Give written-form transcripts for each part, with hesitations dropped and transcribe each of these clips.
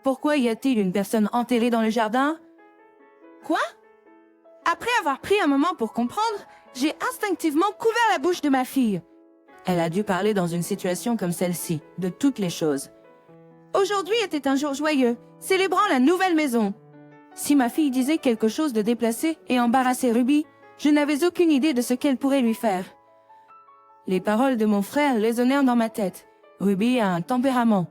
Pourquoi y a-t-il une personne enterrée dans le jardin? Quoi? Après avoir pris un moment pour comprendre, j'ai instinctivement couvert la bouche de ma fille. Elle a dû parler dans une situation comme celle-ci, de toutes les choses. Aujourd'hui était un jour joyeux, célébrant la nouvelle maison. Si ma fille disait quelque chose de déplacé et embarrassait Ruby, je n'avais aucune idée de ce qu'elle pourrait lui faire. Les paroles de mon frère résonnèrent dans ma tête. Ruby a un tempérament.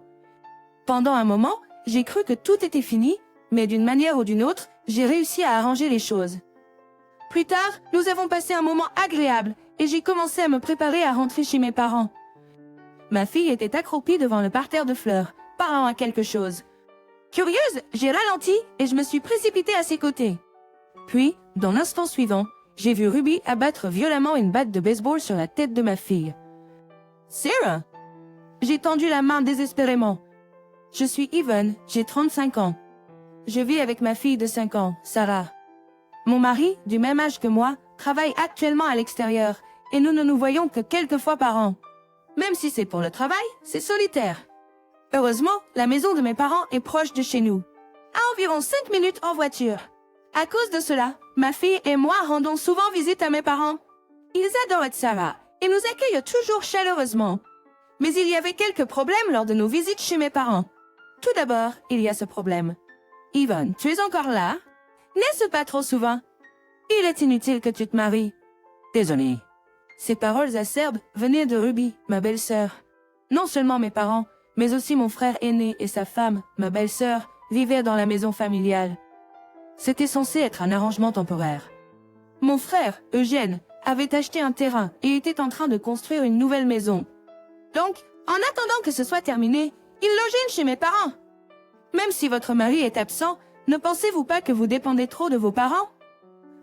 Pendant un moment, j'ai cru que tout était fini, mais d'une manière ou d'une autre, j'ai réussi à arranger les choses. Plus tard, nous avons passé un moment agréable et j'ai commencé à me préparer à rentrer chez mes parents. Ma fille était accroupie devant le parterre de fleurs, parlant à quelque chose. Curieuse, j'ai ralenti et je me suis précipitée à ses côtés. Puis, dans l'instant suivant, j'ai vu Ruby abattre violemment une batte de baseball sur la tête de ma fille. Sarah! J'ai tendu la main désespérément. Je suis Yvonne, j'ai 35 ans. Je vis avec ma fille de 5 ans, Sarah. Mon mari, du même âge que moi, travaille actuellement à l'extérieur et nous ne nous voyons que quelques fois par an. Même si c'est pour le travail, c'est solitaire. Heureusement, la maison de mes parents est proche de chez nous, à environ 5 minutes en voiture. À cause de cela, ma fille et moi rendons souvent visite à mes parents. Ils adorent Sarah et nous accueillent toujours chaleureusement. Mais il y avait quelques problèmes lors de nos visites chez mes parents. Tout d'abord, il y a ce problème. Yvonne, tu es encore là? N'est-ce pas trop souvent? Il est inutile que tu te maries. Désolé. Ces paroles acerbes venaient de Ruby, ma belle-sœur. Non seulement mes parents, mais aussi mon frère aîné et sa femme, ma belle-sœur, vivaient dans la maison familiale. C'était censé être un arrangement temporaire. Mon frère, Eugène, avait acheté un terrain et était en train de construire une nouvelle maison. Donc, en attendant que ce soit terminé, il logeait chez mes parents. Même si votre mari est absent, ne pensez-vous pas que vous dépendez trop de vos parents?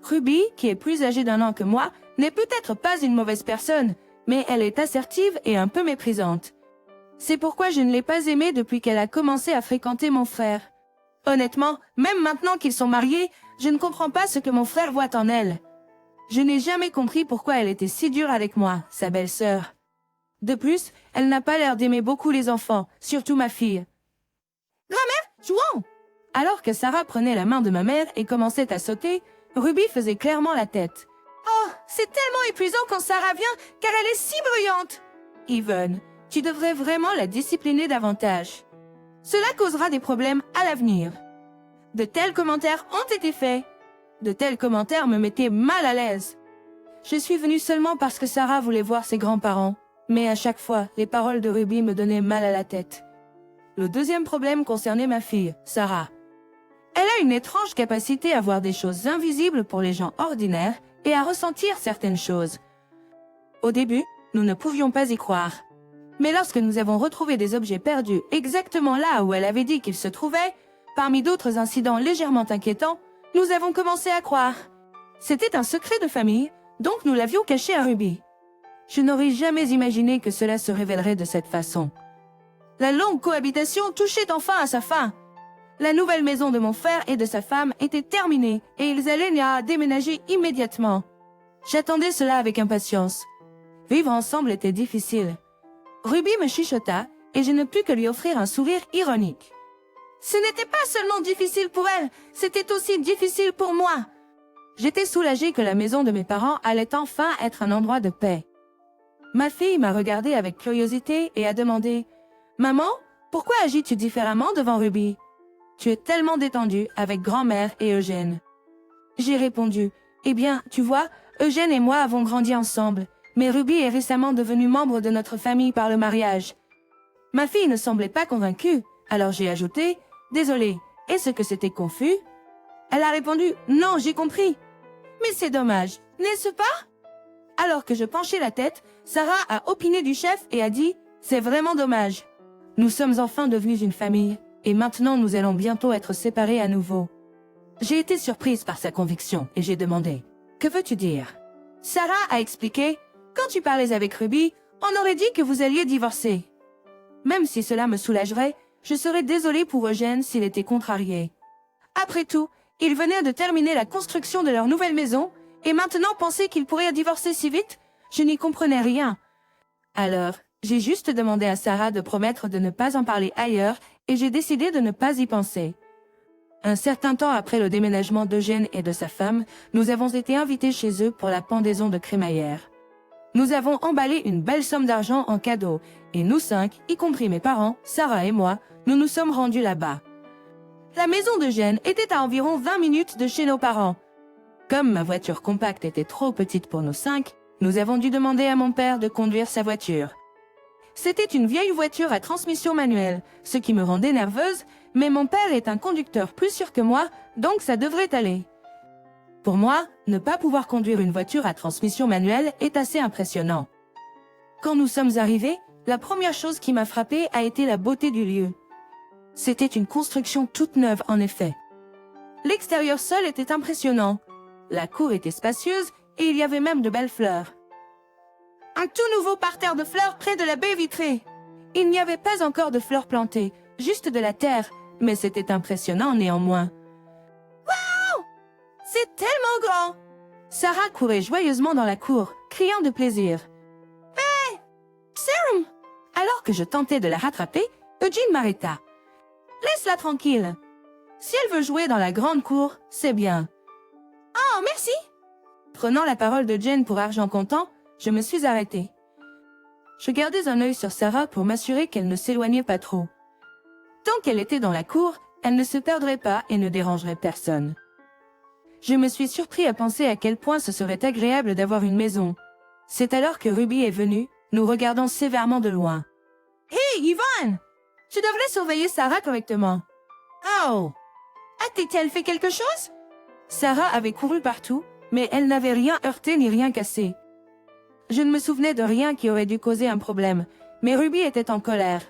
Ruby, qui est plus âgée d'1 an que moi, n'est peut-être pas une mauvaise personne, mais elle est assertive et un peu méprisante. C'est pourquoi je ne l'ai pas aimée depuis qu'elle a commencé à fréquenter mon frère. Honnêtement, même maintenant qu'ils sont mariés, je ne comprends pas ce que mon frère voit en elle. Je n'ai jamais compris pourquoi elle était si dure avec moi, sa belle-sœur. De plus, elle n'a pas l'air d'aimer beaucoup les enfants, surtout ma fille. Grand-mère, jouons! Alors que Sarah prenait la main de ma mère et commençait à sauter, Ruby faisait clairement la tête. Oh, c'est tellement épuisant quand Sarah vient, car elle est si bruyante! Yvonne, tu devrais vraiment la discipliner davantage. Cela causera des problèmes à l'avenir. De tels commentaires ont été faits. De tels commentaires me mettaient mal à l'aise. Je suis venue seulement parce que Sarah voulait voir ses grands-parents, mais à chaque fois, les paroles de Ruby me donnaient mal à la tête. Le deuxième problème concernait ma fille, Sarah. Elle a une étrange capacité à voir des choses invisibles pour les gens ordinaires et à ressentir certaines choses. Au début, nous ne pouvions pas y croire. Mais lorsque nous avons retrouvé des objets perdus exactement là où elle avait dit qu'ils se trouvaient, parmi d'autres incidents légèrement inquiétants, nous avons commencé à croire. C'était un secret de famille, donc nous l'avions caché à Ruby. Je n'aurais jamais imaginé que cela se révélerait de cette façon. La longue cohabitation touchait enfin à sa fin. La nouvelle maison de mon frère et de sa femme était terminée et ils allaient déménager immédiatement. J'attendais cela avec impatience. Vivre ensemble était difficile. Ruby me chuchota et je ne pus que lui offrir un sourire ironique. Ce n'était pas seulement difficile pour elle, c'était aussi difficile pour moi. J'étais soulagée que la maison de mes parents allait enfin être un endroit de paix. Ma fille m'a regardée avec curiosité et a demandé « Maman, pourquoi agis-tu différemment devant Ruby? Tu es tellement détendue avec grand-mère et Eugène. » J'ai répondu « Eh bien, tu vois, Eugène et moi avons grandi ensemble, mais Ruby est récemment devenue membre de notre famille par le mariage. » Ma fille ne semblait pas convaincue, alors j'ai ajouté « Désolée, est-ce que c'était confus? » Elle a répondu « Non, j'ai compris. » Mais c'est dommage, n'est-ce pas? Alors que je penchais la tête, Sarah a opiné du chef et a dit « C'est vraiment dommage. Nous sommes enfin devenus une famille, et maintenant nous allons bientôt être séparés à nouveau. » J'ai été surprise par sa conviction et j'ai demandé « Que veux-tu dire? » Sarah a expliqué « Quand tu parlais avec Ruby, on aurait dit que vous alliez divorcer. Même si cela me soulagerait, je serais désolée pour Eugène s'il était contrarié. Après tout, ils venaient de terminer la construction de leur nouvelle maison, et maintenant penser qu'ils pourraient divorcer si vite, je n'y comprenais rien. Alors, j'ai juste demandé à Sarah de promettre de ne pas en parler ailleurs et j'ai décidé de ne pas y penser. Un certain temps après le déménagement d'Eugène et de sa femme, nous avons été invités chez eux pour la pendaison de crémaillère. Nous avons emballé une belle somme d'argent en cadeau, et nous 5, y compris mes parents, Sarah et moi, nous nous sommes rendus là-bas. La maison d'Eugène était à environ 20 minutes de chez nos parents. Comme ma voiture compacte était trop petite pour nous 5, nous avons dû demander à mon père de conduire sa voiture. C'était une vieille voiture à transmission manuelle, ce qui me rendait nerveuse, mais mon père est un conducteur plus sûr que moi, donc ça devrait aller. Pour moi, ne pas pouvoir conduire une voiture à transmission manuelle est assez impressionnant. Quand nous sommes arrivés, la première chose qui m'a frappée a été la beauté du lieu. C'était une construction toute neuve en effet. L'extérieur seul était impressionnant. La cour était spacieuse et il y avait même de belles fleurs. Un tout nouveau parterre de fleurs près de la baie vitrée. Il n'y avait pas encore de fleurs plantées, juste de la terre, mais c'était impressionnant néanmoins. Waouh! C'est tellement grand! Sarah courait joyeusement dans la cour, criant de plaisir. Hé! Sarah! Alors que je tentais de la rattraper, Eugene m'arrêta. Laisse-la tranquille. Si elle veut jouer dans la grande cour, c'est bien. Oh, merci! Prenant la parole de Jane pour argent comptant, je me suis arrêtée. Je gardais un œil sur Sarah pour m'assurer qu'elle ne s'éloignait pas trop. Tant qu'elle était dans la cour, elle ne se perdrait pas et ne dérangerait personne. Je me suis surpris à penser à quel point ce serait agréable d'avoir une maison. C'est alors que Ruby est venue, nous regardant sévèrement de loin. Hé, Yvonne! Tu devrais surveiller Sarah correctement. Oh! A-t-elle fait quelque chose? Sarah avait couru partout, mais elle n'avait rien heurté ni rien cassé. Je ne me souvenais de rien qui aurait dû causer un problème, mais Ruby était en colère.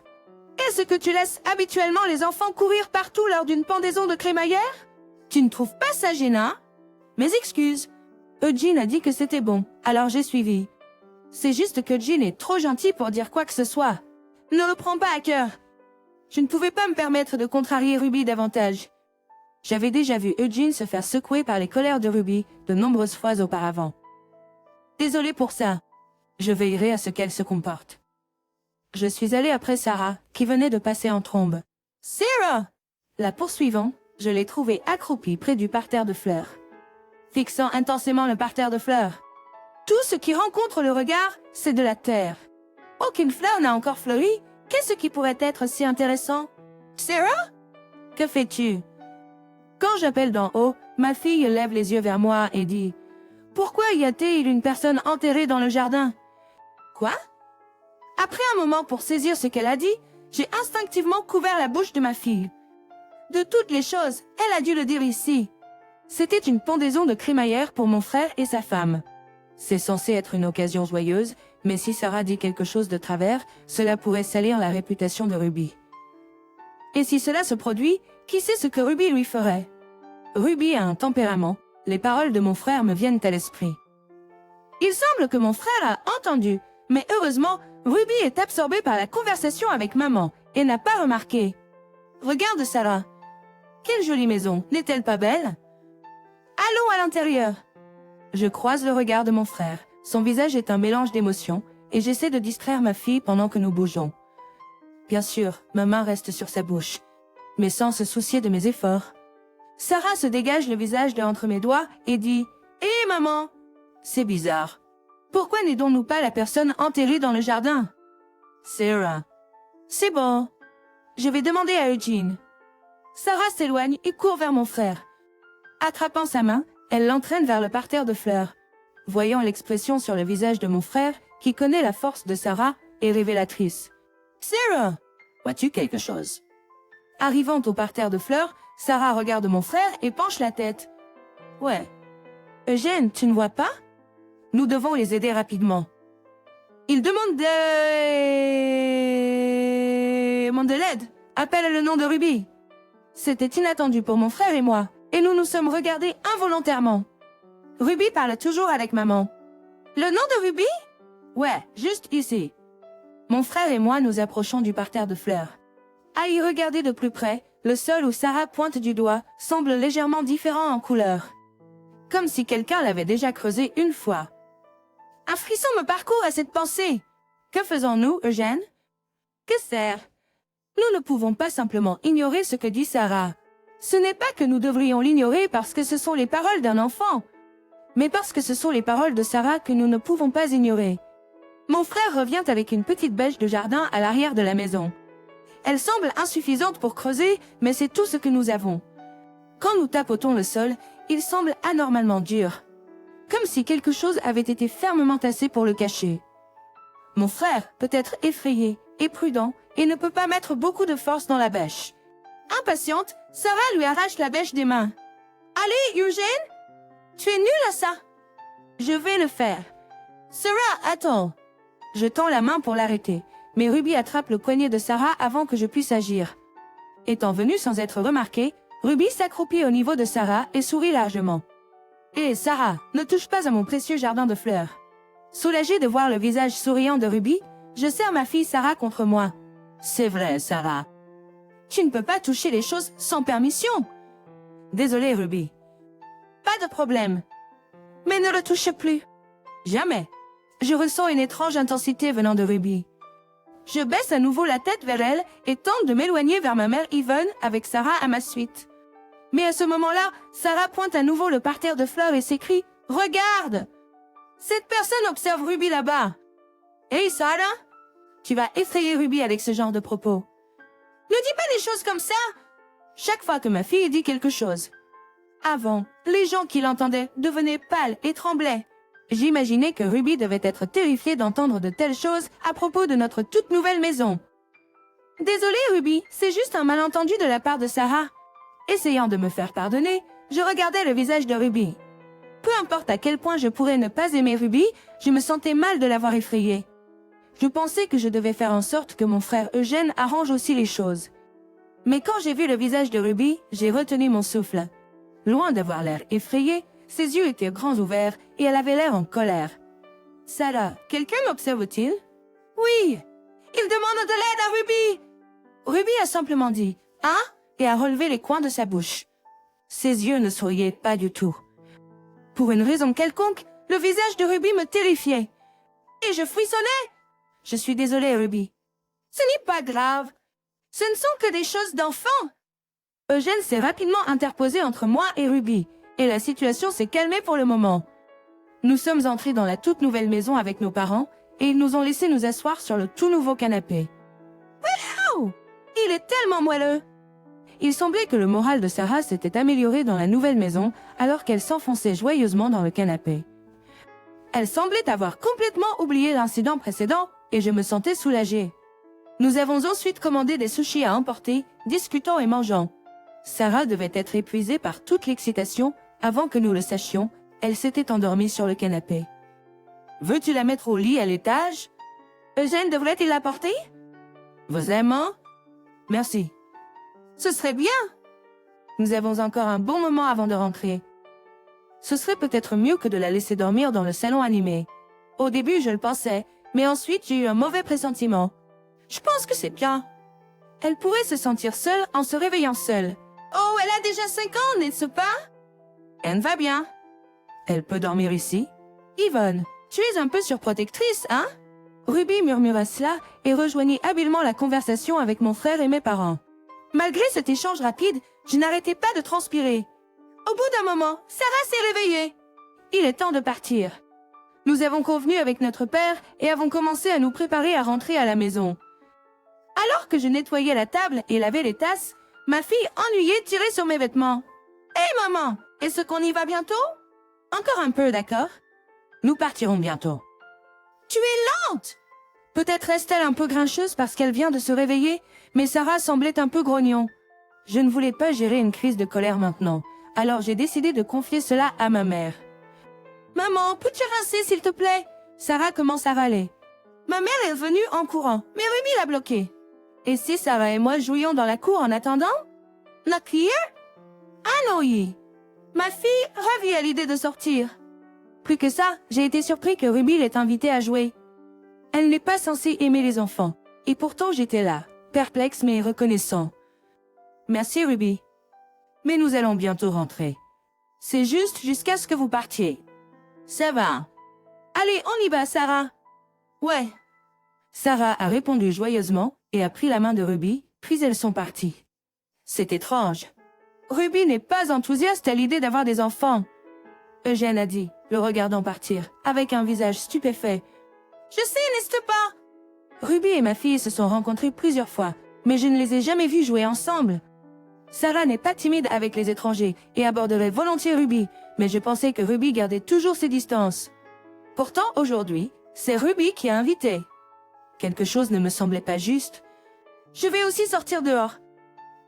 Est-ce que tu laisses habituellement les enfants courir partout lors d'une pendaison de crémaillère? Tu ne trouves pas ça gênant? Mes excuses. Eugene a dit que c'était bon, alors j'ai suivi. C'est juste que Eugene est trop gentil pour dire quoi que ce soit. Ne le prends pas à cœur. Je ne pouvais pas me permettre de contrarier Ruby davantage. J'avais déjà vu Eugene se faire secouer par les colères de Ruby de nombreuses fois auparavant. Désolée pour ça. Je veillerai à ce qu'elle se comporte. Je suis allée après Sarah, qui venait de passer en trombe. Sarah! La poursuivant, je l'ai trouvée accroupie près du parterre de fleurs. Fixant intensément le parterre de fleurs. Tout ce qui rencontre le regard, c'est de la terre. Aucune fleur n'a encore fleuri. Qu'est-ce qui pourrait être si intéressant? Sarah? Que fais-tu? Quand j'appelle d'en haut, ma fille lève les yeux vers moi et dit « Pourquoi y a-t-il une personne enterrée dans le jardin? » Quoi? Après un moment pour saisir ce qu'elle a dit, j'ai instinctivement couvert la bouche de ma fille. De toutes les choses, elle a dû le dire ici. C'était une pendaison de crémaillère pour mon frère et sa femme. C'est censé être une occasion joyeuse, mais si Sarah dit quelque chose de travers, cela pourrait salir la réputation de Ruby. Et si cela se produit, qui sait ce que Ruby lui ferait? Ruby a un tempérament, les paroles de mon frère me viennent à l'esprit. Il semble que mon frère a entendu, mais heureusement, Ruby est absorbée par la conversation avec maman et n'a pas remarqué. Regarde Sarah. Quelle jolie maison, n'est-elle pas belle? Allons à l'intérieur. Je croise le regard de mon frère. Son visage est un mélange d'émotions, et j'essaie de distraire ma fille pendant que nous bougeons. Bien sûr, ma main reste sur sa bouche, mais sans se soucier de mes efforts. Sarah se dégage le visage de entre mes doigts et dit « Hé maman !» C'est bizarre. Pourquoi n'aidons-nous pas la personne enterrée dans le jardin? Sarah. C'est bon. Je vais demander à Eugene. Sarah s'éloigne et court vers mon frère. Attrapant sa main, elle l'entraîne vers le parterre de fleurs. Voyant l'expression sur le visage de mon frère, qui connaît la force de Sarah, est révélatrice. Sarah, vois-tu quelque chose? Arrivant au parterre de fleurs, Sarah regarde mon frère et penche la tête. Ouais. Eugène, tu ne vois pas? Nous devons les aider rapidement. Il demande de l'aide. Appelle le nom de Ruby. C'était inattendu pour mon frère et moi, et nous nous sommes regardés involontairement. Ruby parle toujours avec maman. Le nom de Ruby? Ouais, juste ici. Mon frère et moi nous approchons du parterre de fleurs. À y regarder de plus près, le sol où Sarah pointe du doigt semble légèrement différent en couleur. Comme si quelqu'un l'avait déjà creusé une fois. Un frisson me parcourt à cette pensée. Que faisons-nous, Eugène? Que sert? Nous ne pouvons pas simplement ignorer ce que dit Sarah. Ce n'est pas que nous devrions l'ignorer parce que ce sont les paroles d'un enfant, mais parce que ce sont les paroles de Sarah que nous ne pouvons pas ignorer. Mon frère revient avec une petite bêche de jardin à l'arrière de la maison. Elle semble insuffisante pour creuser, mais c'est tout ce que nous avons. Quand nous tapotons le sol, il semble anormalement dur, comme si quelque chose avait été fermement tassé pour le cacher. Mon frère peut être effrayé et prudent et ne peut pas mettre beaucoup de force dans la bêche. Impatiente, Sarah lui arrache la bêche des mains. « Allez, Eugène, tu es nul à ça. »« Je vais le faire. »« Sarah, attends. » Je tends la main pour l'arrêter, mais Ruby attrape le poignet de Sarah avant que je puisse agir. Étant venue sans être remarquée, Ruby s'accroupit au niveau de Sarah et sourit largement. « Hé, Sarah, ne touche pas à mon précieux jardin de fleurs. » Soulagée de voir le visage souriant de Ruby, je serre ma fille Sarah contre moi. « C'est vrai, Sarah. Tu ne peux pas toucher les choses sans permission. »« Désolée, Ruby. »« Pas de problème. Mais ne le touche plus. »« Jamais. » Je ressens une étrange intensité venant de Ruby. Je baisse à nouveau la tête vers elle et tente de m'éloigner vers ma mère Yvonne avec Sarah à ma suite. Mais à ce moment-là, Sarah pointe à nouveau le parterre de fleurs et s'écrie « Regarde ! Cette personne observe Ruby là-bas. »« Hey Sarah, tu vas effrayer Ruby avec ce genre de propos. » « Ne dis pas des choses comme ça !» Chaque fois que ma fille dit quelque chose. Avant, les gens qui l'entendaient devenaient pâles et tremblaient. J'imaginais que Ruby devait être terrifiée d'entendre de telles choses à propos de notre toute nouvelle maison. « Désolée Ruby, c'est juste un malentendu de la part de Sarah. » Essayant de me faire pardonner, je regardais le visage de Ruby. Peu importe à quel point je pourrais ne pas aimer Ruby, je me sentais mal de l'avoir effrayée. Je pensais que je devais faire en sorte que mon frère Eugène arrange aussi les choses. Mais quand j'ai vu le visage de Ruby, j'ai retenu mon souffle. Loin d'avoir l'air effrayée, ses yeux étaient grands ouverts et elle avait l'air en colère. « Sarah, quelqu'un m'observe-t-il ?»« Oui, il demande de l'aide à Ruby !» Ruby a simplement dit « Ah !» et a relevé les coins de sa bouche. Ses yeux ne souriaient pas du tout. Pour une raison quelconque, le visage de Ruby me terrifiait. Et je frissonnais. Je suis désolée, Ruby. Ce n'est pas grave. Ce ne sont que des choses d'enfant. Eugène s'est rapidement interposé entre moi et Ruby, et la situation s'est calmée pour le moment. Nous sommes entrés dans la toute nouvelle maison avec nos parents, et ils nous ont laissé nous asseoir sur le tout nouveau canapé. Wow! Il est tellement moelleux! Il semblait que le moral de Sarah s'était amélioré dans la nouvelle maison, alors qu'elle s'enfonçait joyeusement dans le canapé. Elle semblait avoir complètement oublié l'incident précédent, et je me sentais soulagée. Nous avons ensuite commandé des sushis à emporter, discutant et mangeant. Sarah devait être épuisée par toute l'excitation. Avant que nous le sachions, elle s'était endormie sur le canapé. « Veux-tu la mettre au lit à l'étage? Eugène devrait-il la porter? Vos aimants? Merci. Ce serait bien. Nous avons encore un bon moment avant de rentrer. Ce serait peut-être mieux que de la laisser dormir dans le salon animé. Au début, je le pensais, mais ensuite j'ai eu un mauvais pressentiment. Je pense que c'est bien. Elle pourrait se sentir seule en se réveillant seule. Oh, elle a déjà 5 ans, n'est-ce pas? Elle va bien. Elle peut dormir ici? Yvonne, tu es un peu surprotectrice, hein? Ruby murmura cela et rejoignit habilement la conversation avec mon frère et mes parents. Malgré cet échange rapide, je n'arrêtais pas de transpirer. Au bout d'un moment, Sarah s'est réveillée. Il est temps de partir. Nous avons convenu avec notre père et avons commencé à nous préparer à rentrer à la maison. Alors que je nettoyais la table et lavais les tasses, ma fille ennuyée tirait sur mes vêtements. « Hé maman, est-ce qu'on y va bientôt? » Encore un peu, d'accord? Nous partirons bientôt. Tu es lente! Peut-être reste-t-elle un peu grincheuse parce qu'elle vient de se réveiller, mais Sarah semblait un peu grognon. Je ne voulais pas gérer une crise de colère maintenant, alors j'ai décidé de confier cela à ma mère. « Maman, peux-tu rincer s'il te plaît? » Sarah commence à râler. Ma mère est venue en courant, mais Ruby l'a bloquée. Et si Sarah et moi jouions dans la cour en attendant? Not here? Ah non, ma fille ravie à l'idée de sortir. Plus que ça, j'ai été surpris que Ruby l'ait invitée à jouer. Elle n'est pas censée aimer les enfants, et pourtant j'étais là, perplexe mais reconnaissant. Merci Ruby. Mais nous allons bientôt rentrer. C'est juste jusqu'à ce que vous partiez. Ça va. Allez, on y va, Sarah. Ouais. Sarah a répondu joyeusement et a pris la main de Ruby, puis elles sont parties. C'est étrange. Ruby n'est pas enthousiaste à l'idée d'avoir des enfants. Eugène a dit, le regardant partir, avec un visage stupéfait. Je sais, n'est-ce pas? Ruby et ma fille se sont rencontrées plusieurs fois, mais je ne les ai jamais vues jouer ensemble. Sarah n'est pas timide avec les étrangers et aborderait volontiers Ruby, mais je pensais que Ruby gardait toujours ses distances. Pourtant, aujourd'hui, c'est Ruby qui a invité. Quelque chose ne me semblait pas juste. Je vais aussi sortir dehors.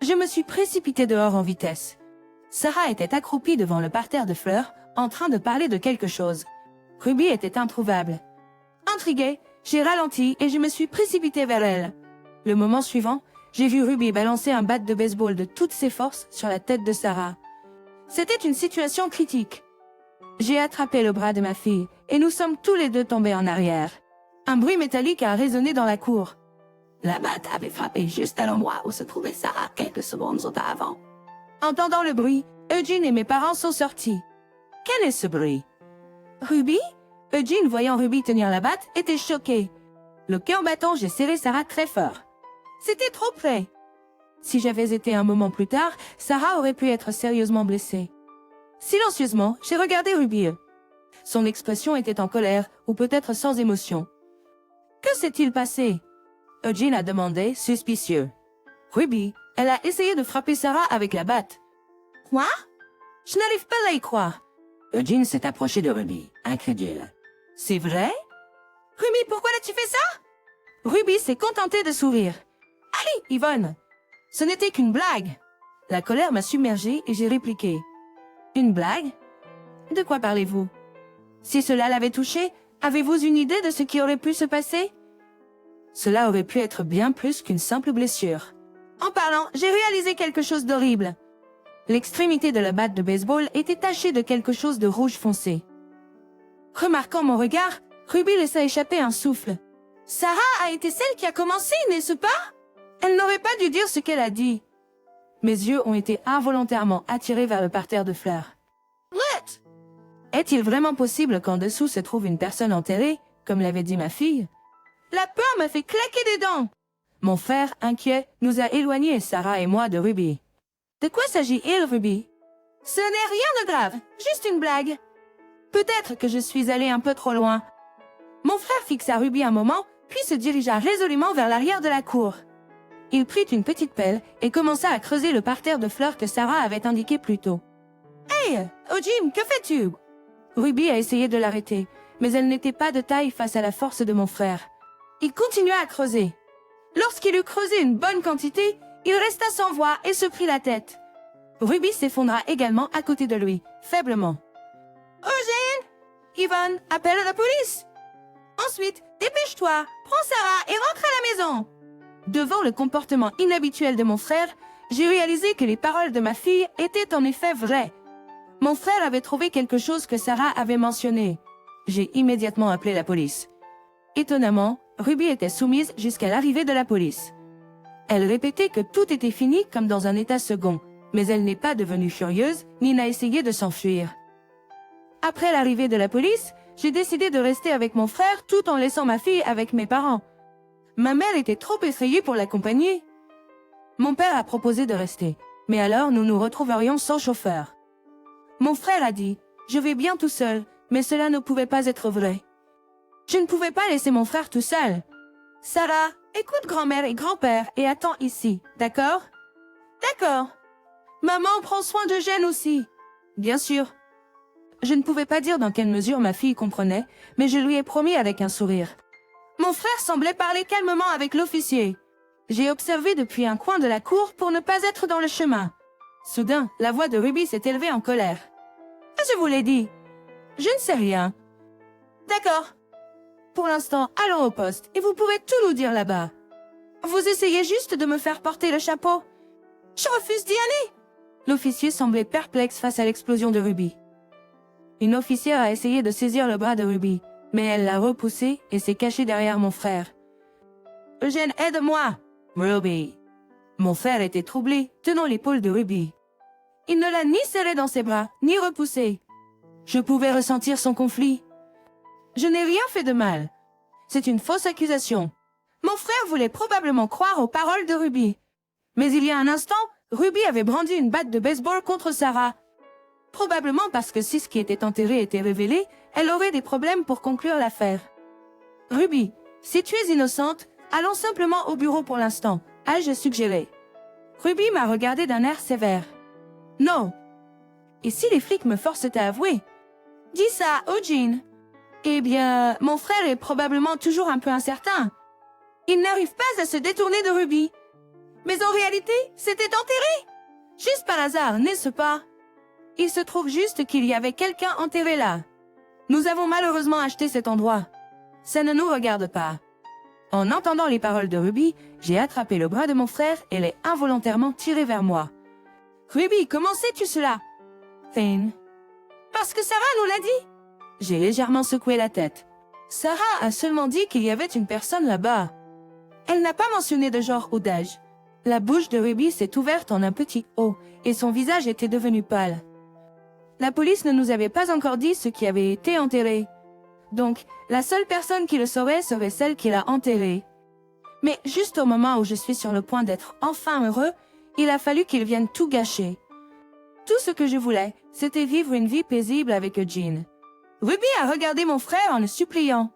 Je me suis précipitée dehors en vitesse. Sarah était accroupie devant le parterre de fleurs, en train de parler de quelque chose. Ruby était introuvable. Intriguée, j'ai ralenti et je me suis précipitée vers elle. Le moment suivant, j'ai vu Ruby balancer un bat de baseball de toutes ses forces sur la tête de Sarah. C'était une situation critique. J'ai attrapé le bras de ma fille et nous sommes tous les deux tombés en arrière. Un bruit métallique a résonné dans la cour. La batte avait frappé juste à l'endroit où se trouvait Sarah quelques secondes auparavant. Entendant le bruit, Eugene et mes parents sont sortis. Quel est ce bruit? Ruby? Eugene, voyant Ruby tenir la batte, était choqué. Le cœur battant, j'ai serré Sarah très fort. C'était trop près. Si j'avais été un moment plus tard, Sarah aurait pu être sérieusement blessée. Silencieusement, j'ai regardé Ruby. Son expression était en colère, ou peut-être sans émotion. Que s'est-il passé? Eugene a demandé, suspicieux. Ruby, elle a essayé de frapper Sarah avec la batte. Quoi? Je n'arrive pas à y croire. Eugene s'est approché de Ruby, incrédule. C'est vrai? Ruby, pourquoi l'as-tu fait ça? Ruby s'est contentée de sourire. Allez, Yvonne! Ce n'était qu'une blague. La colère m'a submergée et j'ai répliqué. Une blague? De quoi parlez-vous? Si cela l'avait touchée, avez-vous une idée de ce qui aurait pu se passer? Cela aurait pu être bien plus qu'une simple blessure. En parlant, j'ai réalisé quelque chose d'horrible. L'extrémité de la batte de baseball était tachée de quelque chose de rouge foncé. Remarquant mon regard, Ruby laissa échapper un souffle. Sarah a été celle qui a commencé, n'est-ce pas? Elle n'aurait pas dû dire ce qu'elle a dit. Mes yeux ont été involontairement attirés vers le parterre de fleurs. What? Est-il vraiment possible qu'en dessous se trouve une personne enterrée, comme l'avait dit ma fille? La peur m'a fait claquer des dents. Mon frère, inquiet, nous a éloignés, Sarah et moi, de Ruby. De quoi s'agit-il, Ruby? Ce n'est rien de grave, juste une blague. Peut-être que je suis allée un peu trop loin. Mon frère fixa Ruby un moment, puis se dirigea résolument vers l'arrière de la cour. Il prit une petite pelle et commença à creuser le parterre de fleurs que Sarah avait indiqué plus tôt. « Hey, Jim, que fais-tu » Ruby a essayé de l'arrêter, mais elle n'était pas de taille face à la force de mon frère. Il continua à creuser. Lorsqu'il eut creusé une bonne quantité, il resta sans voix et se prit la tête. Ruby s'effondra également à côté de lui, faiblement. « Eugène! Yvonne, appelle la police! Ensuite, dépêche-toi, prends Sarah et rentre à la maison !» Devant le comportement inhabituel de mon frère, j'ai réalisé que les paroles de ma fille étaient en effet vraies. Mon frère avait trouvé quelque chose que Sarah avait mentionné. J'ai immédiatement appelé la police. Étonnamment, Ruby était soumise jusqu'à l'arrivée de la police. Elle répétait que tout était fini comme dans un état second, mais elle n'est pas devenue furieuse, ni n'a essayé de s'enfuir. Après l'arrivée de la police, j'ai décidé de rester avec mon frère tout en laissant ma fille avec mes parents. Ma mère était trop effrayée pour l'accompagner. Mon père a proposé de rester, mais alors nous nous retrouverions sans chauffeur. Mon frère a dit, je vais bien tout seul, mais cela ne pouvait pas être vrai. Je ne pouvais pas laisser mon frère tout seul. Sarah, écoute grand-mère et grand-père et attends ici, d'accord? D'accord. Maman prend soin de Jeanne aussi. Bien sûr. Je ne pouvais pas dire dans quelle mesure ma fille comprenait, mais je lui ai promis avec un sourire. Mon frère semblait parler calmement avec l'officier. J'ai observé depuis un coin de la cour pour ne pas être dans le chemin. Soudain, la voix de Ruby s'est élevée en colère. Je vous l'ai dit. Je ne sais rien. D'accord. Pour l'instant, allons au poste et vous pourrez tout nous dire là-bas. Vous essayez juste de me faire porter le chapeau. Je refuse d'y aller. L'officier semblait perplexe face à l'explosion de Ruby. Une officière a essayé de saisir le bras de Ruby, mais elle l'a repoussé et s'est cachée derrière mon frère. Eugène, aide-moi! Ruby. Mon frère était troublé, tenant l'épaule de Ruby. Il ne l'a ni serrée dans ses bras, ni repoussée. Je pouvais ressentir son conflit. Je n'ai rien fait de mal. C'est une fausse accusation. Mon frère voulait probablement croire aux paroles de Ruby. Mais il y a un instant, Ruby avait brandi une batte de baseball contre Sarah. Probablement parce que si ce qui était enterré était révélé, elle aurait des problèmes pour conclure l'affaire. Ruby, si tu es innocente, allons simplement au bureau pour l'instant, ai-je suggéré. Ruby m'a regardé d'un air sévère. Non. Et si les flics me forcent à avouer? Dis ça, Eugene. Eh bien, mon frère est probablement toujours un peu incertain. Il n'arrive pas à se détourner de Ruby. Mais en réalité, c'était enterré. Juste par hasard, n'est-ce pas? Il se trouve juste qu'il y avait quelqu'un enterré là. Nous avons malheureusement acheté cet endroit. Ça ne nous regarde pas. En entendant les paroles de Ruby, j'ai attrapé le bras de mon frère et l'ai involontairement tiré vers moi. Ruby, comment sais-tu cela? Thane. Parce que Sarah nous l'a dit. J'ai légèrement secoué la tête. Sarah a seulement dit qu'il y avait une personne là-bas. Elle n'a pas mentionné de genre ou d'âge. La bouche de Ruby s'est ouverte en un petit O, et son visage était devenu pâle. La police ne nous avait pas encore dit ce qui avait été enterré. Donc, la seule personne qui le saurait serait celle qui l'a enterré. Mais juste au moment où je suis sur le point d'être enfin heureux, il a fallu qu'il vienne tout gâcher. Tout ce que je voulais, c'était vivre une vie paisible avec Eugene. Ruby a regardé mon frère en le suppliant.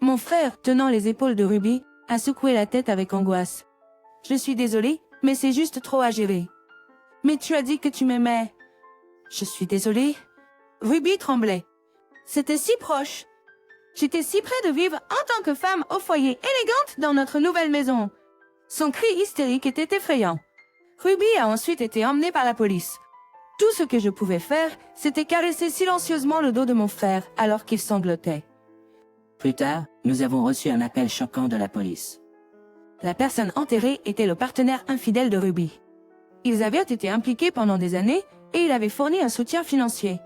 Mon frère, tenant les épaules de Ruby, a secoué la tête avec angoisse. Je suis désolée, mais c'est juste trop à gérer. Mais tu as dit que tu m'aimais. Je suis désolée. Ruby tremblait. C'était si proche. J'étais si près de vivre en tant que femme au foyer élégante dans notre nouvelle maison. Son cri hystérique était effrayant. Ruby a ensuite été emmenée par la police. Tout ce que je pouvais faire, c'était caresser silencieusement le dos de mon frère alors qu'il sanglotait. Plus tard, nous avons reçu un appel choquant de la police. La personne enterrée était le partenaire infidèle de Ruby. Ils avaient été impliqués pendant des années et il avait fourni un soutien financier.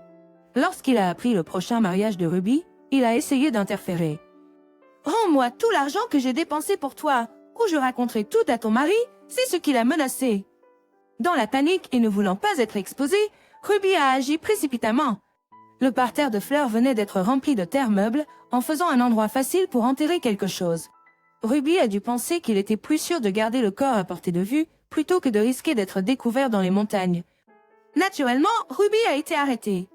Lorsqu'il a appris le prochain mariage de Ruby, il a essayé d'interférer. « Rends-moi tout l'argent que j'ai dépensé pour toi, ou je raconterai tout à ton mari, c'est ce qu'il a menacé. » Dans la panique et ne voulant pas être exposé, Ruby a agi précipitamment. Le parterre de fleurs venait d'être rempli de terre meuble, en faisant un endroit facile pour enterrer quelque chose. Ruby a dû penser qu'il était plus sûr de garder le corps à portée de vue, plutôt que de risquer d'être découvert dans les montagnes. Naturellement, Ruby a été arrêtée.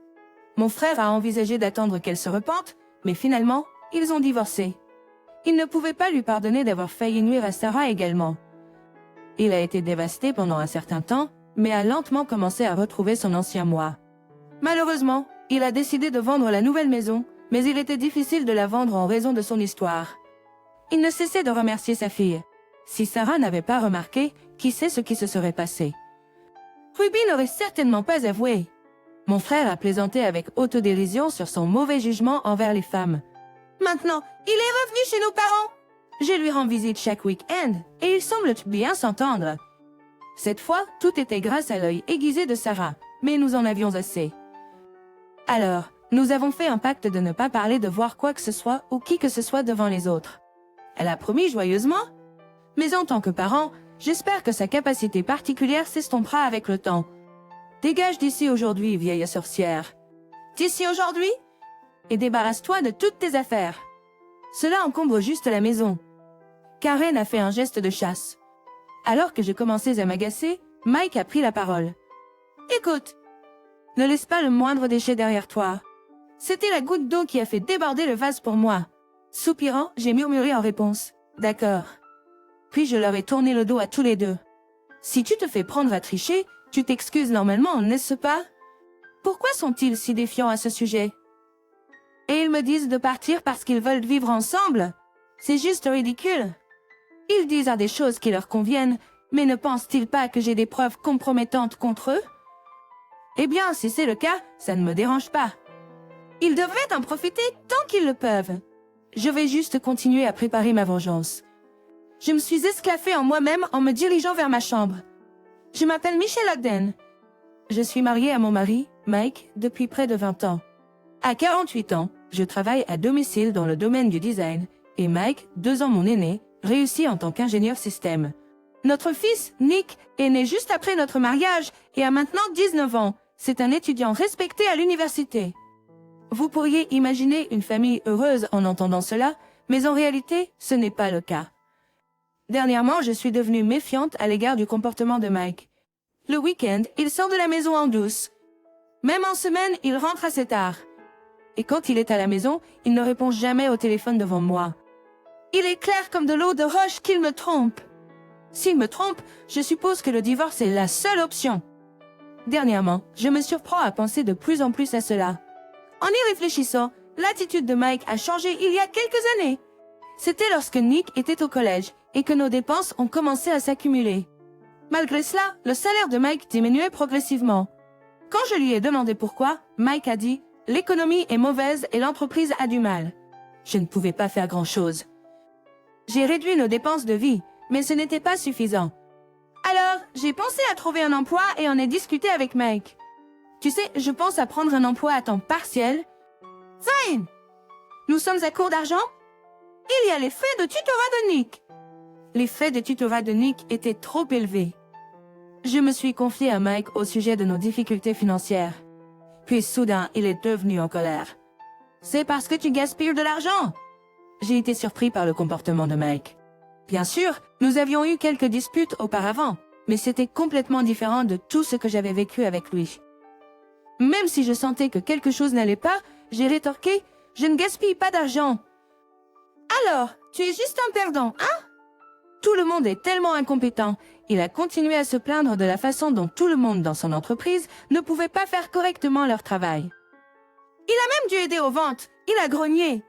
Mon frère a envisagé d'attendre qu'elle se repente, mais finalement, ils ont divorcé. Il ne pouvait pas lui pardonner d'avoir failli nuire à Sarah également. Il a été dévasté pendant un certain temps, mais a lentement commencé à retrouver son ancien moi. Malheureusement, il a décidé de vendre la nouvelle maison, mais il était difficile de la vendre en raison de son histoire. Il ne cessait de remercier sa fille. Si Sarah n'avait pas remarqué, qui sait ce qui se serait passé. Ruby n'aurait certainement pas avoué. Mon frère a plaisanté avec autodérision sur son mauvais jugement envers les femmes. Maintenant, il est revenu chez nos parents. Je lui rends visite chaque week-end et ils semblent bien s'entendre. Cette fois, tout était grâce à l'œil aiguisé de Sarah, mais nous en avions assez. Alors, nous avons fait un pacte de ne pas parler de voir quoi que ce soit ou qui que ce soit devant les autres. Elle a promis joyeusement. Mais en tant que parent, j'espère que sa capacité particulière s'estompera avec le temps. Dégage d'ici aujourd'hui, vieille sorcière. D'ici aujourd'hui? Et débarrasse-toi de toutes tes affaires. Cela encombre juste la maison. Karen a fait un geste de chasse. Alors que je commençais à m'agacer, Mike a pris la parole. Écoute, ne laisse pas le moindre déchet derrière toi. C'était la goutte d'eau qui a fait déborder le vase pour moi. Soupirant, j'ai murmuré en réponse. D'accord. Puis je leur ai tourné le dos à tous les deux. Si tu te fais prendre à tricher, tu t'excuses normalement, n'est-ce pas? Pourquoi sont-ils si défiants à ce sujet? Et ils me disent de partir parce qu'ils veulent vivre ensemble? C'est juste ridicule. Ils disent à des choses qui leur conviennent, mais ne pensent-ils pas que j'ai des preuves compromettantes contre eux? Eh bien, si c'est le cas, ça ne me dérange pas. Ils devraient en profiter tant qu'ils le peuvent. Je vais juste continuer à préparer ma vengeance. Je me suis esclaffée en moi-même en me dirigeant vers ma chambre. Je m'appelle Michelle Ogden. Je suis mariée à mon mari, Mike, depuis près de 20 ans. À 48 ans, je travaille à domicile dans le domaine du design, et Mike, 2 ans mon aîné, réussit en tant qu'ingénieur système. Notre fils, Nick, est né juste après notre mariage et a maintenant 19 ans. C'est un étudiant respecté à l'université. Vous pourriez imaginer une famille heureuse en entendant cela, mais en réalité, ce n'est pas le cas. Dernièrement, je suis devenue méfiante à l'égard du comportement de Mike. Le week-end, il sort de la maison en douce. Même en semaine, il rentre assez tard. Et quand il est à la maison, il ne répond jamais au téléphone devant moi. Il est clair comme de l'eau de roche qu'il me trompe. S'il me trompe, je suppose que le divorce est la seule option. Dernièrement, je me surprends à penser de plus en plus à cela. En y réfléchissant, l'attitude de Mike a changé il y a quelques années. C'était lorsque Nick était au collège et que nos dépenses ont commencé à s'accumuler. Malgré cela, le salaire de Mike diminuait progressivement. Quand je lui ai demandé pourquoi, Mike a dit « L'économie est mauvaise et l'entreprise a du mal ». Je ne pouvais pas faire grand-chose. J'ai réduit nos dépenses de vie, mais ce n'était pas suffisant. Alors, j'ai pensé à trouver un emploi et en ai discuté avec Mike. Tu sais, je pense à prendre un emploi à temps partiel. Fine! Nous sommes à court d'argent? Il y a les frais de tutorat de Nick. Les frais de tutorat de Nick étaient trop élevés. Je me suis confiée à Mike au sujet de nos difficultés financières. Puis soudain, il est devenu en colère. C'est parce que tu gaspilles de l'argent. J'ai été surpris par le comportement de Mike. Bien sûr, nous avions eu quelques disputes auparavant, mais c'était complètement différent de tout ce que j'avais vécu avec lui. Même si je sentais que quelque chose n'allait pas, j'ai rétorqué « Je ne gaspille pas d'argent. » Alors, tu es juste un perdant, hein? Tout le monde est tellement incompétent. Il a continué à se plaindre de la façon dont tout le monde dans son entreprise ne pouvait pas faire correctement leur travail. Il a même dû aider aux ventes. Il a grogné.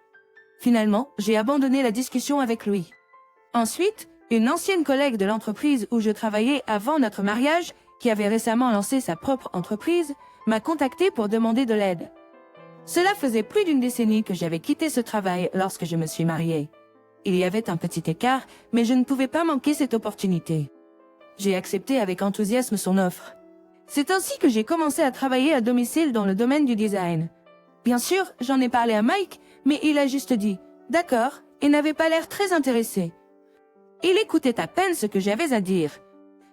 Finalement, j'ai abandonné la discussion avec lui. Ensuite, une ancienne collègue de l'entreprise où je travaillais avant notre mariage, qui avait récemment lancé sa propre entreprise, m'a contacté pour demander de l'aide. Cela faisait plus d'une décennie que j'avais quitté ce travail lorsque je me suis mariée. Il y avait un petit écart, mais je ne pouvais pas manquer cette opportunité. J'ai accepté avec enthousiasme son offre. C'est ainsi que j'ai commencé à travailler à domicile dans le domaine du design. Bien sûr, j'en ai parlé à Mike, mais il a juste dit « D'accord » et n'avait pas l'air très intéressé. Il écoutait à peine ce que j'avais à dire.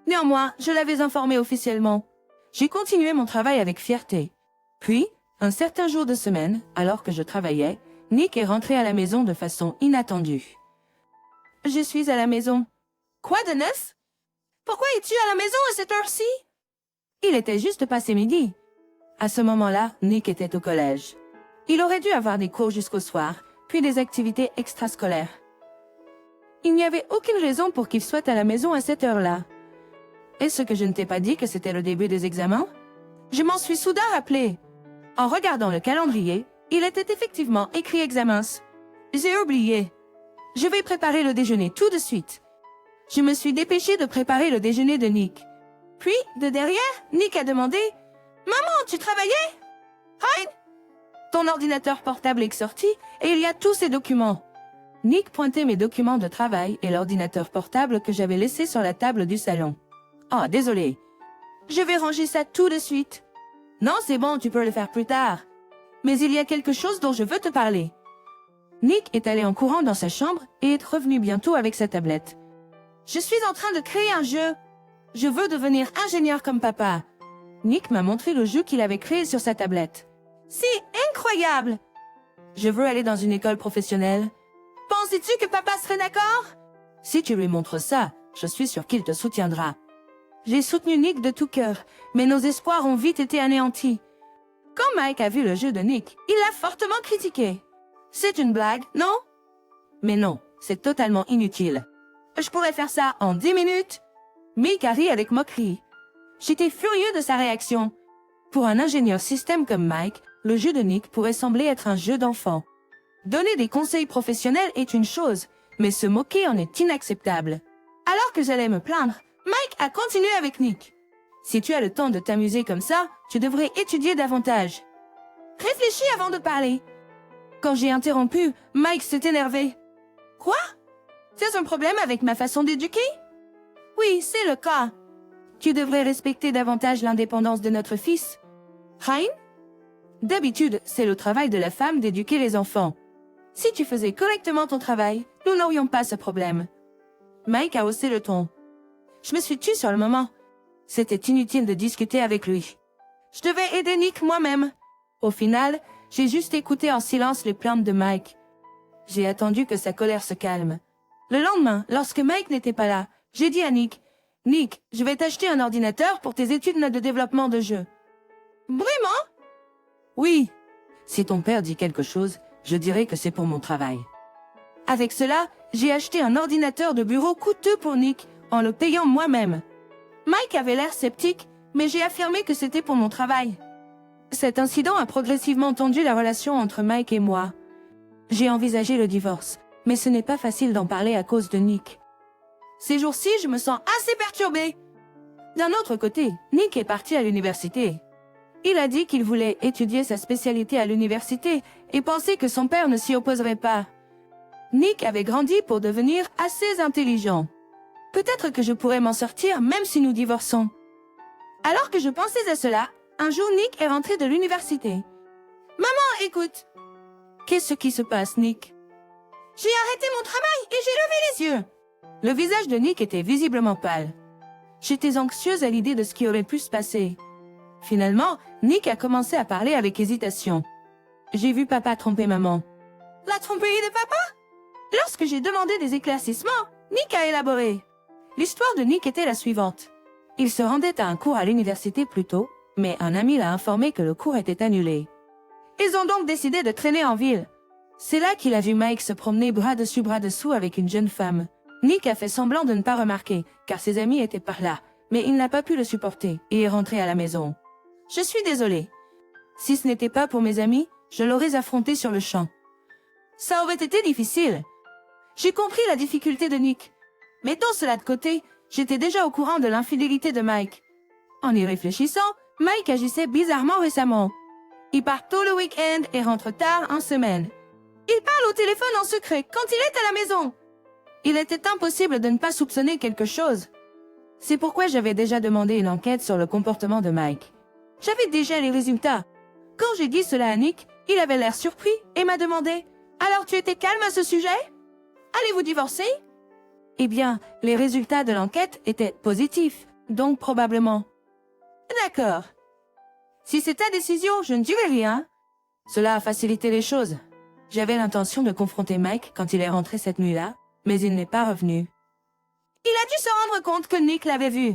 Néanmoins, je l'avais informé officiellement. J'ai continué mon travail avec fierté. Puis, un certain jour de semaine, alors que je travaillais, Nick est rentré à la maison de façon inattendue. « Je suis à la maison. »« Quoi de neuf? Pourquoi es-tu à la maison à cette heure-ci? » Il était juste passé midi. À ce moment-là, Nick était au collège. Il aurait dû avoir des cours jusqu'au soir, puis des activités extrascolaires. Il n'y avait aucune raison pour qu'il soit à la maison à cette heure-là. Est-ce que je ne t'ai pas dit que c'était le début des examens? Je m'en suis soudain rappelé. En regardant le calendrier, il était effectivement écrit examens. J'ai oublié. Je vais préparer le déjeuner tout de suite. Je me suis dépêchée de préparer le déjeuner de Nick. Puis, de derrière, Nick a demandé « Maman, tu travaillais? Hein? Ton ordinateur portable est sorti et il y a tous ces documents. » Nick pointait mes documents de travail et l'ordinateur portable que j'avais laissé sur la table du salon. « Oh, désolé. Je vais ranger ça tout de suite. »« Non, c'est bon, tu peux le faire plus tard. Mais il y a quelque chose dont je veux te parler. » Nick est allé en courant dans sa chambre et est revenu bientôt avec sa tablette. « Je suis en train de créer un jeu. Je veux devenir ingénieur comme papa. » Nick m'a montré le jeu qu'il avait créé sur sa tablette. « C'est incroyable! Je veux aller dans une école professionnelle. Penses-tu que papa serait d'accord? Si tu lui montres ça, je suis sûr qu'il te soutiendra. » J'ai soutenu Nick de tout cœur, mais nos espoirs ont vite été anéantis. Quand Mike a vu le jeu de Nick, il l'a fortement critiqué. C'est une blague, non? Mais non, c'est totalement inutile. Je pourrais faire ça en 10 minutes. Mike a ri avec moquerie. J'étais furieux de sa réaction. Pour un ingénieur système comme Mike, le jeu de Nick pourrait sembler être un jeu d'enfant. Donner des conseils professionnels est une chose, mais se moquer en est inacceptable. Alors que j'allais me plaindre, Mike a continué avec Nick. Si tu as le temps de t'amuser comme ça, tu devrais étudier davantage. Réfléchis avant de parler. Quand j'ai interrompu, Mike s'est énervé. Quoi? C'est un problème avec ma façon d'éduquer? Oui, c'est le cas. Tu devrais respecter davantage l'indépendance de notre fils. Hein? D'habitude, c'est le travail de la femme d'éduquer les enfants. Si tu faisais correctement ton travail, nous n'aurions pas ce problème. Mike a haussé le ton. Je me suis tue sur le moment. C'était inutile de discuter avec lui. Je devais aider Nick moi-même. Au final, j'ai juste écouté en silence les plaintes de Mike. J'ai attendu que sa colère se calme. Le lendemain, lorsque Mike n'était pas là, j'ai dit à Nick, « Nick, je vais t'acheter un ordinateur pour tes études de développement de jeux. » Vraiment? Oui. Si ton père dit quelque chose, je dirai que c'est pour mon travail. Avec cela, j'ai acheté un ordinateur de bureau coûteux pour Nick, en le payant moi-même. Mike avait l'air sceptique, mais j'ai affirmé que c'était pour mon travail. Cet incident a progressivement tendu la relation entre Mike et moi. J'ai envisagé le divorce, mais ce n'est pas facile d'en parler à cause de Nick. Ces jours-ci, je me sens assez perturbée. D'un autre côté, Nick est parti à l'université. Il a dit qu'il voulait étudier sa spécialité à l'université et pensait que son père ne s'y opposerait pas. Nick avait grandi pour devenir assez intelligent. Peut-être que je pourrais m'en sortir même si nous divorçons. Alors que je pensais à cela, un jour Nick est rentré de l'université. « Maman, écoute !»« Qu'est-ce qui se passe, Nick ?»« J'ai arrêté mon travail et j'ai levé les yeux !» Le visage de Nick était visiblement pâle. J'étais anxieuse à l'idée de ce qui aurait pu se passer. Finalement, Nick a commencé à parler avec hésitation. J'ai vu papa tromper maman. « La tromperie de papa ?» Lorsque j'ai demandé des éclaircissements, Nick a élaboré. L'histoire de Nick était la suivante. Il se rendait à un cours à l'université plus tôt, mais un ami l'a informé que le cours était annulé. Ils ont donc décidé de traîner en ville. C'est là qu'il a vu Mike se promener bras dessus bras dessous avec une jeune femme. Nick a fait semblant de ne pas remarquer, car ses amis étaient par là, mais il n'a pas pu le supporter et est rentré à la maison. Je suis désolée. Si ce n'était pas pour mes amis, je l'aurais affronté sur le champ. Ça aurait été difficile. J'ai compris la difficulté de Nick. Mettons cela de côté, j'étais déjà au courant de l'infidélité de Mike. En y réfléchissant, Mike agissait bizarrement récemment. Il part tôt le week-end et rentre tard en semaine. Il parle au téléphone en secret quand il est à la maison. Il était impossible de ne pas soupçonner quelque chose. C'est pourquoi j'avais déjà demandé une enquête sur le comportement de Mike. J'avais déjà les résultats. Quand j'ai dit cela à Nick, il avait l'air surpris et m'a demandé « Alors tu étais calme à ce sujet? Allez-vous divorcer ?» Eh bien, les résultats de l'enquête étaient positifs, donc probablement. D'accord. Si c'est ta décision, je ne dirai rien. Cela a facilité les choses. J'avais l'intention de confronter Mike quand il est rentré cette nuit-là, mais il n'est pas revenu. Il a dû se rendre compte que Nick l'avait vu.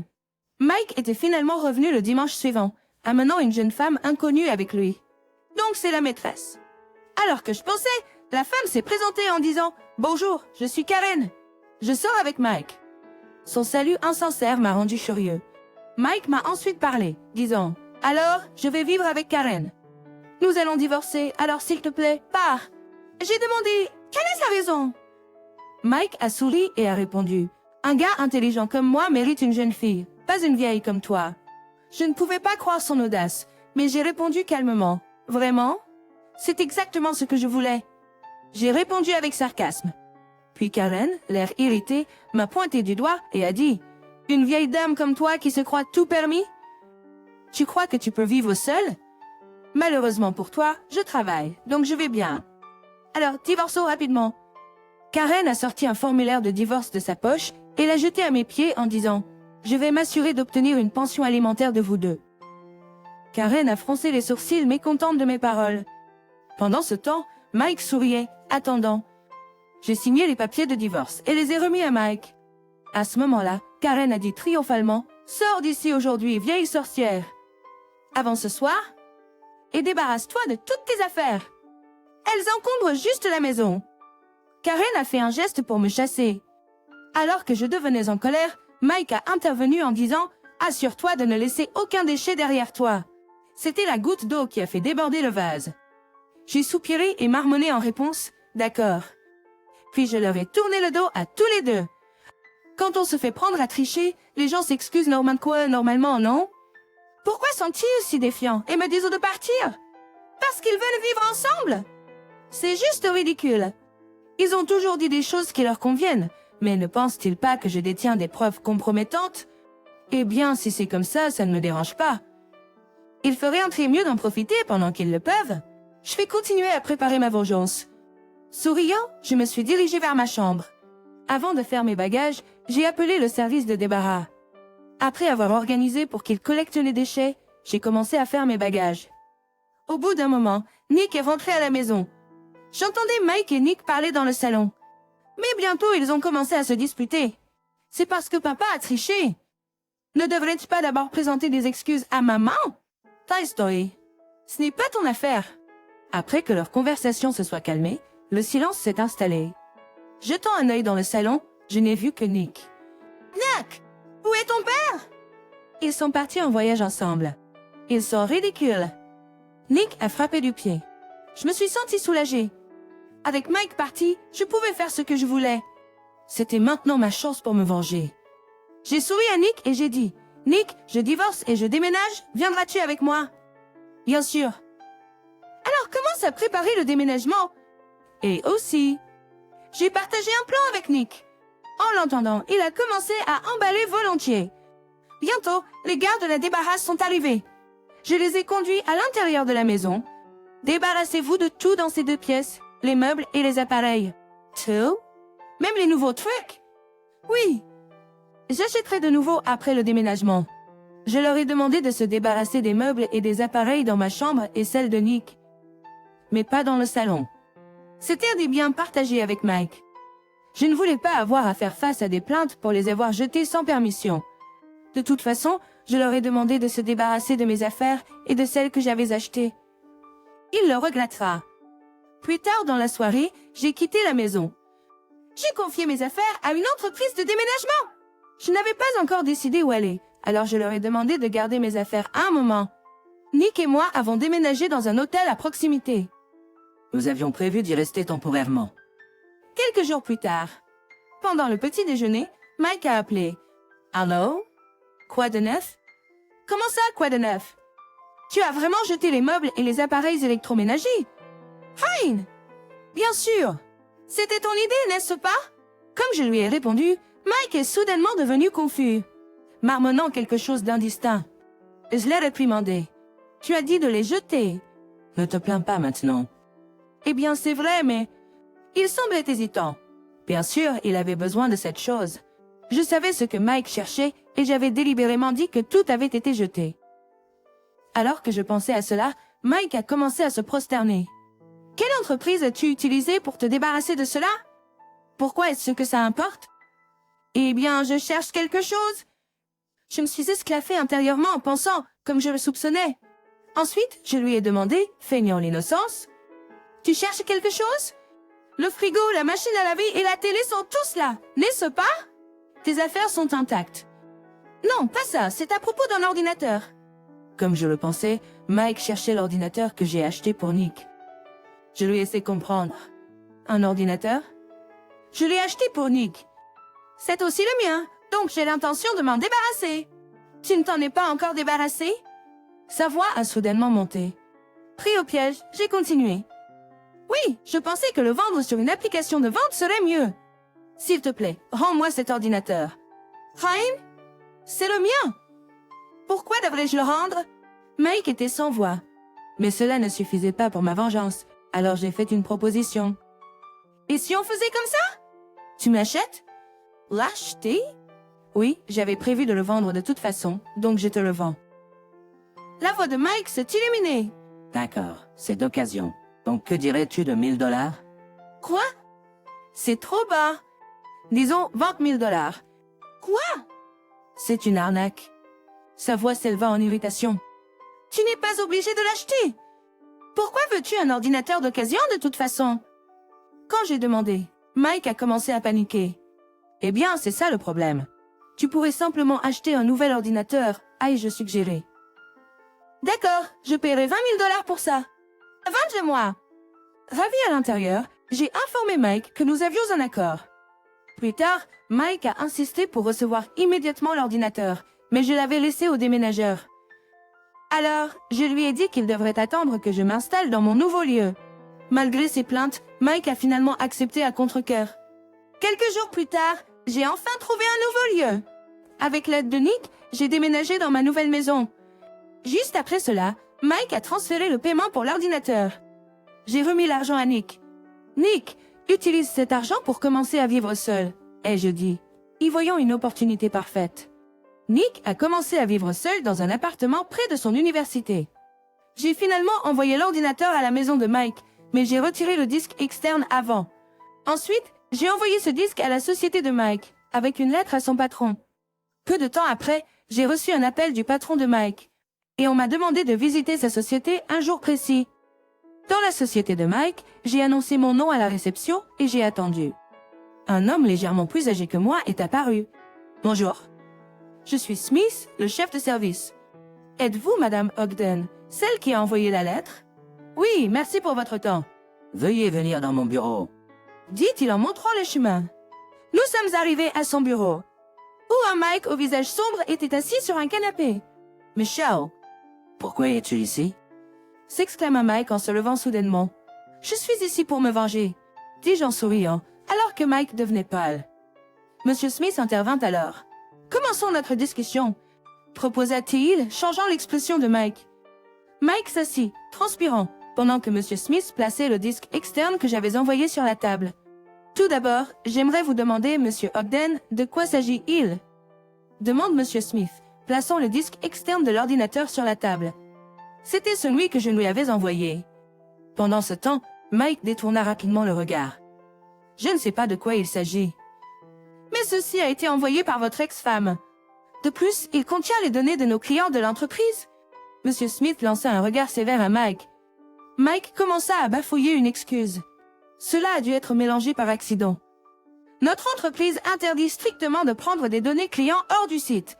Mike était finalement revenu le dimanche suivant, amenant une jeune femme inconnue avec lui. Donc c'est la maîtresse. Alors que je pensais, la femme s'est présentée en disant « Bonjour, je suis Karen. Je sors avec Mike. » Son salut insincère m'a rendu furieux. Mike m'a ensuite parlé, disant « Alors, je vais vivre avec Karen. Nous allons divorcer, alors s'il te plaît, pars. » J'ai demandé « Quelle est sa raison ?» Mike a souri et a répondu « Un gars intelligent comme moi mérite une jeune fille, pas une vieille comme toi. » Je ne pouvais pas croire son audace, mais j'ai répondu calmement « Vraiment? C'est exactement ce que je voulais. » J'ai répondu avec sarcasme. Puis Karen, l'air irrité, m'a pointé du doigt et a dit « Une vieille dame comme toi qui se croit tout permis? Tu crois que tu peux vivre seule? Malheureusement pour toi, je travaille, donc je vais bien. Alors, divorçons rapidement. » Karen a sorti un formulaire de divorce de sa poche et l'a jeté à mes pieds en disant « Je vais m'assurer d'obtenir une pension alimentaire de vous deux. » Karen a froncé les sourcils mécontente de mes paroles. Pendant ce temps, Mike souriait, attendant. J'ai signé les papiers de divorce et les ai remis à Mike. À ce moment-là, Karen a dit triomphalement « Sors d'ici aujourd'hui, vieille sorcière. Avant ce soir, et débarrasse-toi de toutes tes affaires. Elles encombrent juste la maison. » Karen a fait un geste pour me chasser. Alors que je devenais en colère, Mike a intervenu en disant « Assure-toi de ne laisser aucun déchet derrière toi. » C'était la goutte d'eau qui a fait déborder le vase. J'ai soupiré et marmonné en réponse « D'accord. » Puis je leur ai tourné le dos à tous les deux. Quand on se fait prendre à tricher, les gens s'excusent normalement, non? Pourquoi sont-ils si défiants et me disent de partir? Parce qu'ils veulent vivre ensemble? C'est juste ridicule. Ils ont toujours dit des choses qui leur conviennent, mais ne pensent-ils pas que je détiens des preuves compromettantes? Eh bien, si c'est comme ça, ça ne me dérange pas. Il ferait entrer mieux d'en profiter pendant qu'ils le peuvent. Je vais continuer à préparer ma vengeance. Souriant, je me suis dirigée vers ma chambre. Avant de faire mes bagages, j'ai appelé le service de débarras. Après avoir organisé pour qu'ils collectent les déchets, j'ai commencé à faire mes bagages. Au bout d'un moment, Nick est rentré à la maison. J'entendais Mike et Nick parler dans le salon. Mais bientôt, ils ont commencé à se disputer. C'est parce que papa a triché. Ne devrais-tu pas d'abord présenter des excuses à maman? Toy Story. Ce n'est pas ton affaire. Après que leur conversation se soit calmée, le silence s'est installé. Jetant un œil dans le salon, je n'ai vu que Nick. Nick, où est ton père? Ils sont partis en voyage ensemble. Ils sont ridicules. Nick a frappé du pied. Je me suis sentie soulagée. Avec Mike parti, je pouvais faire ce que je voulais. C'était maintenant ma chance pour me venger. J'ai souri à Nick et j'ai dit, « Nick, je divorce et je déménage, viendras-tu avec moi ?» Bien sûr. Alors commence à préparer le déménagement. Et aussi, j'ai partagé un plan avec Nick. En l'entendant, il a commencé à emballer volontiers. Bientôt, les gars de la débarrasse sont arrivés. Je les ai conduits à l'intérieur de la maison. Débarrassez-vous de tout dans ces 2 pièces, les meubles et les appareils. Tout? Même les nouveaux trucs? Oui. J'achèterai de nouveau après le déménagement. Je leur ai demandé de se débarrasser des meubles et des appareils dans ma chambre et celle de Nick. Mais pas dans le salon. C'était des biens partagés avec Mike. Je ne voulais pas avoir à faire face à des plaintes pour les avoir jetés sans permission. De toute façon, je leur ai demandé de se débarrasser de mes affaires et de celles que j'avais achetées. Il le regrettera. Plus tard dans la soirée, j'ai quitté la maison. J'ai confié mes affaires à une entreprise de déménagement. Je n'avais pas encore décidé où aller, alors je leur ai demandé de garder mes affaires un moment. Nick et moi avons déménagé dans un hôtel à proximité. Nous avions prévu d'y rester temporairement. Quelques jours plus tard, pendant le petit déjeuner, Mike a appelé. « Allô? Quoi de neuf? »« Comment ça, quoi de neuf? Tu as vraiment jeté les meubles et les appareils électroménagers? » Fine! Bien sûr! C'était ton idée, n'est-ce pas? Comme je lui ai répondu, Mike est soudainement devenu confus, marmonnant quelque chose d'indistinct. Je l'ai réprimandé. Tu as dit de les jeter. Ne te plains pas maintenant. Eh bien, c'est vrai, mais... Il semblait hésitant. Bien sûr, il avait besoin de cette chose. Je savais ce que Mike cherchait et j'avais délibérément dit que tout avait été jeté. Alors que je pensais à cela, Mike a commencé à se prosterner. « Quelle entreprise as-tu utilisée pour te débarrasser de cela? Pourquoi est-ce que ça importe? » Eh bien, je cherche quelque chose. Je me suis esclaffée intérieurement en pensant, comme je le soupçonnais. Ensuite, je lui ai demandé, feignant l'innocence, « Tu cherches quelque chose? Le frigo, la machine à laver et la télé sont tous là, n'est-ce pas? Tes affaires sont intactes. » Non, pas ça, c'est à propos d'un ordinateur. Comme je le pensais, Mike cherchait l'ordinateur que j'ai acheté pour Nick. Je lui ai laissé comprendre. Un ordinateur? Je l'ai acheté pour Nick. C'est aussi le mien, donc j'ai l'intention de m'en débarrasser. Tu ne t'en es pas encore débarrassé? Sa voix a soudainement monté. Pris au piège, j'ai continué. Oui, je pensais que le vendre sur une application de vente serait mieux. S'il te plaît, rends-moi cet ordinateur. Ryan? C'est le mien. Pourquoi devrais-je le rendre? Mike était sans voix. Mais cela ne suffisait pas pour ma vengeance, alors j'ai fait une proposition. Et si on faisait comme ça? Tu m'achètes? L'acheter? Oui, j'avais prévu de le vendre de toute façon, donc je te le vends. La voix de Mike s'est illuminée. D'accord, c'est d'occasion. Donc que dirais-tu de 1 000 $? Quoi? C'est trop bas. Disons 20 000 $. Quoi? C'est une arnaque. Sa voix s'éleva en irritation. Tu n'es pas obligé de l'acheter. Pourquoi veux-tu un ordinateur d'occasion de toute façon? Quand j'ai demandé, Mike a commencé à paniquer. Eh bien, c'est ça le problème. Tu pourrais simplement acheter un nouvel ordinateur, ai-je suggéré. D'accord, je paierai 20 000 $ pour ça. Vends-le-moi. Ravi à l'intérieur, j'ai informé Mike que nous avions un accord. Plus tard, Mike a insisté pour recevoir immédiatement l'ordinateur, mais je l'avais laissé au déménageur. Alors, je lui ai dit qu'il devrait attendre que je m'installe dans mon nouveau lieu. Malgré ses plaintes, Mike a finalement accepté à contre-cœur. Quelques jours plus tard, j'ai enfin trouvé un nouveau lieu. Avec l'aide de Nick, j'ai déménagé dans ma nouvelle maison. Juste après cela, Mike a transféré le paiement pour l'ordinateur. J'ai remis l'argent à Nick. Nick, utilise cet argent pour commencer à vivre seul, ai-je dit, y voyant une opportunité parfaite. Nick a commencé à vivre seul dans un appartement près de son université. J'ai finalement envoyé l'ordinateur à la maison de Mike, mais j'ai retiré le disque externe avant. Ensuite, J'ai envoyé ce disque à la société de Mike, avec une lettre à son patron. Peu de temps après, j'ai reçu un appel du patron de Mike. Et on m'a demandé de visiter sa société un jour précis. Dans la société de Mike, j'ai annoncé mon nom à la réception et j'ai attendu. Un homme légèrement plus âgé que moi est apparu. Bonjour. Je suis Smith, le chef de service. Êtes-vous Madame Ogden, celle qui a envoyé la lettre? Oui, merci pour votre temps. Veuillez venir dans mon bureau, dit-il en montrant le chemin. Nous sommes arrivés à son bureau, où un Mike au visage sombre était assis sur un canapé. Michelle, pourquoi es-tu ici? S'exclama Mike en se levant soudainement. Je suis ici pour me venger, dis-je en souriant, alors que Mike devenait pâle. Monsieur Smith intervint alors. Commençons notre discussion, proposa-t-il, changeant l'expression de Mike. Mike s'assit, transpirant, pendant que Monsieur Smith plaçait le disque externe que j'avais envoyé sur la table. Tout d'abord, j'aimerais vous demander, Monsieur Ogden, de quoi s'agit-il? Demande Monsieur Smith, plaçant le disque externe de l'ordinateur sur la table. C'était celui que je lui avais envoyé. Pendant ce temps, Mike détourna rapidement le regard. Je ne sais pas de quoi il s'agit. Mais ceci a été envoyé par votre ex-femme. De plus, il contient les données de nos clients de l'entreprise. Monsieur Smith lança un regard sévère à Mike. Mike commença à bafouiller une excuse. Cela a dû être mélangé par accident. Notre entreprise interdit strictement de prendre des données clients hors du site.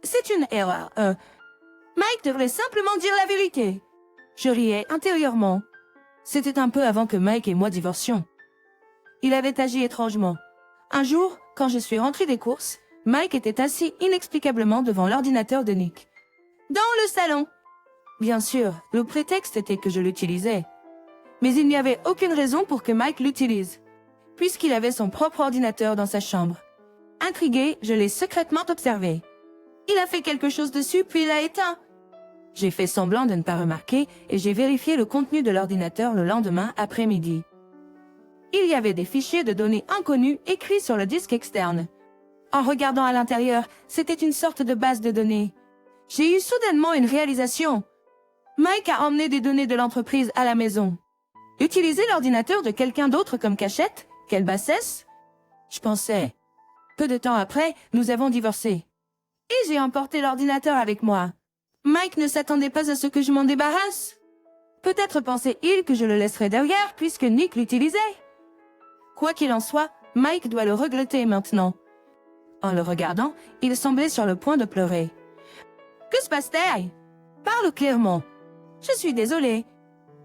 C'est une erreur. Mike devrait simplement dire la vérité. Je riais intérieurement. C'était un peu avant que Mike et moi divorcions. Il avait agi étrangement. Un jour, quand je suis rentrée des courses, Mike était assis inexplicablement devant l'ordinateur de Nick. Dans le salon. Bien sûr, le prétexte était que je l'utilisais. Mais il n'y avait aucune raison pour que Mike l'utilise, puisqu'il avait son propre ordinateur dans sa chambre. Intrigué, je l'ai secrètement observé. Il a fait quelque chose dessus puis il l'a éteint. J'ai fait semblant de ne pas remarquer et j'ai vérifié le contenu de l'ordinateur le lendemain après-midi. Il y avait des fichiers de données inconnues écrits sur le disque externe. En regardant à l'intérieur, c'était une sorte de base de données. J'ai eu soudainement une réalisation. Mike a emmené des données de l'entreprise à la maison. Utiliser l'ordinateur de quelqu'un d'autre comme cachette? Quelle bassesse! Je pensais. Peu de temps après, nous avons divorcé. Et j'ai emporté l'ordinateur avec moi. Mike ne s'attendait pas à ce que je m'en débarrasse. Peut-être pensait-il que je le laisserais derrière puisque Nick l'utilisait. Quoi qu'il en soit, Mike doit le regretter maintenant. En le regardant, il semblait sur le point de pleurer. Que se passe-t-il? Parle clairement. Je suis désolée.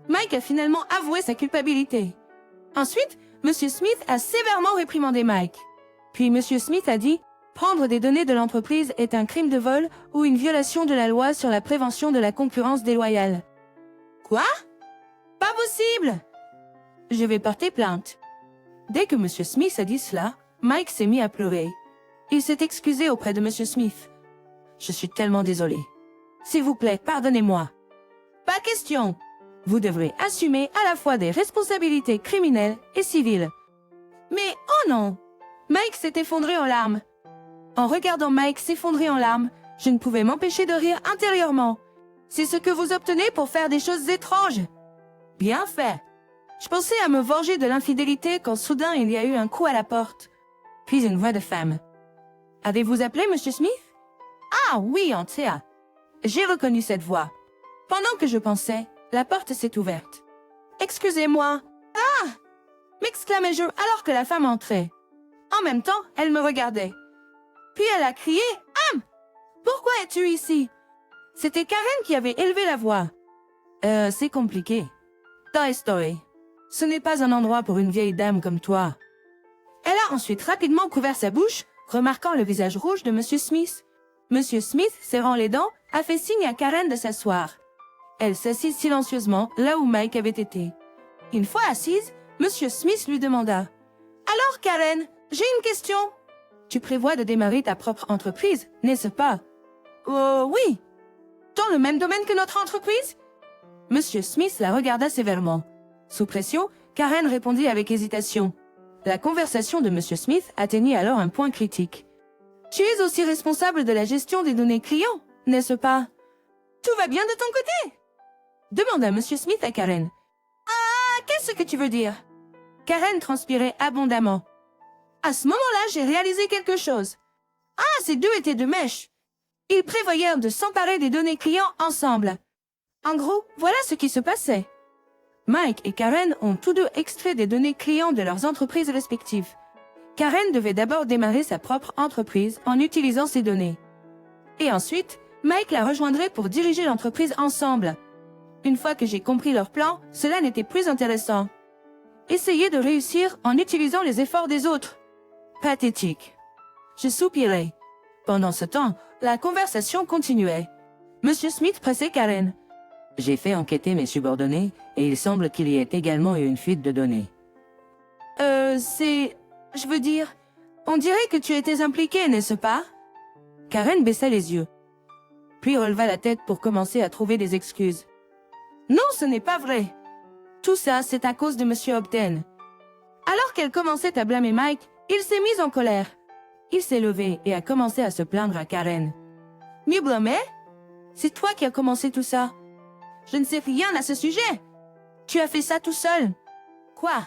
Mike a finalement avoué sa culpabilité. Ensuite, Monsieur Smith a sévèrement réprimandé Mike. Puis Monsieur Smith a dit « Prendre des données de l'entreprise est un crime de vol ou une violation de la loi sur la prévention de la concurrence déloyale. » Quoi? Pas possible! Je vais porter plainte. Dès que Monsieur Smith a dit cela, Mike s'est mis à pleurer. Il s'est excusé auprès de Monsieur Smith. Je suis tellement désolé. S'il vous plaît, pardonnez-moi. Pas question. Vous devrez assumer à la fois des responsabilités criminelles et civiles. Mais oh non! Mike s'est effondré en larmes. En regardant Mike s'effondrer en larmes, je ne pouvais m'empêcher de rire intérieurement. C'est ce que vous obtenez pour faire des choses étranges. Bien fait. Je pensais à me venger de l'infidélité quand soudain il y a eu un coup à la porte. Puis une voix de femme. Avez-vous appelé Monsieur Smith? Ah oui, Anthea. J'ai reconnu cette voix. Pendant que je pensais, la porte s'est ouverte. Excusez-moi. Ah! M'exclamai-je alors que la femme entrait. En même temps, elle me regardait. Puis elle a crié « Am! Pourquoi es-tu ici ?» C'était Karen qui avait élevé la voix. C'est compliqué. Toy Story. Ce n'est pas un endroit pour une vieille dame comme toi. Elle a ensuite rapidement couvert sa bouche, remarquant le visage rouge de Monsieur Smith. Monsieur Smith, serrant les dents, a fait signe à Karen de s'asseoir. Elle s'assit silencieusement là où Mike avait été. Une fois assise, Monsieur Smith lui demanda « Alors Karen, j'ai une question. Tu prévois de démarrer ta propre entreprise, n'est-ce pas? » Oui. Dans le même domaine que notre entreprise? Monsieur Smith la regarda sévèrement. Sous pression, Karen répondit avec hésitation. La conversation de Monsieur Smith atteignit alors un point critique. Tu es aussi responsable de la gestion des données clients, n'est-ce pas? Tout va bien de ton côté? Demanda Monsieur Smith à Karen. Ah, qu'est-ce que tu veux dire? Karen transpirait abondamment. À ce moment-là, j'ai réalisé quelque chose. Ah, ces deux étaient de mèche. Ils prévoyaient de s'emparer des données clients ensemble. En gros, voilà ce qui se passait. Mike et Karen ont tous deux extrait des données clients de leurs entreprises respectives. Karen devait d'abord démarrer sa propre entreprise en utilisant ces données. Et ensuite, Mike la rejoindrait pour diriger l'entreprise ensemble. Une fois que j'ai compris leur plan, cela n'était plus intéressant. Essayer de réussir en utilisant les efforts des autres. Pathétique. Je soupirais. Pendant ce temps, la conversation continuait. Monsieur Smith pressait Karen. J'ai fait enquêter mes subordonnés et il semble qu'il y ait également eu une fuite de données. Je veux dire, on dirait que tu étais impliqué, n'est-ce pas? Karen baissa les yeux, puis releva la tête pour commencer à trouver des excuses. Non, ce n'est pas vrai. Tout ça, c'est à cause de Monsieur Ogden. Alors qu'elle commençait à blâmer Mike, il s'est mis en colère. Il s'est levé et a commencé à se plaindre à Karen. Me blâmer? C'est toi qui as commencé tout ça. Je ne sais rien à ce sujet. Tu as fait ça tout seul. Quoi?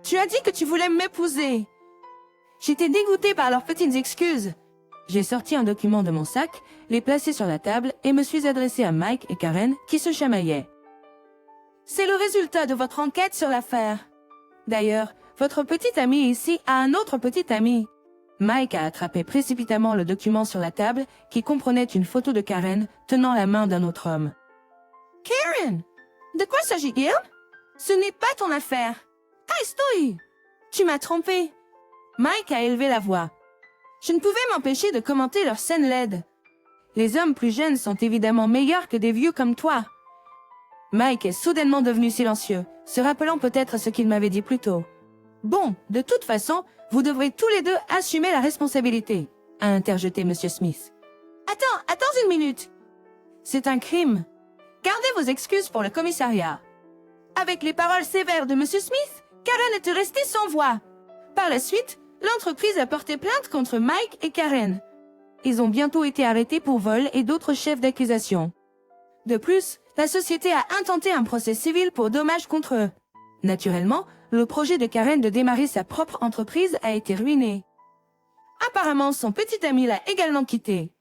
Tu as dit que tu voulais m'épouser. J'étais dégoûtée par leurs petites excuses. J'ai sorti un document de mon sac, l'ai placé sur la table et me suis adressé à Mike et Karen qui se chamaillaient. C'est le résultat de votre enquête sur l'affaire. D'ailleurs, votre petit ami ici a un autre petit ami. Mike a attrapé précipitamment le document sur la table qui comprenait une photo de Karen tenant la main d'un autre homme. Karen! De quoi s'agit-il? Ce n'est pas ton affaire. Story! Tu m'as trompé. Mike a élevé la voix. Je ne pouvais m'empêcher de commenter leur scène laide. Les hommes plus jeunes sont évidemment meilleurs que des vieux comme toi. Mike est soudainement devenu silencieux, se rappelant peut-être ce qu'il m'avait dit plus tôt. Bon, de toute façon, vous devrez tous les deux assumer la responsabilité, a interjeté Monsieur Smith. Attends une minute. C'est un crime. Gardez vos excuses pour le commissariat. Avec les paroles sévères de Monsieur Smith, Karen était restée sans voix. Par la suite, l'entreprise a porté plainte contre Mike et Karen. Ils ont bientôt été arrêtés pour vol et d'autres chefs d'accusation. De plus, la société a intenté un procès civil pour dommages contre eux. Naturellement, le projet de Karen de démarrer sa propre entreprise a été ruiné. Apparemment, son petit ami l'a également quitté.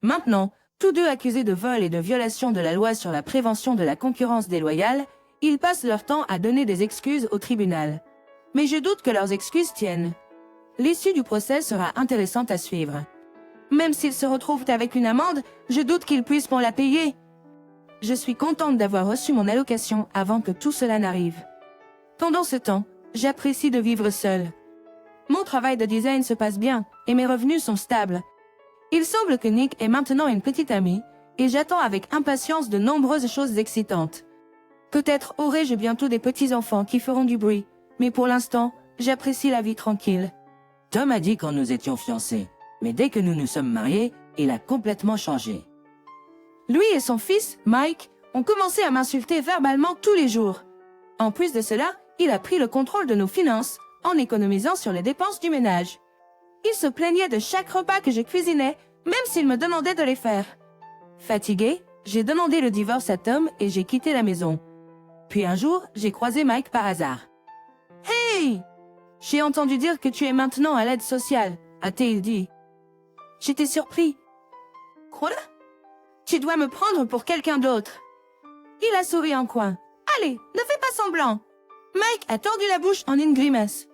Maintenant, tous deux accusés de vol et de violation de la loi sur la prévention de la concurrence déloyale, ils passent leur temps à donner des excuses au tribunal. Mais je doute que leurs excuses tiennent. L'issue du procès sera intéressante à suivre. Même s'ils se retrouvent avec une amende, je doute qu'ils puissent m'en la payer. Je suis contente d'avoir reçu mon allocation avant que tout cela n'arrive. Pendant ce temps, j'apprécie de vivre seule. Mon travail de design se passe bien et mes revenus sont stables. Il semble que Nick est maintenant une petite amie et j'attends avec impatience de nombreuses choses excitantes. Peut-être aurai-je bientôt des petits-enfants qui feront du bruit, mais pour l'instant, j'apprécie la vie tranquille. Tom a dit quand nous étions fiancés, mais dès que nous nous sommes mariés, il a complètement changé. Lui et son fils, Mike, ont commencé à m'insulter verbalement tous les jours. En plus de cela, il a pris le contrôle de nos finances, en économisant sur les dépenses du ménage. Il se plaignait de chaque repas que je cuisinais, même s'il me demandait de les faire. Fatiguée, j'ai demandé le divorce à Tom et j'ai quitté la maison. Puis un jour, j'ai croisé Mike par hasard. « Hey! J'ai entendu dire que tu es maintenant à l'aide sociale, a-t-il dit. J'étais surpris. Quoi? Tu dois me prendre pour quelqu'un d'autre. Il a souri en coin. Allez, ne fais pas semblant. Mike a tordu la bouche en une grimace.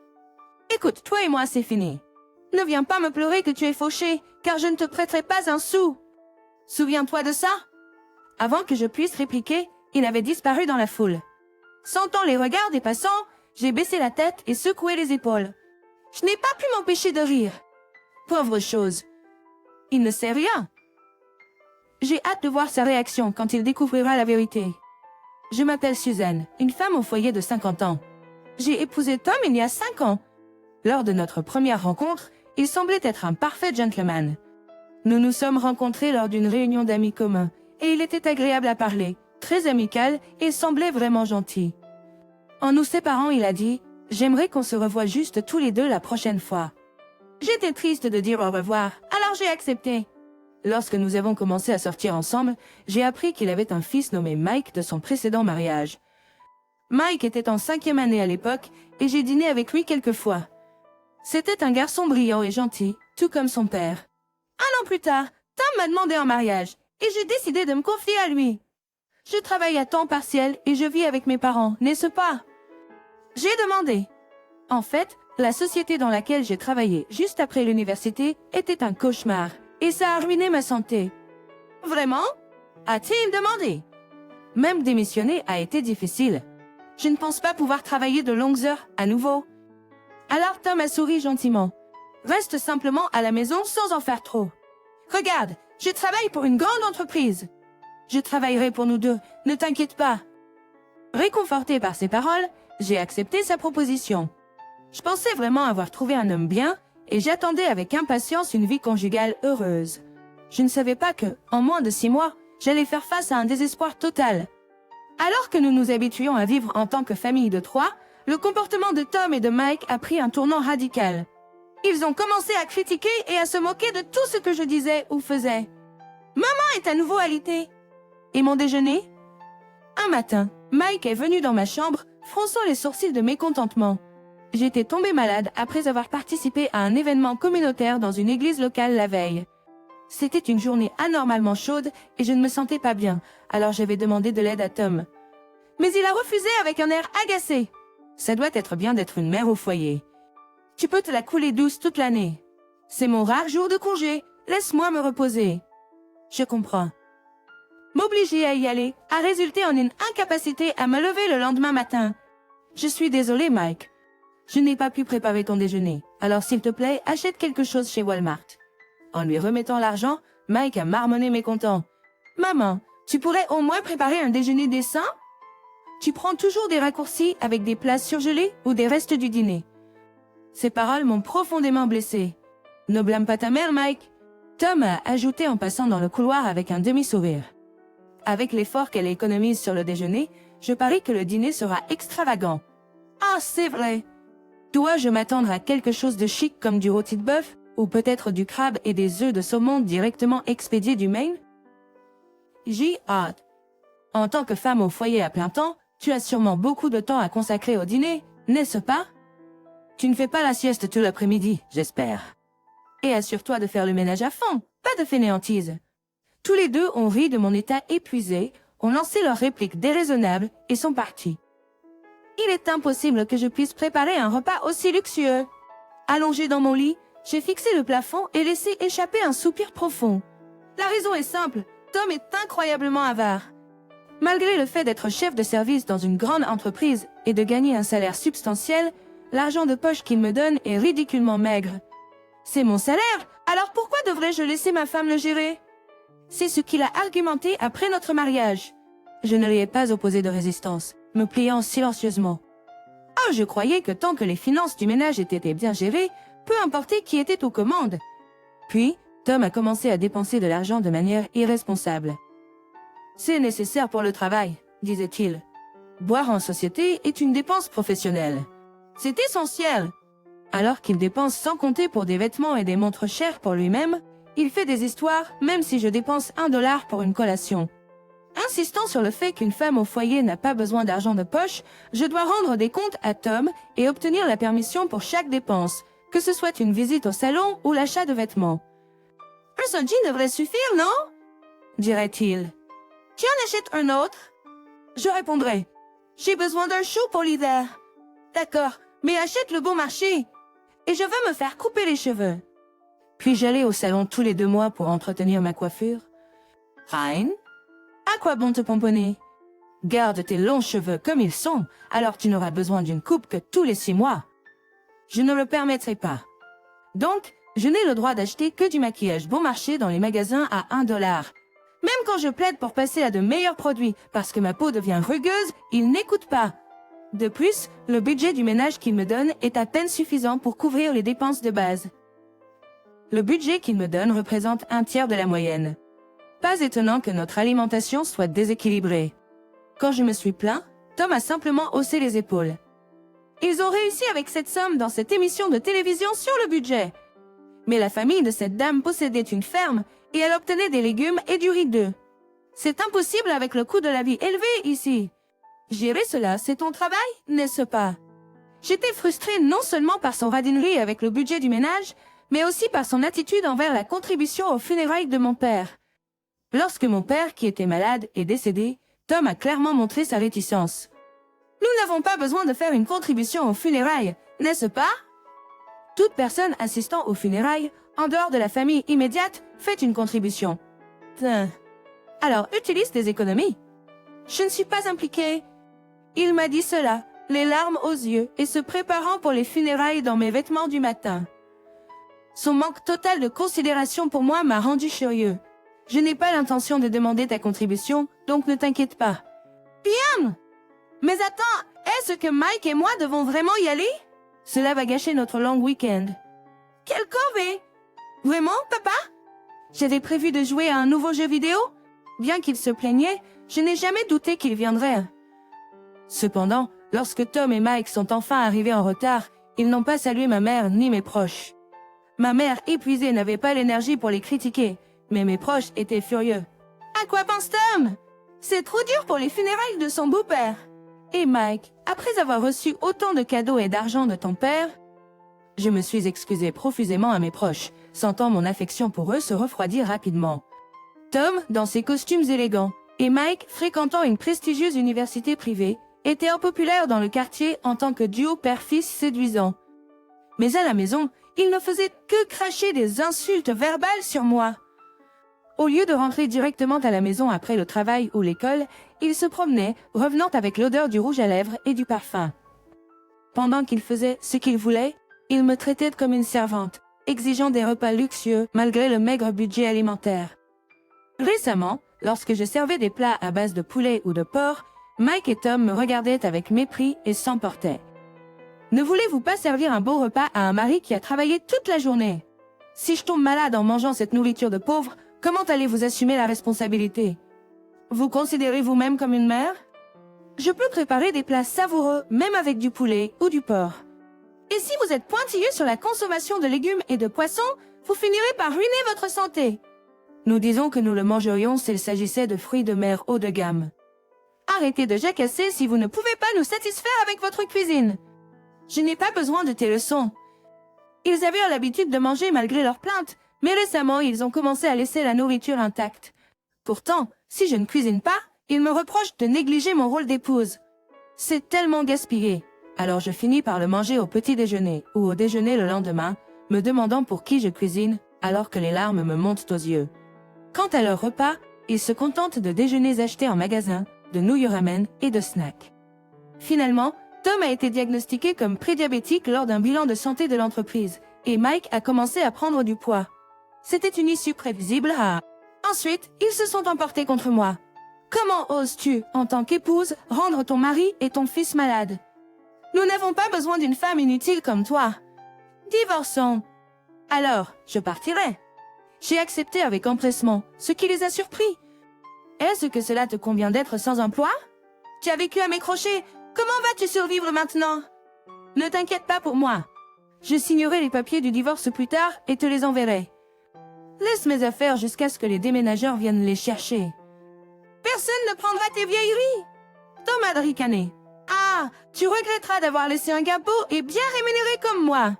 Écoute, toi et moi, c'est fini. Ne viens pas me pleurer que tu es fauché, car je ne te prêterai pas un sou. Souviens-toi de ça? Avant que je puisse répliquer, il avait disparu dans la foule. Sentant les regards des passants, j'ai baissé la tête et secoué les épaules. Je n'ai pas pu m'empêcher de rire. Pauvre chose. Il ne sait rien. J'ai hâte de voir sa réaction quand il découvrira la vérité. Je m'appelle Suzanne, une femme au foyer de 50 ans. J'ai épousé Tom il y a 5 ans. Lors de notre première rencontre, il semblait être un parfait gentleman. Nous nous sommes rencontrés lors d'une réunion d'amis communs, et il était agréable à parler, très amical et semblait vraiment gentil. En nous séparant, il a dit « J'aimerais qu'on se revoie juste tous les deux la prochaine fois. » J'étais triste de dire au revoir, alors j'ai accepté. Lorsque nous avons commencé à sortir ensemble, j'ai appris qu'il avait un fils nommé Mike de son précédent mariage. Mike était en 5e année à l'époque, et j'ai dîné avec lui quelques fois. C'était un garçon brillant et gentil, tout comme son père. 1 an plus tard, Tom m'a demandé en mariage, et j'ai décidé de me confier à lui. Je travaille à temps partiel et je vis avec mes parents, n'est-ce pas? J'ai demandé. En fait, la société dans laquelle j'ai travaillé juste après l'université était un cauchemar, et ça a ruiné ma santé. Vraiment? A-t-il demandé? Même démissionner a été difficile. Je ne pense pas pouvoir travailler de longues heures à nouveau. Alors Tom a souri gentiment. Reste simplement à la maison sans en faire trop. Regarde, je travaille pour une grande entreprise. Je travaillerai pour nous deux, ne t'inquiète pas. Réconforté par ses paroles, j'ai accepté sa proposition. Je pensais vraiment avoir trouvé un homme bien, et j'attendais avec impatience une vie conjugale heureuse. Je ne savais pas que, en moins de 6 mois, j'allais faire face à un désespoir total. Alors que nous nous habituions à vivre en tant que famille de 3, le comportement de Tom et de Mike a pris un tournant radical. Ils ont commencé à critiquer et à se moquer de tout ce que je disais ou faisais. Maman est à nouveau alitée. Et mon déjeuner? Un matin, Mike est venu dans ma chambre, fronçant les sourcils de mécontentement. J'étais tombée malade après avoir participé à un événement communautaire dans une église locale la veille. C'était une journée anormalement chaude et je ne me sentais pas bien, alors j'avais demandé de l'aide à Tom. Mais il a refusé avec un air agacé. Ça doit être bien d'être une mère au foyer. Tu peux te la couler douce toute l'année. C'est mon rare jour de congé, laisse-moi me reposer. Je comprends. M'obliger à y aller a résulté en une incapacité à me lever le lendemain matin. Je suis désolée, Mike. Je n'ai pas pu préparer ton déjeuner, alors s'il te plaît, achète quelque chose chez Walmart. En lui remettant l'argent, Mike a marmonné mécontent. Maman, tu pourrais au moins préparer un déjeuner décent? Tu prends toujours des raccourcis avec des plats surgelés ou des restes du dîner. Ces paroles m'ont profondément blessée. Ne blâme pas ta mère, Mike. Tom a ajouté en passant dans le couloir avec un demi-sourire. Avec l'effort qu'elle économise sur le déjeuner, je parie que le dîner sera extravagant. Ah, c'est vrai. Dois-je m'attendre à quelque chose de chic comme du rôti de bœuf, ou peut-être du crabe et des œufs de saumon directement expédiés du Maine? J'y hâte. En tant que femme au foyer à plein temps, tu as sûrement beaucoup de temps à consacrer au dîner, n'est-ce pas? Tu ne fais pas la sieste tout l'après-midi, j'espère. Et assure-toi de faire le ménage à fond, pas de fainéantise. Tous les deux ont ri de mon état épuisé, ont lancé leurs répliques déraisonnables et sont partis. Il est impossible que je puisse préparer un repas aussi luxueux. Allongé dans mon lit, j'ai fixé le plafond et laissé échapper un soupir profond. La raison est simple, Tom est incroyablement avare. Malgré le fait d'être chef de service dans une grande entreprise et de gagner un salaire substantiel, l'argent de poche qu'il me donne est ridiculement maigre. C'est mon salaire, alors pourquoi devrais-je laisser ma femme le gérer? C'est ce qu'il a argumenté après notre mariage. Je ne lui ai pas opposé de résistance, me pliant silencieusement. Oh, je croyais que tant que les finances du ménage étaient bien gérées, peu importait qui était aux commandes. Puis, Tom a commencé à dépenser de l'argent de manière irresponsable. C'est nécessaire pour le travail, disait-il. Boire en société est une dépense professionnelle. C'est essentiel. Alors qu'il dépense sans compter pour des vêtements et des montres chères pour lui-même, il fait des histoires même si je dépense $1 pour une collation. Insistant sur le fait qu'une femme au foyer n'a pas besoin d'argent de poche, je dois rendre des comptes à Tom et obtenir la permission pour chaque dépense, que ce soit une visite au salon ou l'achat de vêtements. Un seul jean devrait suffire, non? Dirait-il. Tu en achètes un autre? Je répondrai. J'ai besoin d'un chaud pour l'hiver. D'accord, mais achète le bon marché. Et je veux me faire couper les cheveux. Puis-je aller au salon tous les 2 mois pour entretenir ma coiffure? Hein? À quoi bon te pomponner? Garde tes longs cheveux comme ils sont, alors tu n'auras besoin d'une coupe que tous les 6 mois. Je ne le permettrai pas. Donc, je n'ai le droit d'acheter que du maquillage bon marché dans les magasins à $1. Même quand je plaide pour passer à de meilleurs produits parce que ma peau devient rugueuse, il n'écoute pas. De plus, le budget du ménage qu'il me donne est à peine suffisant pour couvrir les dépenses de base. Le budget qu'il me donne représente 1/3 de la moyenne. Pas étonnant que notre alimentation soit déséquilibrée. Quand je me suis plaint, Tom a simplement haussé les épaules. Ils ont réussi avec cette somme dans cette émission de télévision sur le budget. Mais la famille de cette dame possédait une ferme et elle obtenait des légumes et du riz d'œuf. C'est impossible avec le coût de la vie élevé ici. Gérer cela, c'est ton travail, n'est-ce pas? J'étais frustrée non seulement par son radinerie avec le budget du ménage, mais aussi par son attitude envers la contribution aux funérailles de mon père. Lorsque mon père, qui était malade, est décédé, Tom a clairement montré sa réticence. Nous n'avons pas besoin de faire une contribution aux funérailles, n'est-ce pas? Toute personne assistant aux funérailles, en dehors de la famille immédiate, fait une contribution. Alors, utilise tes économies. Je ne suis pas impliquée. Il m'a dit cela, les larmes aux yeux et se préparant pour les funérailles dans mes vêtements du matin. Son manque total de considération pour moi m'a rendu furieux. Je n'ai pas l'intention de demander ta contribution, donc ne t'inquiète pas. Bien! Mais attends, est-ce que Mike et moi devons vraiment y aller? Cela va gâcher notre long week-end. Quelle corvée! Vraiment, papa? J'avais prévu de jouer à un nouveau jeu vidéo. Bien qu'il se plaignait, je n'ai jamais douté qu'il viendrait. Cependant, lorsque Tom et Mike sont enfin arrivés en retard, ils n'ont pas salué ma mère ni mes proches. Ma mère, épuisée, n'avait pas l'énergie pour les critiquer, mais mes proches étaient furieux. À quoi pense Tom? C'est trop dur pour les funérailles de son beau-père. Et Mike, après avoir reçu autant de cadeaux et d'argent de ton père, je me suis excusée profusément à mes proches, sentant mon affection pour eux se refroidir rapidement. Tom, dans ses costumes élégants, et Mike, fréquentant une prestigieuse université privée, étaient impopulaires dans le quartier en tant que duo père-fils séduisant. Mais à la maison, ils ne faisaient que cracher des insultes verbales sur moi. Au lieu de rentrer directement à la maison après le travail ou l'école, ils se promenaient, revenant avec l'odeur du rouge à lèvres et du parfum. Pendant qu'ils faisaient ce qu'ils voulaient, ils me traitaient comme une servante, exigeant des repas luxueux malgré le maigre budget alimentaire. Récemment, lorsque je servais des plats à base de poulet ou de porc, Mike et Tom me regardaient avec mépris et s'emportaient. Ne voulez-vous pas servir un beau repas à un mari qui a travaillé toute la journée? Si je tombe malade en mangeant cette nourriture de pauvre, comment allez-vous assumer la responsabilité? Vous considérez vous-même comme une mère? Je peux préparer des plats savoureux, même avec du poulet ou du porc. Et si vous êtes pointilleux sur la consommation de légumes et de poissons, vous finirez par ruiner votre santé. Nous disons que nous le mangerions s'il s'agissait de fruits de mer haut de gamme. Arrêtez de jacasser si vous ne pouvez pas nous satisfaire avec votre cuisine. Je n'ai pas besoin de tes leçons. Ils avaient l'habitude de manger malgré leurs plaintes, mais récemment ils ont commencé à laisser la nourriture intacte. Pourtant, si je ne cuisine pas, ils me reprochent de négliger mon rôle d'épouse. C'est tellement gaspillé. Alors je finis par le manger au petit déjeuner ou au déjeuner le lendemain, me demandant pour qui je cuisine, alors que les larmes me montent aux yeux. Quant à leur repas, ils se contentent de déjeuners achetés en magasin, de nouilles ramen et de snacks. Finalement, Tom a été diagnostiqué comme prédiabétique lors d'un bilan de santé de l'entreprise, et Mike a commencé à prendre du poids. C'était une issue prévisible à... Ensuite, ils se sont emportés contre moi. Comment oses-tu, en tant qu'épouse, rendre ton mari et ton fils malades? Nous n'avons pas besoin d'une femme inutile comme toi. Divorçons. Alors, je partirai. J'ai accepté avec empressement, ce qui les a surpris. Est-ce que cela te convient d'être sans emploi? Tu as vécu à mes crochets. Comment vas-tu survivre maintenant? Ne t'inquiète pas pour moi. Je signerai les papiers du divorce plus tard et te les enverrai. Laisse mes affaires jusqu'à ce que les déménageurs viennent les chercher. Personne ne prendra tes vieilleries. Tom a ricané. Ah, tu regretteras d'avoir laissé un gars beau et bien rémunéré comme moi.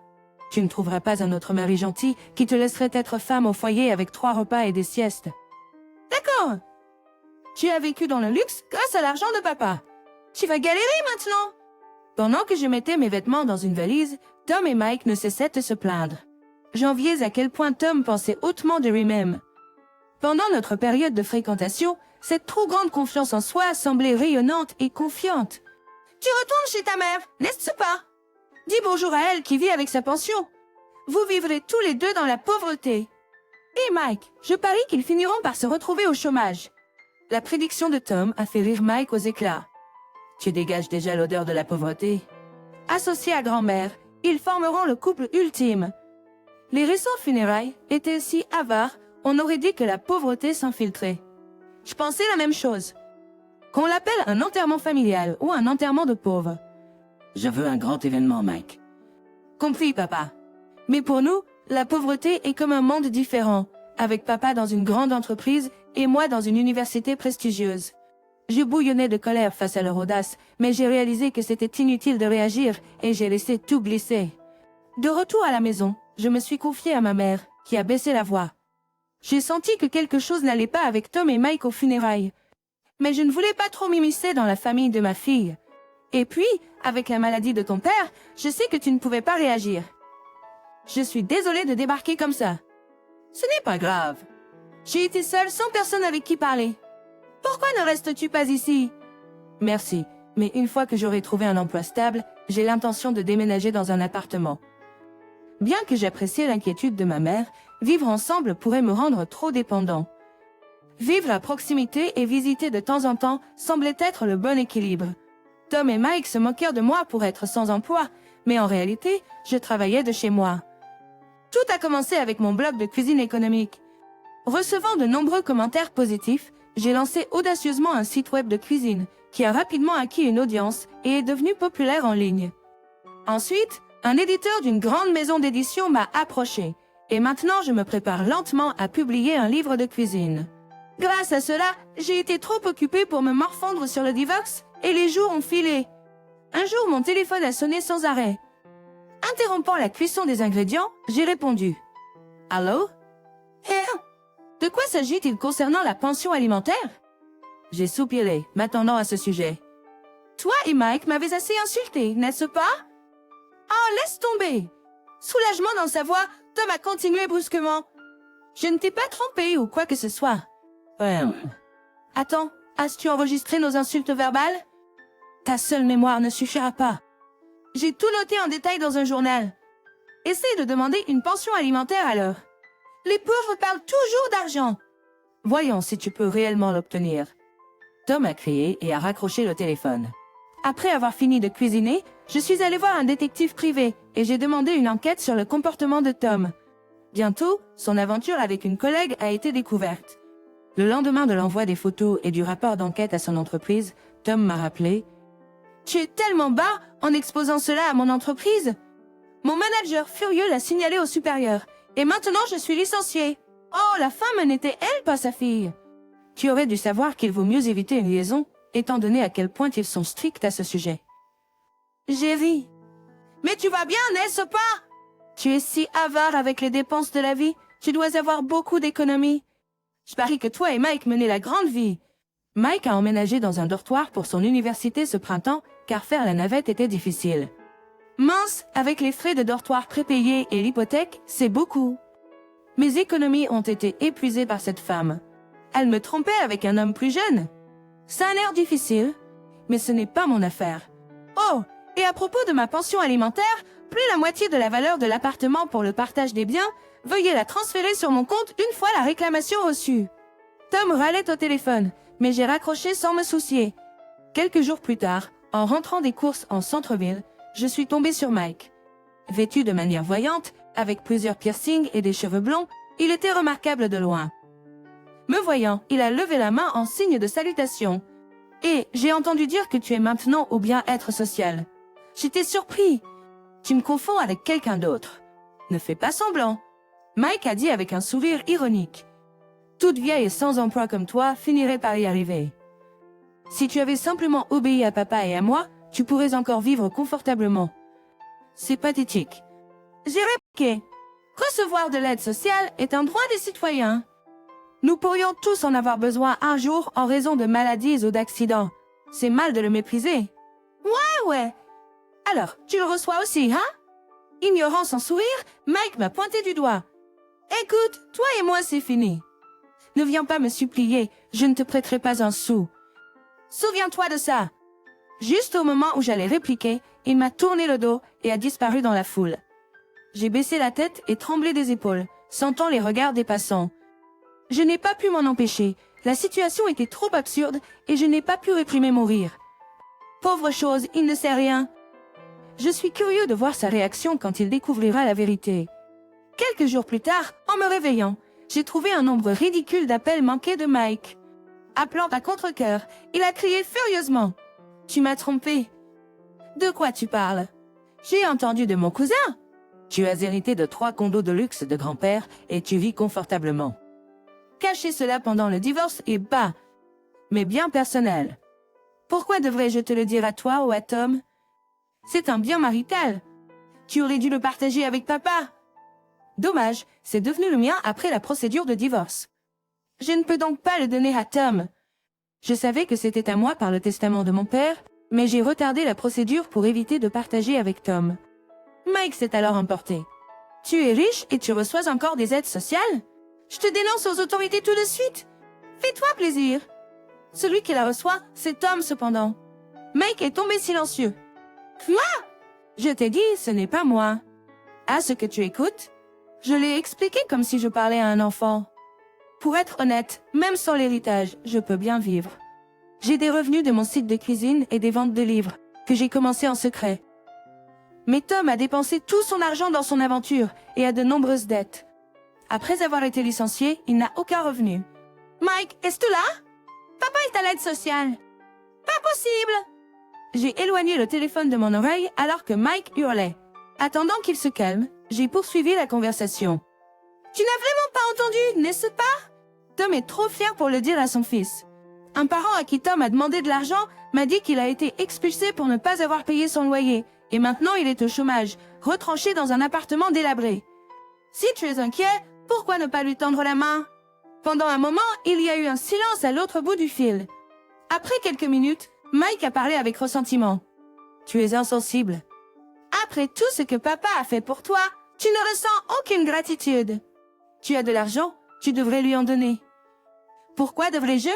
Tu ne trouveras pas un autre mari gentil qui te laisserait être femme au foyer avec 3 repas et des siestes. D'accord. Tu as vécu dans le luxe grâce à l'argent de papa. Tu vas galérer maintenant. Pendant que je mettais mes vêtements dans une valise, Tom et Mike ne cessaient de se plaindre. J'enviais à quel point Tom pensait hautement de lui-même. Pendant notre période de fréquentation, cette trop grande confiance en soi semblait rayonnante et confiante. Tu retournes chez ta mère, n'est-ce pas? Dis bonjour à elle qui vit avec sa pension. Vous vivrez tous les deux dans la pauvreté. Et Mike, je parie qu'ils finiront par se retrouver au chômage. La prédiction de Tom a fait rire Mike aux éclats. Tu dégages déjà l'odeur de la pauvreté. Associés à grand-mère, ils formeront le couple ultime. Les récents funérailles étaient si avares, on aurait dit que la pauvreté s'infiltrait. Je pensais la même chose. Qu'on l'appelle un enterrement familial ou un enterrement de pauvres. Je veux un grand événement, Mike. Compris, papa. Mais pour nous, la pauvreté est comme un monde différent, avec papa dans une grande entreprise et moi dans une université prestigieuse. Je bouillonnais de colère face à leur audace, mais j'ai réalisé que c'était inutile de réagir et j'ai laissé tout glisser. De retour à la maison, je me suis confiée à ma mère, qui a baissé la voix. J'ai senti que quelque chose n'allait pas avec Tom et Mike aux funérailles. Mais je ne voulais pas trop m'immiscer dans la famille de ma fille. Et puis, avec la maladie de ton père, je sais que tu ne pouvais pas réagir. Je suis désolée de débarquer comme ça. Ce n'est pas grave. J'ai été seule sans personne avec qui parler. Pourquoi ne restes-tu pas ici? Merci, mais une fois que j'aurai trouvé un emploi stable, j'ai l'intention de déménager dans un appartement. Bien que j'apprécie l'inquiétude de ma mère, vivre ensemble pourrait me rendre trop dépendant. Vivre à proximité et visiter de temps en temps semblait être le bon équilibre. Tom et Mike se moquèrent de moi pour être sans emploi, mais en réalité, je travaillais de chez moi. Tout a commencé avec mon blog de cuisine économique. Recevant de nombreux commentaires positifs, j'ai lancé audacieusement un site web de cuisine qui a rapidement acquis une audience et est devenu populaire en ligne. Ensuite, un éditeur d'une grande maison d'édition m'a approché et maintenant je me prépare lentement à publier un livre de cuisine. Grâce à cela, j'ai été trop occupée pour me morfondre sur le Divox et les jours ont filé. Un jour, mon téléphone a sonné sans arrêt. Interrompant la cuisson des ingrédients, j'ai répondu. « Allô? De quoi s'agit-il concernant la pension alimentaire? » J'ai soupiré, m'attendant à ce sujet. « Toi et Mike m'avez assez insulté, n'est-ce pas? » « Oh, laisse tomber !» Soulagement dans sa voix, Tom a continué brusquement. « Je ne t'ai pas trompé ou quoi que ce soit. » Attends, as-tu enregistré nos insultes verbales? Ta seule mémoire ne suffira pas. J'ai tout noté en détail dans un journal. Essaye de demander une pension alimentaire alors. Les pauvres parlent toujours d'argent. Voyons si tu peux réellement l'obtenir. Tom a crié et a raccroché le téléphone. Après avoir fini de cuisiner, je suis allée voir un détective privé et j'ai demandé une enquête sur le comportement de Tom. Bientôt, son aventure avec une collègue a été découverte. Le lendemain de l'envoi des photos et du rapport d'enquête à son entreprise, Tom m'a rappelé « Tu es tellement bas en exposant cela à mon entreprise !» Mon manager furieux l'a signalé au supérieur et maintenant je suis licenciée. Oh, la femme n'était elle pas sa fille. Tu aurais dû savoir qu'il vaut mieux éviter une liaison, étant donné à quel point ils sont stricts à ce sujet. J'ai ri. Mais tu vas bien, n'est-ce pas? Tu es si avare avec les dépenses de la vie, tu dois avoir beaucoup d'économies. Je parie que toi et Mike menez la grande vie. Mike a emménagé dans un dortoir pour son université ce printemps, car faire la navette était difficile. Mince, avec les frais de dortoir prépayés et l'hypothèque, c'est beaucoup. Mes économies ont été épuisées par cette femme. Elle me trompait avec un homme plus jeune. Ça a l'air difficile, mais ce n'est pas mon affaire. Oh, et à propos de ma pension alimentaire, plus la moitié de la valeur de l'appartement pour le partage des biens, veuillez la transférer sur mon compte une fois la réclamation reçue. Tom râlait au téléphone, mais j'ai raccroché sans me soucier. Quelques jours plus tard, en rentrant des courses en centre-ville, je suis tombée sur Mike. Vêtu de manière voyante, avec plusieurs piercings et des cheveux blonds, il était remarquable de loin. Me voyant, il a levé la main en signe de salutation. « Et j'ai entendu dire que tu es maintenant au bien-être social. J'étais surpris. Tu me confonds avec quelqu'un d'autre. Ne fais pas semblant. » Mike a dit avec un sourire ironique. « Toute vieille et sans emploi comme toi finirait par y arriver. Si tu avais simplement obéi à papa et à moi, tu pourrais encore vivre confortablement. » C'est pathétique. J'ai répliqué. Recevoir de l'aide sociale est un droit des citoyens. Nous pourrions tous en avoir besoin un jour en raison de maladies ou d'accidents. C'est mal de le mépriser. Ouais. Alors, tu le reçois aussi, hein? Ignorant son sourire, Mike m'a pointé du doigt. Écoute, toi et moi c'est fini. Ne viens pas me supplier, je ne te prêterai pas un sou. Souviens-toi de ça. Juste au moment où j'allais répliquer, il m'a tourné le dos et a disparu dans la foule. J'ai baissé la tête et tremblé des épaules, sentant les regards des passants. Je n'ai pas pu m'en empêcher, la situation était trop absurde et je n'ai pas pu réprimer mon rire. Pauvre chose, il ne sait rien. Je suis curieux de voir sa réaction quand il découvrira la vérité. Quelques jours plus tard, en me réveillant, j'ai trouvé un nombre ridicule d'appels manqués de Mike. Appelant à contre-cœur, il a crié furieusement. « Tu m'as trompé. »« De quoi tu parles? »« J'ai entendu de mon cousin. »« Tu as hérité de 3 condos de luxe de grand-père et tu vis confortablement. » Cacher cela pendant le divorce est bas. mais bien personnel. Pourquoi devrais-je te le dire à toi ou à Tom? C'est un bien marital. Tu aurais dû le partager avec papa. Dommage, c'est devenu le mien après la procédure de divorce. Je ne peux donc pas le donner à Tom. Je savais que c'était à moi par le testament de mon père, mais j'ai retardé la procédure pour éviter de partager avec Tom. Mike s'est alors emporté. Tu es riche et tu reçois encore des aides sociales? Je te dénonce aux autorités tout de suite. Fais-toi plaisir. Celui qui la reçoit, c'est Tom cependant. Mike est tombé silencieux. Quoi? Je t'ai dit, ce n'est pas moi. À ce que tu écoutes, je l'ai expliqué comme si je parlais à un enfant. Pour être honnête, même sans l'héritage, je peux bien vivre. J'ai des revenus de mon site de cuisine et des ventes de livres, que j'ai commencé en secret. Mais Tom a dépensé tout son argent dans son aventure et a de nombreuses dettes. Après avoir été licencié, il n'a aucun revenu. Mike, es-tu là? Papa est à l'aide sociale. Pas possible! J'ai éloigné le téléphone de mon oreille alors que Mike hurlait. Attendant qu'il se calme, j'ai poursuivi la conversation. Tu n'as vraiment pas entendu, n'est-ce pas? Tom est trop fier pour le dire à son fils. Un parent à qui Tom a demandé de l'argent m'a dit qu'il a été expulsé pour ne pas avoir payé son loyer, et maintenant il est au chômage, retranché dans un appartement délabré. Si tu es inquiet, pourquoi ne pas lui tendre la main? Pendant un moment, il y a eu un silence à l'autre bout du fil. Après quelques minutes, Mike a parlé avec ressentiment. Tu es insensible. Après tout ce que papa a fait pour toi, tu ne ressens aucune gratitude. Tu as de l'argent, tu devrais lui en donner. Pourquoi devrais-je?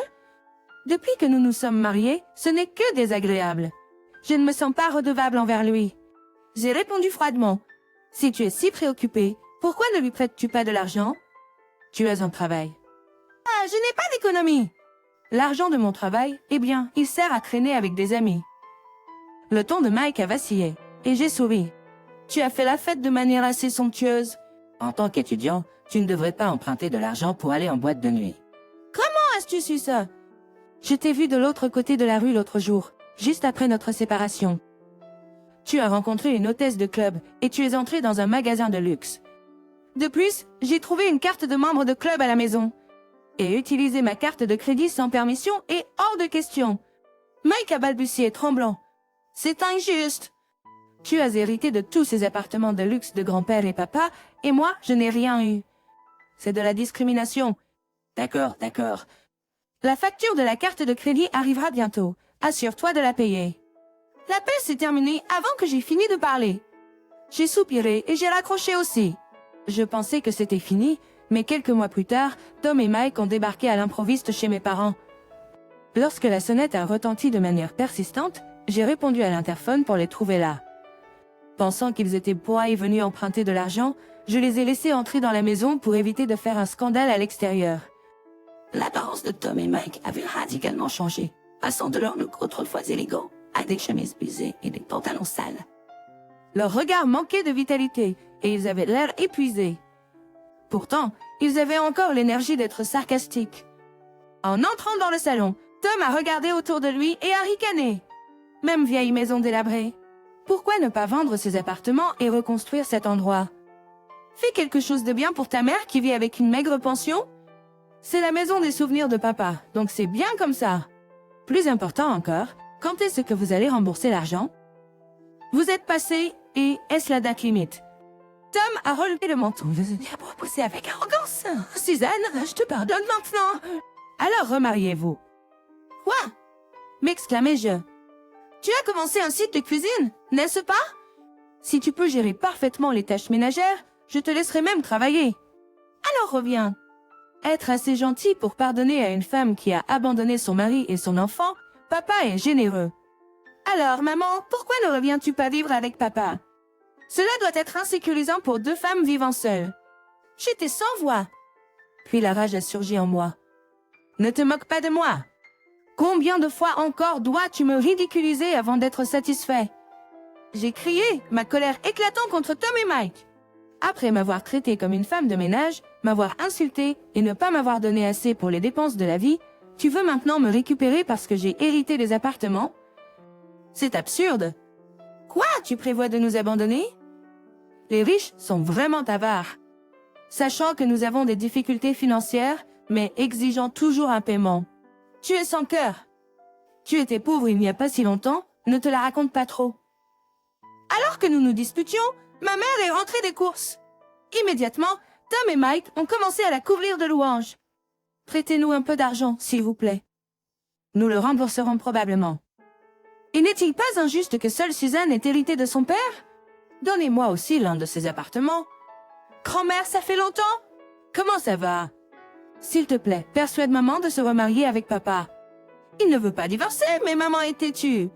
Depuis que nous nous sommes mariés, ce n'est que désagréable. Je ne me sens pas redevable envers lui. J'ai répondu froidement. Si tu es si préoccupé, pourquoi ne lui prêtes-tu pas de l'argent? Tu as un travail. Ah, je n'ai pas d'économie. L'argent de mon travail, eh bien, il sert à traîner avec des amis. Le ton de Mike a vacillé, et j'ai souri. Tu as fait la fête de manière assez somptueuse. En tant qu'étudiant, tu ne devrais pas emprunter de l'argent pour aller en boîte de nuit. Comment as-tu su ça? Je t'ai vu de l'autre côté de la rue l'autre jour, juste après notre séparation. Tu as rencontré une hôtesse de club et tu es entré dans un magasin de luxe. De plus, j'ai trouvé une carte de membre de club à la maison. Et utiliser ma carte de crédit sans permission est hors de question. Mike a balbutié, tremblant. C'est injuste. Tu as hérité de tous ces appartements de luxe de grand-père et papa, et moi, je n'ai rien eu. C'est de la discrimination. D'accord, d'accord. La facture de la carte de crédit arrivera bientôt. Assure-toi de la payer. L'appel s'est terminé avant que j'ai fini de parler. J'ai soupiré et j'ai raccroché aussi. Je pensais que c'était fini, mais quelques mois plus tard, Tom et Mike ont débarqué à l'improviste chez mes parents. Lorsque la sonnette a retenti de manière persistante, j'ai répondu à l'interphone pour les trouver là. Pensant qu'ils étaient bois et venus emprunter de l'argent, je les ai laissés entrer dans la maison pour éviter de faire un scandale à l'extérieur. L'apparence de Tom et Mike avait radicalement changé, passant de leur look autrefois élégant à des chemises usées et des pantalons sales. Leur regard manquait de vitalité et ils avaient l'air épuisés. Pourtant, ils avaient encore l'énergie d'être sarcastiques. En entrant dans le salon, Tom a regardé autour de lui et a ricané. Même vieille maison délabrée. Pourquoi ne pas vendre ces appartements et reconstruire cet endroit? Fais quelque chose de bien pour ta mère qui vit avec une maigre pension? C'est la maison des souvenirs de papa, donc c'est bien comme ça. Plus important encore, quand est-ce que vous allez rembourser l'argent? Vous êtes passé, et est-ce la date limite? Tom a relevé le menton. Il a proposé avec arrogance. Suzanne, je te pardonne maintenant. Alors remariez-vous. Quoi? M'exclamai-je. Tu as commencé un site de cuisine, n'est-ce pas? Si tu peux gérer parfaitement les tâches ménagères, je te laisserai même travailler. Alors reviens. Être assez gentil pour pardonner à une femme qui a abandonné son mari et son enfant, papa est généreux. Alors, maman, pourquoi ne reviens-tu pas vivre avec papa? Cela doit être insécurisant pour deux femmes vivant seules. J'étais sans voix. Puis la rage a surgi en moi. Ne te moque pas de moi. Combien de fois encore dois-tu me ridiculiser avant d'être satisfait? J'ai crié, ma colère éclatant contre Tom et Mike. Après m'avoir traité comme une femme de ménage, m'avoir insulté et ne pas m'avoir donné assez pour les dépenses de la vie, tu veux maintenant me récupérer parce que j'ai hérité des appartements? C'est absurde. Quoi, tu prévois de nous abandonner? Les riches sont vraiment avares. Sachant que nous avons des difficultés financières, mais exigeant toujours un paiement. Tu es sans cœur. Tu étais pauvre il n'y a pas si longtemps, ne te la raconte pas trop. » Alors que nous nous disputions, ma mère est rentrée des courses. Immédiatement, Tom et Mike ont commencé à la couvrir de louanges. « Prêtez-nous un peu d'argent, s'il vous plaît. Nous le rembourserons probablement. » Et n'est-il pas injuste que seule Suzanne ait hérité de son père? Donnez-moi aussi l'un de ces appartements. Grand-mère, ça fait longtemps? Comment ça va? S'il te plaît, persuade maman de se remarier avec papa. Il ne veut pas divorcer, mais maman est têtue.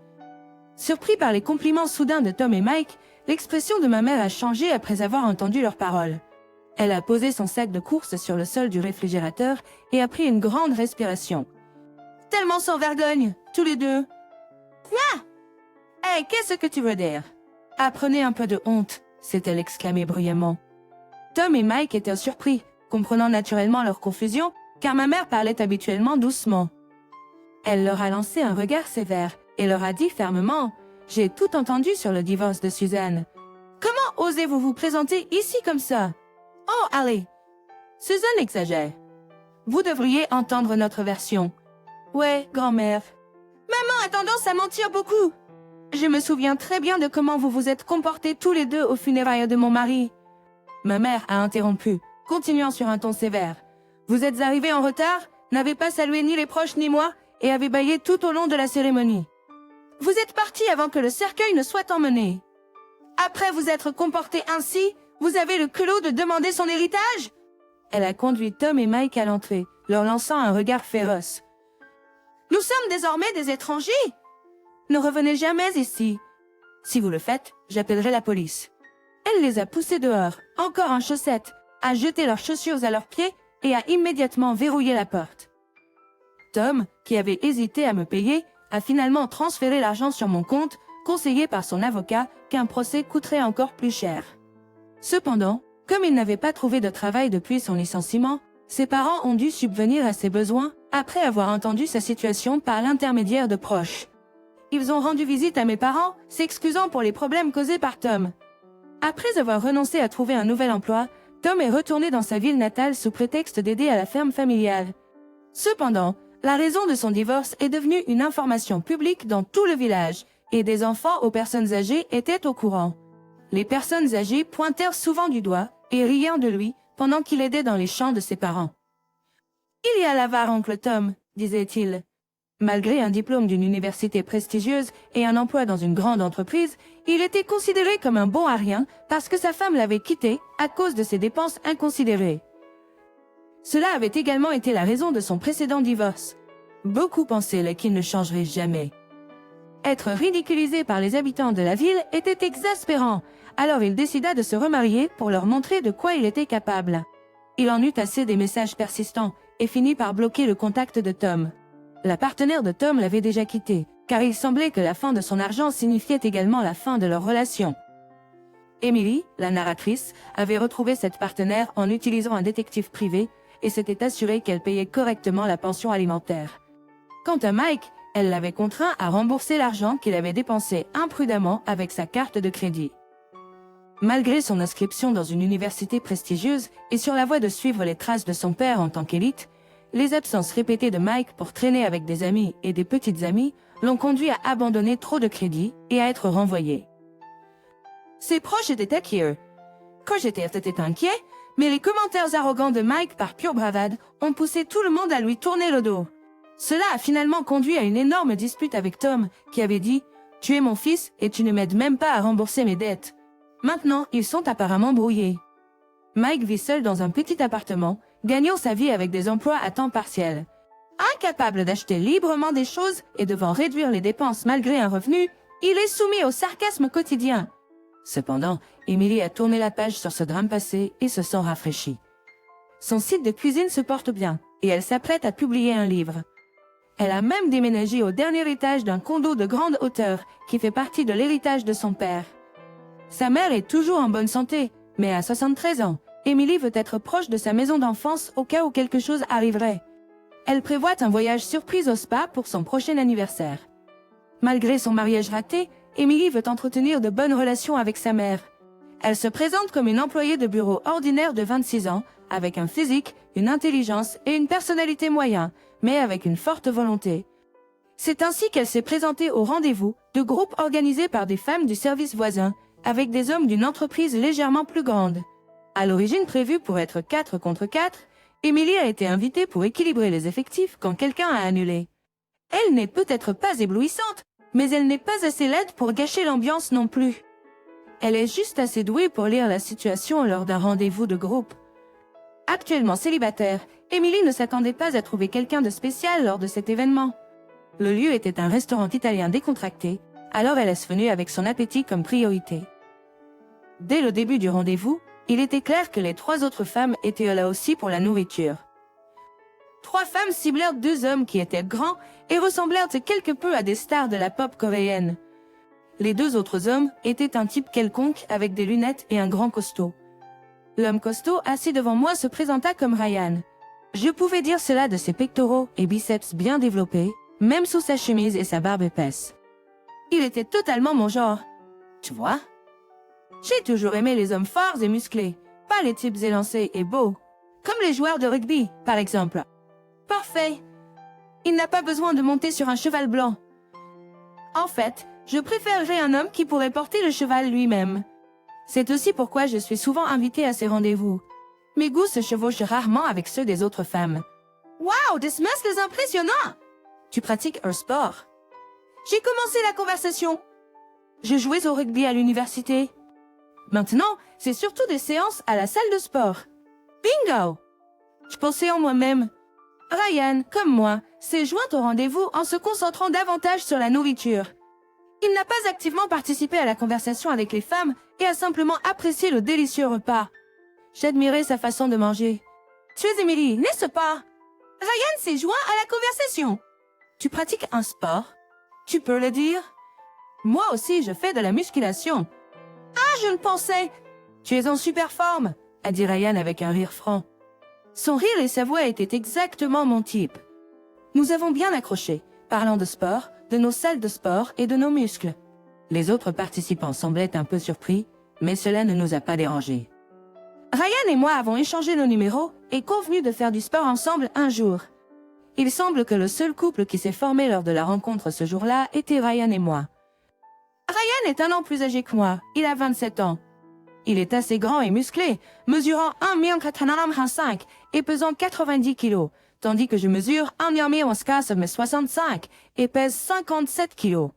Surpris par les compliments soudains de Tom et Mike, l'expression de ma mère a changé après avoir entendu leurs paroles. Elle a posé son sac de courses sur le sol du réfrigérateur et a pris une grande respiration. Tellement sans vergogne, tous les deux. Ah! Hey, qu'est-ce que tu veux dire? Apprenez un peu de honte, s'est-elle exclamée bruyamment. Tom et Mike étaient surpris, comprenant naturellement leur confusion, car ma mère parlait habituellement doucement. Elle leur a lancé un regard sévère et leur a dit fermement « J'ai tout entendu sur le divorce de Suzanne. Comment osez-vous vous présenter ici comme ça? Oh, allez! Suzanne exagère. Vous devriez entendre notre version. Ouais, grand-mère. Maman a tendance à mentir beaucoup. Je me souviens très bien de comment vous vous êtes comportés tous les deux aux funérailles de mon mari. » Ma mère a interrompu, continuant sur un ton sévère. « Vous êtes arrivés en retard, n'avez pas salué ni les proches ni moi, et avez bâillé tout au long de la cérémonie. Vous êtes partis avant que le cercueil ne soit emmené. Après vous être comportés ainsi, vous avez le culot de demander son héritage? » Elle a conduit Tom et Mike à l'entrée, leur lançant un regard féroce. « Nous sommes désormais des étrangers. Ne revenez jamais ici. Si vous le faites, j'appellerai la police. » Elle les a poussés dehors, encore en chaussettes, a jeté leurs chaussures à leurs pieds et a immédiatement verrouillé la porte. Tom, qui avait hésité à me payer, a finalement transféré l'argent sur mon compte, conseillé par son avocat qu'un procès coûterait encore plus cher. Cependant, comme il n'avait pas trouvé de travail depuis son licenciement, ses parents ont dû subvenir à ses besoins après avoir entendu sa situation par l'intermédiaire de proches. Ils ont rendu visite à mes parents, s'excusant pour les problèmes causés par Tom. Après avoir renoncé à trouver un nouvel emploi, Tom est retourné dans sa ville natale sous prétexte d'aider à la ferme familiale. Cependant, la raison de son divorce est devenue une information publique dans tout le village, et des enfants aux personnes âgées étaient au courant. Les personnes âgées pointèrent souvent du doigt et riant de lui pendant qu'il aidait dans les champs de ses parents. « Il y a l'avare, oncle Tom, disait-il. Malgré un diplôme d'une université prestigieuse et un emploi dans une grande entreprise, il était considéré comme un bon à rien parce que sa femme l'avait quitté à cause de ses dépenses inconsidérées. Cela avait également été la raison de son précédent divorce. Beaucoup pensaient qu'il ne changerait jamais. Être ridiculisé par les habitants de la ville était exaspérant, alors il décida de se remarier pour leur montrer de quoi il était capable. Il en eut assez des messages persistants et finit par bloquer le contact de Tom. La partenaire de Tom l'avait déjà quitté, car il semblait que la fin de son argent signifiait également la fin de leur relation. Emily, la narratrice, avait retrouvé cette partenaire en utilisant un détective privé et s'était assurée qu'elle payait correctement la pension alimentaire. Quant à Mike, elle l'avait contraint à rembourser l'argent qu'il avait dépensé imprudemment avec sa carte de crédit. Malgré son inscription dans une université prestigieuse et sur la voie de suivre les traces de son père en tant qu'élite, les absences répétées de Mike pour traîner avec des amis et des petites amies l'ont conduit à abandonner trop de crédits et à être renvoyé. Ses proches étaient inquiets. Quand j'étais inquiet, mais les commentaires arrogants de Mike par pure bravade ont poussé tout le monde à lui tourner le dos. Cela a finalement conduit à une énorme dispute avec Tom, qui avait dit « Tu es mon fils et tu ne m'aides même pas à rembourser mes dettes. » Maintenant, ils sont apparemment brouillés. Mike vit seul dans un petit appartement, gagnant sa vie avec des emplois à temps partiel. Incapable d'acheter librement des choses et devant réduire les dépenses malgré un revenu, il est soumis au sarcasme quotidien. Cependant, Emily a tourné la page sur ce drame passé et se sent rafraîchie. Son site de cuisine se porte bien et elle s'apprête à publier un livre. Elle a même déménagé au dernier étage d'un condo de grande hauteur qui fait partie de l'héritage de son père. Sa mère est toujours en bonne santé, mais à 73 ans, Emily veut être proche de sa maison d'enfance au cas où quelque chose arriverait. Elle prévoit un voyage surprise au spa pour son prochain anniversaire. Malgré son mariage raté, Emily veut entretenir de bonnes relations avec sa mère. Elle se présente comme une employée de bureau ordinaire de 26 ans, avec un physique, une intelligence et une personnalité moyenne, mais avec une forte volonté. C'est ainsi qu'elle s'est présentée au rendez-vous de groupe organisé par des femmes du service voisin, avec des hommes d'une entreprise légèrement plus grande. À l'origine prévue pour être 4 contre 4, Emily a été invitée pour équilibrer les effectifs quand quelqu'un a annulé. Elle n'est peut-être pas éblouissante, mais elle n'est pas assez laide pour gâcher l'ambiance non plus. Elle est juste assez douée pour lire la situation lors d'un rendez-vous de groupe. Actuellement célibataire, Emily ne s'attendait pas à trouver quelqu'un de spécial lors de cet événement. Le lieu était un restaurant italien décontracté, alors elle est venue avec son appétit comme priorité. Dès le début du rendez-vous, il était clair que les 3 autres femmes étaient là aussi pour la nourriture. 3 femmes ciblèrent 2 hommes qui étaient grands et ressemblèrent quelque peu à des stars de la pop coréenne. Les 2 autres hommes étaient un type quelconque avec des lunettes et un grand costaud. L'homme costaud assis devant moi se présenta comme Ryan. Je pouvais dire cela de ses pectoraux et biceps bien développés, même sous sa chemise et sa barbe épaisse. Il était totalement mon genre. Tu vois? J'ai toujours aimé les hommes forts et musclés, pas les types élancés et beaux, comme les joueurs de rugby, par exemple. Parfait. Il n'a pas besoin de monter sur un cheval blanc. En fait, je préférerais un homme qui pourrait porter le cheval lui-même. C'est aussi pourquoi je suis souvent invitée à ces rendez-vous. Mes goûts se chevauchent rarement avec ceux des autres femmes. Wow, des muscles impressionnants! Tu pratiques un sport? J'ai commencé la conversation. Je jouais au rugby à l'université. Maintenant, c'est surtout des séances à la salle de sport. Bingo! Je pensais en moi-même. Ryan, comme moi, s'est joint au rendez-vous en se concentrant davantage sur la nourriture. Il n'a pas activement participé à la conversation avec les femmes et a simplement apprécié le délicieux repas. J'admirais sa façon de manger. Tu es Emily, n'est-ce pas? Ryan s'est joint à la conversation. Tu pratiques un sport? Tu peux le dire? Moi aussi, je fais de la musculation. Ah, je le pensais. Tu es en super forme, a dit Ryan avec un rire franc. Son rire et sa voix étaient exactement mon type. Nous avons bien accroché, parlant de sport, de nos salles de sport et de nos muscles. Les autres participants semblaient un peu surpris, mais cela ne nous a pas dérangés. Ryan et moi avons échangé nos numéros et convenu de faire du sport ensemble un jour. Il semble que le seul couple qui s'est formé lors de la rencontre ce jour-là était Ryan et moi. Ryan est un an plus âgé que moi, il a 27 ans. Il est assez grand et musclé, mesurant 1,85 m et pesant 90 kg, tandis que je mesure 1,65 m et pèse 57 kg.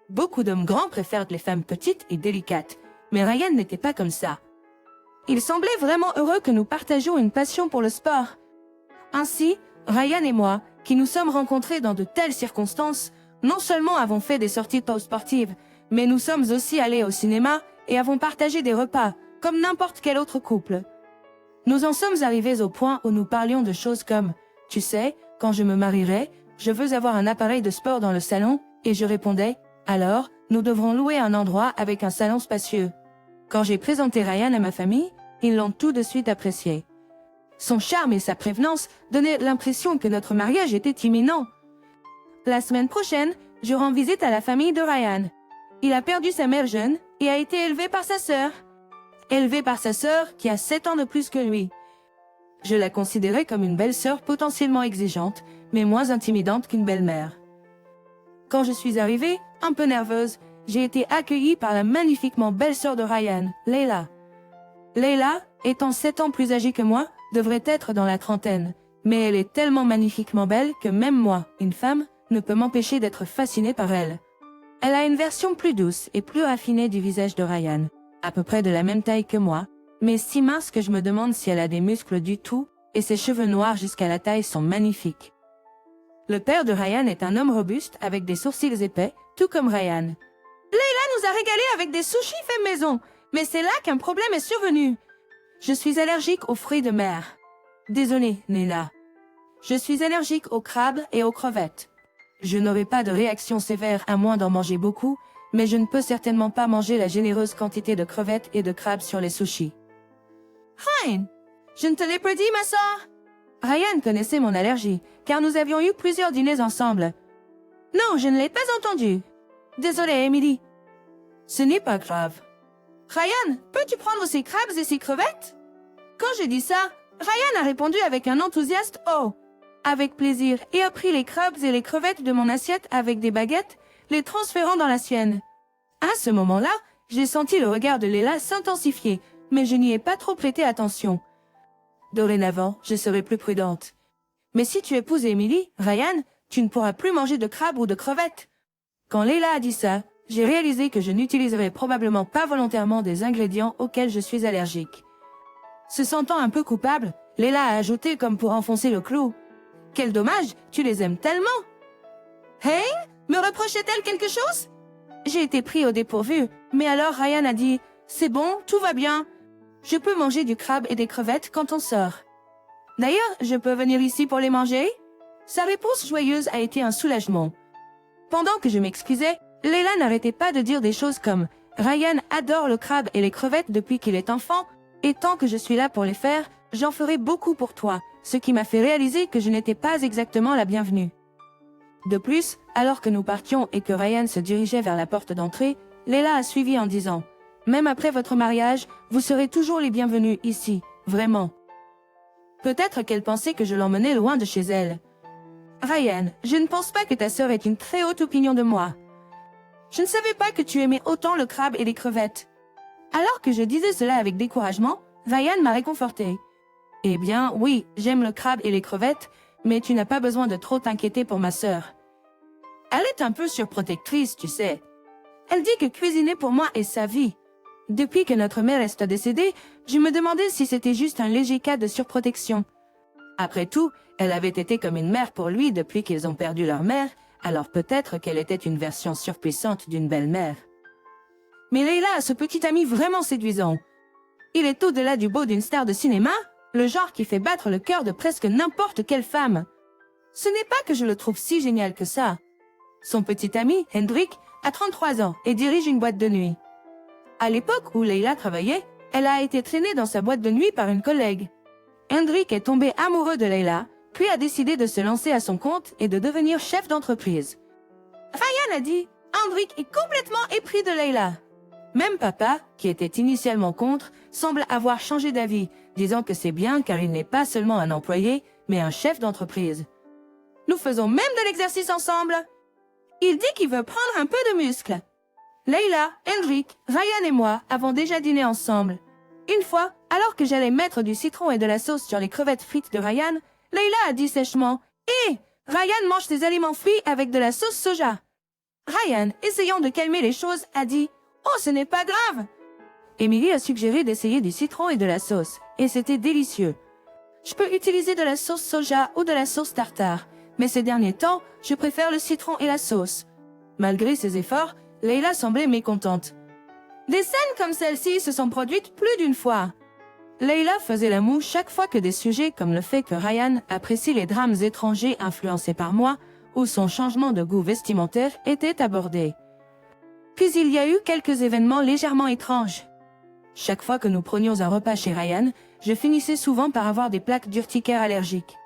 Beaucoup d'hommes grands préfèrent les femmes petites et délicates, mais Ryan n'était pas comme ça. Il semblait vraiment heureux que nous partagions une passion pour le sport. Ainsi, Ryan et moi, qui nous sommes rencontrés dans de telles circonstances, non seulement avons fait des sorties sportives, mais nous sommes aussi allés au cinéma et avons partagé des repas, comme n'importe quel autre couple. Nous en sommes arrivés au point où nous parlions de choses comme « Tu sais, quand je me marierai, je veux avoir un appareil de sport dans le salon » et je répondais « Alors, nous devrons louer un endroit avec un salon spacieux. » Quand j'ai présenté Ryan à ma famille, ils l'ont tout de suite apprécié. Son charme et sa prévenance donnaient l'impression que notre mariage était imminent. La semaine prochaine, je rends visite à la famille de Ryan. Il a perdu sa mère jeune et a été élevé par sa sœur. Élevé par sa sœur qui a 7 ans de plus que lui. Je la considérais comme une belle-sœur potentiellement exigeante, mais moins intimidante qu'une belle-mère. Quand je suis arrivée, un peu nerveuse, j'ai été accueillie par la magnifiquement belle sœur de Ryan, Leila. Leila, étant 7 ans plus âgée que moi, devrait être dans la trentaine, mais elle est tellement magnifiquement belle que même moi, une femme, ne peut m'empêcher d'être fascinée par elle. Elle a une version plus douce et plus raffinée du visage de Ryan, à peu près de la même taille que moi, mais si mince que je me demande si elle a des muscles du tout, et ses cheveux noirs jusqu'à la taille sont magnifiques. Le père de Ryan est un homme robuste avec des sourcils épais, tout comme Ryan. Leila nous a régalés avec des sushis faits maison, mais c'est là qu'un problème est survenu. Je suis allergique aux fruits de mer. Désolée, Leila. Je suis allergique aux crabes et aux crevettes. Je n'aurai pas de réaction sévère à moins d'en manger beaucoup, mais je ne peux certainement pas manger la généreuse quantité de crevettes et de crabes sur les sushis. Ryan, je ne te l'ai pas dit, ma sœur. Ryan connaissait mon allergie, car nous avions eu plusieurs dîners ensemble. Non, je ne l'ai pas entendu. Désolée, Emily. Ce n'est pas grave. Ryan, peux-tu prendre ces crabes et ces crevettes? Quand j'ai dit ça, Ryan a répondu avec un enthousiaste « Oh ». avec plaisir et a pris les crabes et les crevettes de mon assiette avec des baguettes, les transférant dans la sienne. À ce moment-là, j'ai senti le regard de Leila s'intensifier, mais je n'y ai pas trop prêté attention. Dorénavant, je serai plus prudente. Mais si tu épouses Emily, Ryan, tu ne pourras plus manger de crabes ou de crevettes. Quand Leila a dit ça, j'ai réalisé que je n'utiliserai probablement pas volontairement des ingrédients auxquels je suis allergique. Se sentant un peu coupable, Leila a ajouté comme pour enfoncer le clou. Quel dommage, tu les aimes tellement. Hey, me reprochait-elle quelque chose? J'ai été pris au dépourvu, mais alors Ryan a dit « C'est bon, tout va bien. Je peux manger du crabe et des crevettes quand on sort. D'ailleurs, je peux venir ici pour les manger ?» Sa réponse joyeuse a été un soulagement. Pendant que je m'excusais, Leila n'arrêtait pas de dire des choses comme « Ryan adore le crabe et les crevettes depuis qu'il est enfant, et tant que je suis là pour les faire, j'en ferai beaucoup pour toi », ce qui m'a fait réaliser que je n'étais pas exactement la bienvenue. De plus, alors que nous partions et que Ryan se dirigeait vers la porte d'entrée, Leila a suivi en disant « Même après votre mariage, vous serez toujours les bienvenus ici, vraiment. » Peut-être qu'elle pensait que je l'emmenais loin de chez elle. « Ryan, je ne pense pas que ta sœur ait une très haute opinion de moi. Je ne savais pas que tu aimais autant le crabe et les crevettes. » Alors que je disais cela avec découragement, Ryan m'a réconforté. « Eh bien, oui, j'aime le crabe et les crevettes, mais tu n'as pas besoin de trop t'inquiéter pour ma sœur. Elle est un peu surprotectrice, tu sais. Elle dit que cuisiner pour moi est sa vie. Depuis que notre mère est décédée, je me demandais si c'était juste un léger cas de surprotection. Après tout, elle avait été comme une mère pour lui depuis qu'ils ont perdu leur mère, alors peut-être qu'elle était une version surpuissante d'une belle-mère. Mais Leila a ce petit ami vraiment séduisant. Il est au-delà du beau d'une star de cinéma, le genre qui fait battre le cœur de presque n'importe quelle femme. Ce n'est pas que je le trouve si génial que ça. Son petit ami, Hendrik, a 33 ans et dirige une boîte de nuit. À l'époque où Leila travaillait, elle a été traînée dans sa boîte de nuit par une collègue. Hendrik est tombé amoureux de Leila, puis a décidé de se lancer à son compte et de devenir chef d'entreprise. Ryan a dit, Hendrik est complètement épris de Leila. Même papa, qui était initialement contre, semble avoir changé d'avis, disant que c'est bien car il n'est pas seulement un employé, mais un chef d'entreprise. Nous faisons même de l'exercice ensemble. Il dit qu'il veut prendre un peu de muscle. Leila, Hendrik, Ryan et moi avons déjà dîné ensemble. Une fois, alors que j'allais mettre du citron et de la sauce sur les crevettes frites de Ryan, Leila a dit sèchement « Hé, Ryan mange ses aliments frits avec de la sauce soja. » Ryan, essayant de calmer les choses, a dit « Oh, ce n'est pas grave !» Emily a suggéré d'essayer du citron et de la sauce, et c'était délicieux. Je peux utiliser de la sauce soja ou de la sauce tartare, mais ces derniers temps, je préfère le citron et la sauce. Malgré ses efforts, Leila semblait mécontente. Des scènes comme celle-ci se sont produites plus d'une fois. Leila faisait la moue chaque fois que des sujets comme le fait que Ryan apprécie les drames étrangers influencés par moi ou son changement de goût vestimentaire étaient abordés. Puis il y a eu quelques événements légèrement étranges. Chaque fois que nous prenions un repas chez Ryan, je finissais souvent par avoir des plaques d'urticaire allergiques.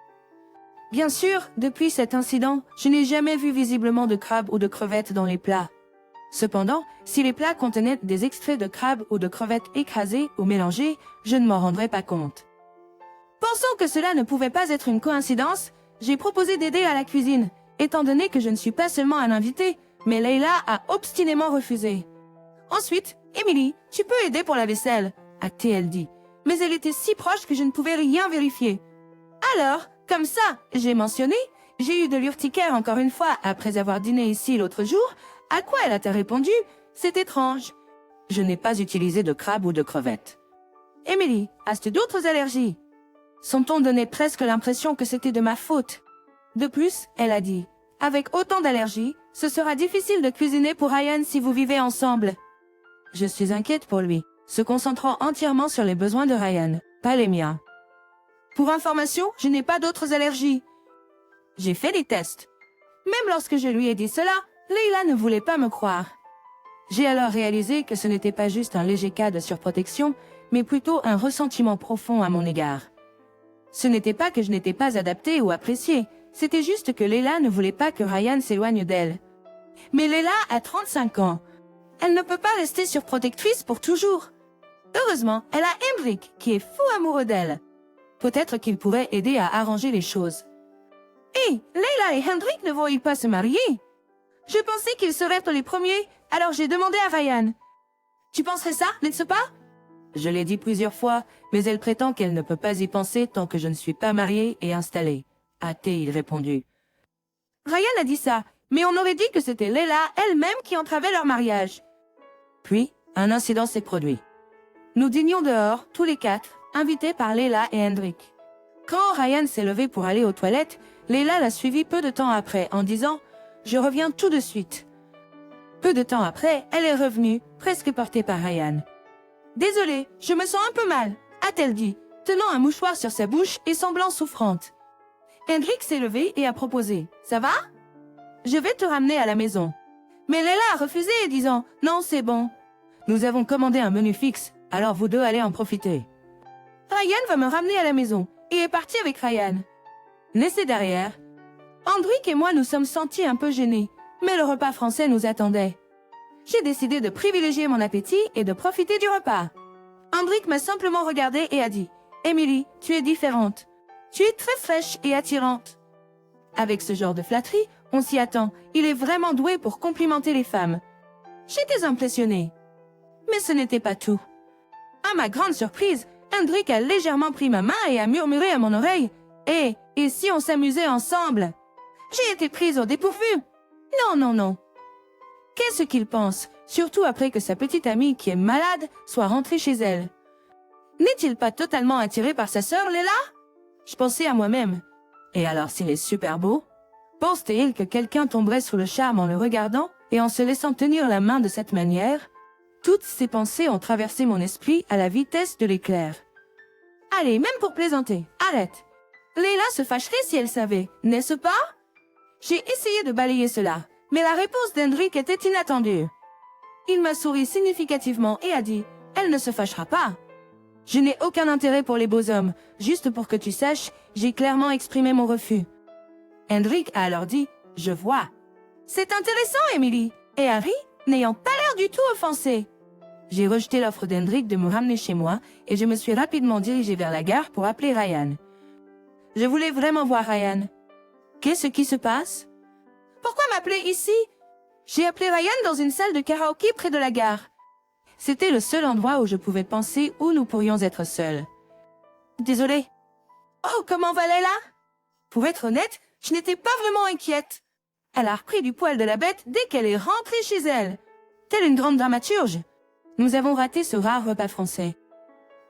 Bien sûr, depuis cet incident, je n'ai jamais vu visiblement de crabe ou de crevettes dans les plats. Cependant, si les plats contenaient des extraits de crabe ou de crevettes écrasés ou mélangés, je ne m'en rendrais pas compte. Pensant que cela ne pouvait pas être une coïncidence, j'ai proposé d'aider à la cuisine, étant donné que je ne suis pas seulement un invité, mais Leila a obstinément refusé. Ensuite, Emily, tu peux aider pour la vaisselle, a-t-elle dit, mais elle était si proche que je ne pouvais rien vérifier. Alors, comme ça, j'ai mentionné, j'ai eu de l'urticaire encore une fois après avoir dîné ici l'autre jour, à quoi elle a répondu, c'est étrange. Je n'ai pas utilisé de crabe ou de crevettes. Emily, as-tu d'autres allergies? Son ton donnait presque l'impression que c'était de ma faute. De plus, elle a dit, avec autant d'allergies, ce sera difficile de cuisiner pour Ryan si vous vivez ensemble. Je suis inquiète pour lui, se concentrant entièrement sur les besoins de Ryan, pas les miens. Pour information, je n'ai pas d'autres allergies. J'ai fait des tests. Même lorsque je lui ai dit cela, Leila ne voulait pas me croire. J'ai alors réalisé que ce n'était pas juste un léger cas de surprotection, mais plutôt un ressentiment profond à mon égard. Ce n'était pas que je n'étais pas adaptée ou appréciée, c'était juste que Leila ne voulait pas que Ryan s'éloigne d'elle. Mais Leila a 35 ans. Elle ne peut pas rester surprotectrice pour toujours. Heureusement, elle a Hendrik, qui est fou amoureux d'elle. Peut-être qu'il pourrait aider à arranger les choses. Hé, Leila et Hendrik ne vont-ils pas se marier? Je pensais qu'ils seraient les premiers, alors j'ai demandé à Ryan. Tu penserais ça, n'est-ce pas? Je l'ai dit plusieurs fois, mais elle prétend qu'elle ne peut pas y penser tant que je ne suis pas mariée et installée. A-t-il répondu. Ryan a dit ça, mais on aurait dit que c'était Leila elle-même qui entravait leur mariage. Puis, un incident s'est produit. Nous dînions dehors, tous les quatre, invités par Leila et Hendrik. Quand Ryan s'est levé pour aller aux toilettes, Leila l'a suivi peu de temps après en disant « Je reviens tout de suite ». Peu de temps après, elle est revenue, presque portée par Ryan. « Désolée, je me sens un peu mal », a-t-elle dit, tenant un mouchoir sur sa bouche et semblant souffrante. Hendrik s'est levé et a proposé « Ça va? Je vais te ramener à la maison. » Mais Leila a refusé, disant « Non, c'est bon. Nous avons commandé un menu fixe, alors vous deux allez en profiter. » Ryan va me ramener à la maison et est parti avec Ryan. Laissé derrière, Hendrik et moi nous sommes sentis un peu gênés, mais le repas français nous attendait. J'ai décidé de privilégier mon appétit et de profiter du repas. Hendrik m'a simplement regardé et a dit « Emily, tu es différente. Tu es très fraîche et attirante. » Avec ce genre de flatterie, on s'y attend. Il est vraiment doué pour complimenter les femmes. J'étais impressionnée. Mais ce n'était pas tout. À ma grande surprise, Hendrik a légèrement pris ma main et a murmuré à mon oreille « et si on s'amusait ensemble ?» J'ai été prise au dépourvu. Non, non, non. Qu'est-ce qu'il pense, surtout après que sa petite amie qui est malade soit rentrée chez elle? N'est-il pas totalement attiré par sa sœur, Leila? Je pensais à moi-même. Et alors s'il est super beau? Pense-t-il que quelqu'un tomberait sous le charme en le regardant et en se laissant tenir la main de cette manière? Toutes ces pensées ont traversé mon esprit à la vitesse de l'éclair. Allez, même pour plaisanter, arrête. Leila se fâcherait si elle savait, n'est-ce pas? J'ai essayé de balayer cela, mais la réponse d'Hendrik était inattendue. Il m'a souri significativement et a dit « Elle ne se fâchera pas. » Je n'ai aucun intérêt pour les beaux hommes. Juste pour que tu saches, j'ai clairement exprimé mon refus. Hendrik a alors dit « Je vois. » C'est intéressant, Emily. Et Harry, n'ayant pas l'air du tout offensé. J'ai rejeté l'offre d'Hendrik de me ramener chez moi et je me suis rapidement dirigée vers la gare pour appeler Ryan. Je voulais vraiment voir Ryan. Qu'est-ce qui se passe? Pourquoi m'appeler ici? J'ai appelé Ryan dans une salle de karaoké près de la gare. C'était le seul endroit où je pouvais penser où nous pourrions être seuls. Désolée. Oh, comment va Leila? Pour être honnête, je n'étais pas vraiment inquiète. Elle a repris du poil de la bête dès qu'elle est rentrée chez elle. Telle une grande dramaturge. Nous avons raté ce rare repas français.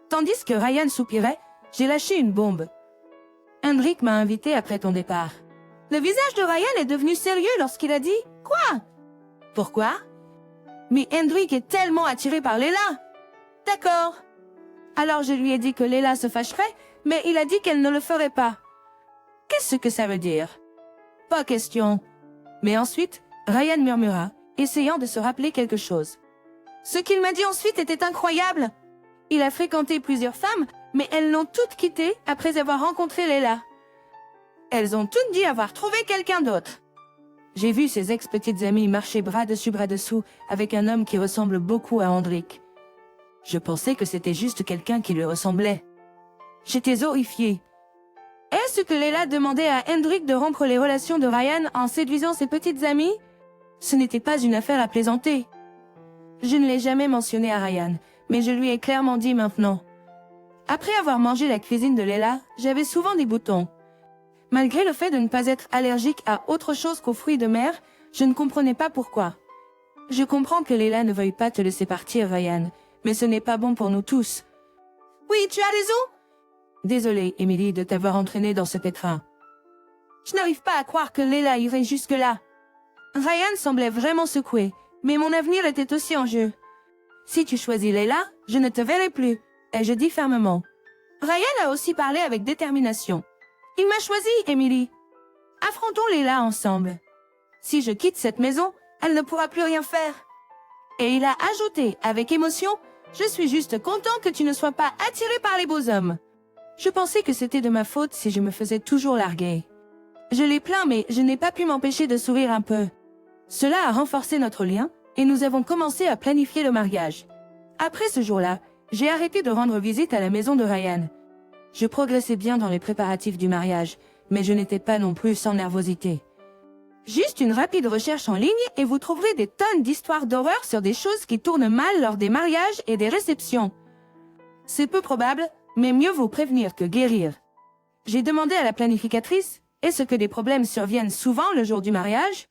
Tandis que Ryan soupirait, j'ai lâché une bombe. Hendrik m'a invité après ton départ. Le visage de Ryan est devenu sérieux lorsqu'il a dit « Quoi? Pourquoi? » Mais Hendrik est tellement attiré par Leila. D'accord. Alors je lui ai dit que Leila se fâcherait, mais il a dit qu'elle ne le ferait pas. Qu'est-ce que ça veut dire? Pas question. Mais ensuite, Ryan murmura, essayant de se rappeler quelque chose. Ce qu'il m'a dit ensuite était incroyable. Il a fréquenté plusieurs femmes, mais elles l'ont toutes quitté après avoir rencontré Leila. Elles ont toutes dit avoir trouvé quelqu'un d'autre. J'ai vu ses ex-petites amies marcher bras dessus bras dessous avec un homme qui ressemble beaucoup à Hendrik. Je pensais que c'était juste quelqu'un qui lui ressemblait. J'étais horrifiée. Est-ce que Leila demandait à Hendrik de rompre les relations de Ryan en séduisant ses petites amies? Ce n'était pas une affaire à plaisanter. Je ne l'ai jamais mentionné à Ryan, mais je lui ai clairement dit maintenant. Après avoir mangé la cuisine de Leila, j'avais souvent des boutons. Malgré le fait de ne pas être allergique à autre chose qu'aux fruits de mer, je ne comprenais pas pourquoi. Je comprends que Leila ne veuille pas te laisser partir, Ryan, mais ce n'est pas bon pour nous tous. Oui, tu as raison. Désolée, Emily, de t'avoir entraînée dans cet étreint. Je n'arrive pas à croire que Leila irait jusque-là. Ryan semblait vraiment secoué, mais mon avenir était aussi en jeu. Si tu choisis Leila, je ne te verrai plus, ai-je dit fermement. Ryan a aussi parlé avec détermination. Il m'a choisi, Emily. Affrontons Leila ensemble. Si je quitte cette maison, elle ne pourra plus rien faire. Et il a ajouté, avec émotion, « Je suis juste content que tu ne sois pas attiré par les beaux hommes. » Je pensais que c'était de ma faute si je me faisais toujours larguer. Je l'ai plaint, mais je n'ai pas pu m'empêcher de sourire un peu. Cela a renforcé notre lien, et nous avons commencé à planifier le mariage. Après ce jour-là, j'ai arrêté de rendre visite à la maison de Ryan. Je progressais bien dans les préparatifs du mariage, mais je n'étais pas non plus sans nervosité. Juste une rapide recherche en ligne et vous trouverez des tonnes d'histoires d'horreur sur des choses qui tournent mal lors des mariages et des réceptions. C'est peu probable, mais mieux vaut prévenir que guérir. J'ai demandé à la planificatrice, est-ce que des problèmes surviennent souvent le jour du mariage?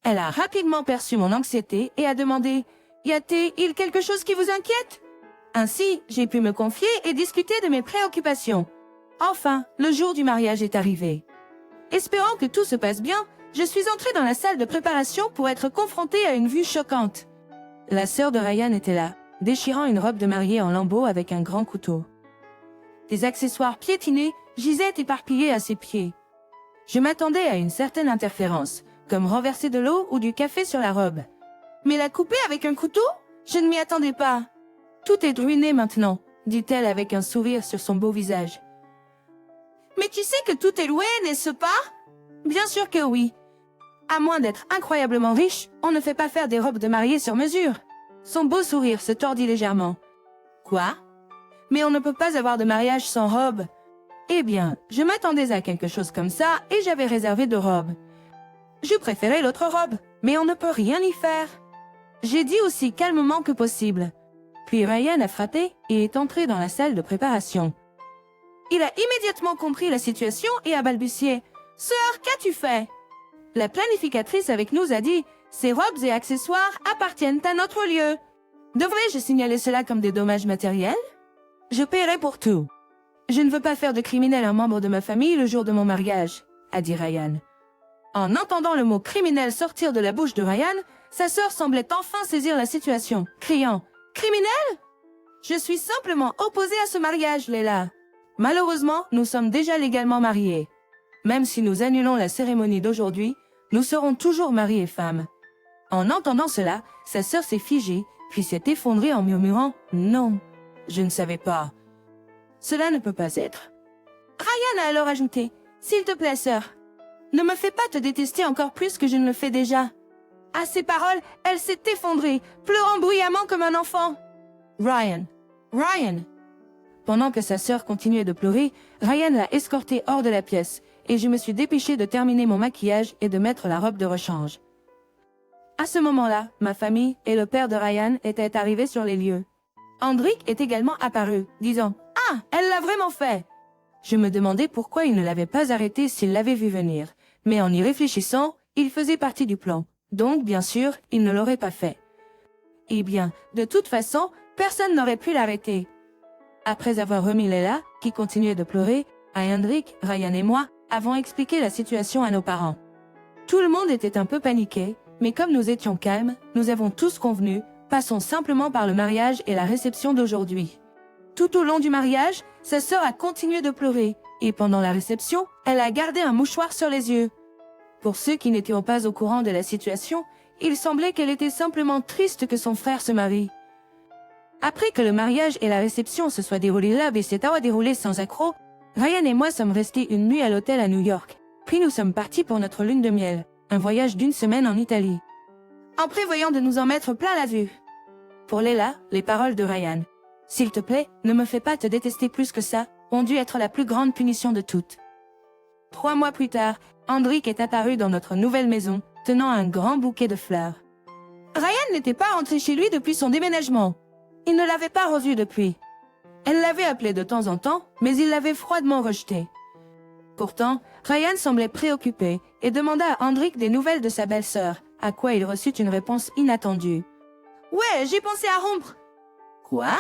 Elle a rapidement perçu mon anxiété et a demandé, y a-t-il quelque chose qui vous inquiète? Ainsi, j'ai pu me confier et discuter de mes préoccupations. Enfin, le jour du mariage est arrivé. Espérant que tout se passe bien, je suis entrée dans la salle de préparation pour être confrontée à une vue choquante. La sœur de Ryan était là, déchirant une robe de mariée en lambeaux avec un grand couteau. Des accessoires piétinés gisaient éparpillés à ses pieds. Je m'attendais à une certaine interférence, comme renverser de l'eau ou du café sur la robe. Mais la couper avec un couteau? Je ne m'y attendais pas. Tout est ruiné maintenant, dit-elle avec un sourire sur son beau visage. Mais tu sais que tout est loué, n'est-ce pas? Bien sûr que oui. À moins d'être incroyablement riche, on ne fait pas faire des robes de mariée sur mesure. Son beau sourire se tordit légèrement. Quoi? Mais on ne peut pas avoir de mariage sans robe. Eh bien, je m'attendais à quelque chose comme ça et j'avais réservé 2 robes. Je préférais l'autre robe, mais on ne peut rien y faire. J'ai dit aussi calmement que possible. Puis Ryan a frappé et est entré dans la salle de préparation. Il a immédiatement compris la situation et a balbutié. « Sœur, qu'as-tu fait ?» La planificatrice avec nous a dit « Ces robes et accessoires appartiennent à notre lieu. Devrais-je signaler cela comme des dommages matériels? Je paierai pour tout. Je ne veux pas faire de criminel un membre de ma famille le jour de mon mariage, » a dit Ryan. En entendant le mot criminel sortir de la bouche de Ryan, sa sœur semblait enfin saisir la situation, criant « Criminel? Je suis simplement opposée à ce mariage, Leila. Malheureusement, nous sommes déjà légalement mariés. Même si nous annulons la cérémonie d'aujourd'hui, nous serons toujours mari et femme. » En entendant cela, sa sœur s'est figée, puis s'est effondrée en murmurant « Non, je ne savais pas. Cela ne peut pas être. » Ryan a alors ajouté « S'il te plaît, sœur, ne me fais pas te détester encore plus que je ne le fais déjà. » À ces paroles, elle s'est effondrée, pleurant bruyamment comme un enfant. Ryan. Pendant que sa sœur continuait de pleurer, Ryan l'a escortée hors de la pièce, et je me suis dépêchée de terminer mon maquillage et de mettre la robe de rechange. À ce moment-là, ma famille et le père de Ryan étaient arrivés sur les lieux. Hendrik est également apparu, disant « Ah, elle l'a vraiment fait !» Je me demandais pourquoi il ne l'avait pas arrêté s'il l'avait vu venir, mais en y réfléchissant, il faisait partie du plan. Donc, bien sûr, il ne l'aurait pas fait. Eh bien, de toute façon, personne n'aurait pu l'arrêter. Après avoir remis Leila, qui continuait de pleurer, à Hendrik, Ryan et moi, avons expliqué la situation à nos parents. Tout le monde était un peu paniqué, mais comme nous étions calmes, nous avons tous convenu, passons simplement par le mariage et la réception d'aujourd'hui. Tout au long du mariage, sa sœur a continué de pleurer, et pendant la réception, elle a gardé un mouchoir sur les yeux. Pour ceux qui n'étaient pas au courant de la situation, il semblait qu'elle était simplement triste que son frère se marie. Après que le mariage et la réception se soient déroulés là et s'est déroulé sans accroc, Ryan et moi sommes restés une nuit à l'hôtel à New York. Puis nous sommes partis pour notre lune de miel, un voyage d'1 semaine en Italie. En prévoyant de nous en mettre plein la vue. Pour Leila, les paroles de Ryan. « S'il te plaît, ne me fais pas te détester plus que ça », ont dû être la plus grande punition de toutes. 3 mois plus tard, Hendrik est apparu dans notre nouvelle maison, tenant un grand bouquet de fleurs. Ryan n'était pas rentré chez lui depuis son déménagement. Il ne l'avait pas revu depuis. Elle l'avait appelé de temps en temps, mais il l'avait froidement rejeté. Pourtant, Ryan semblait préoccupé et demanda à Hendrik des nouvelles de sa belle-sœur, à quoi il reçut une réponse inattendue. « Ouais, j'ai pensé à rompre. »« Quoi ?»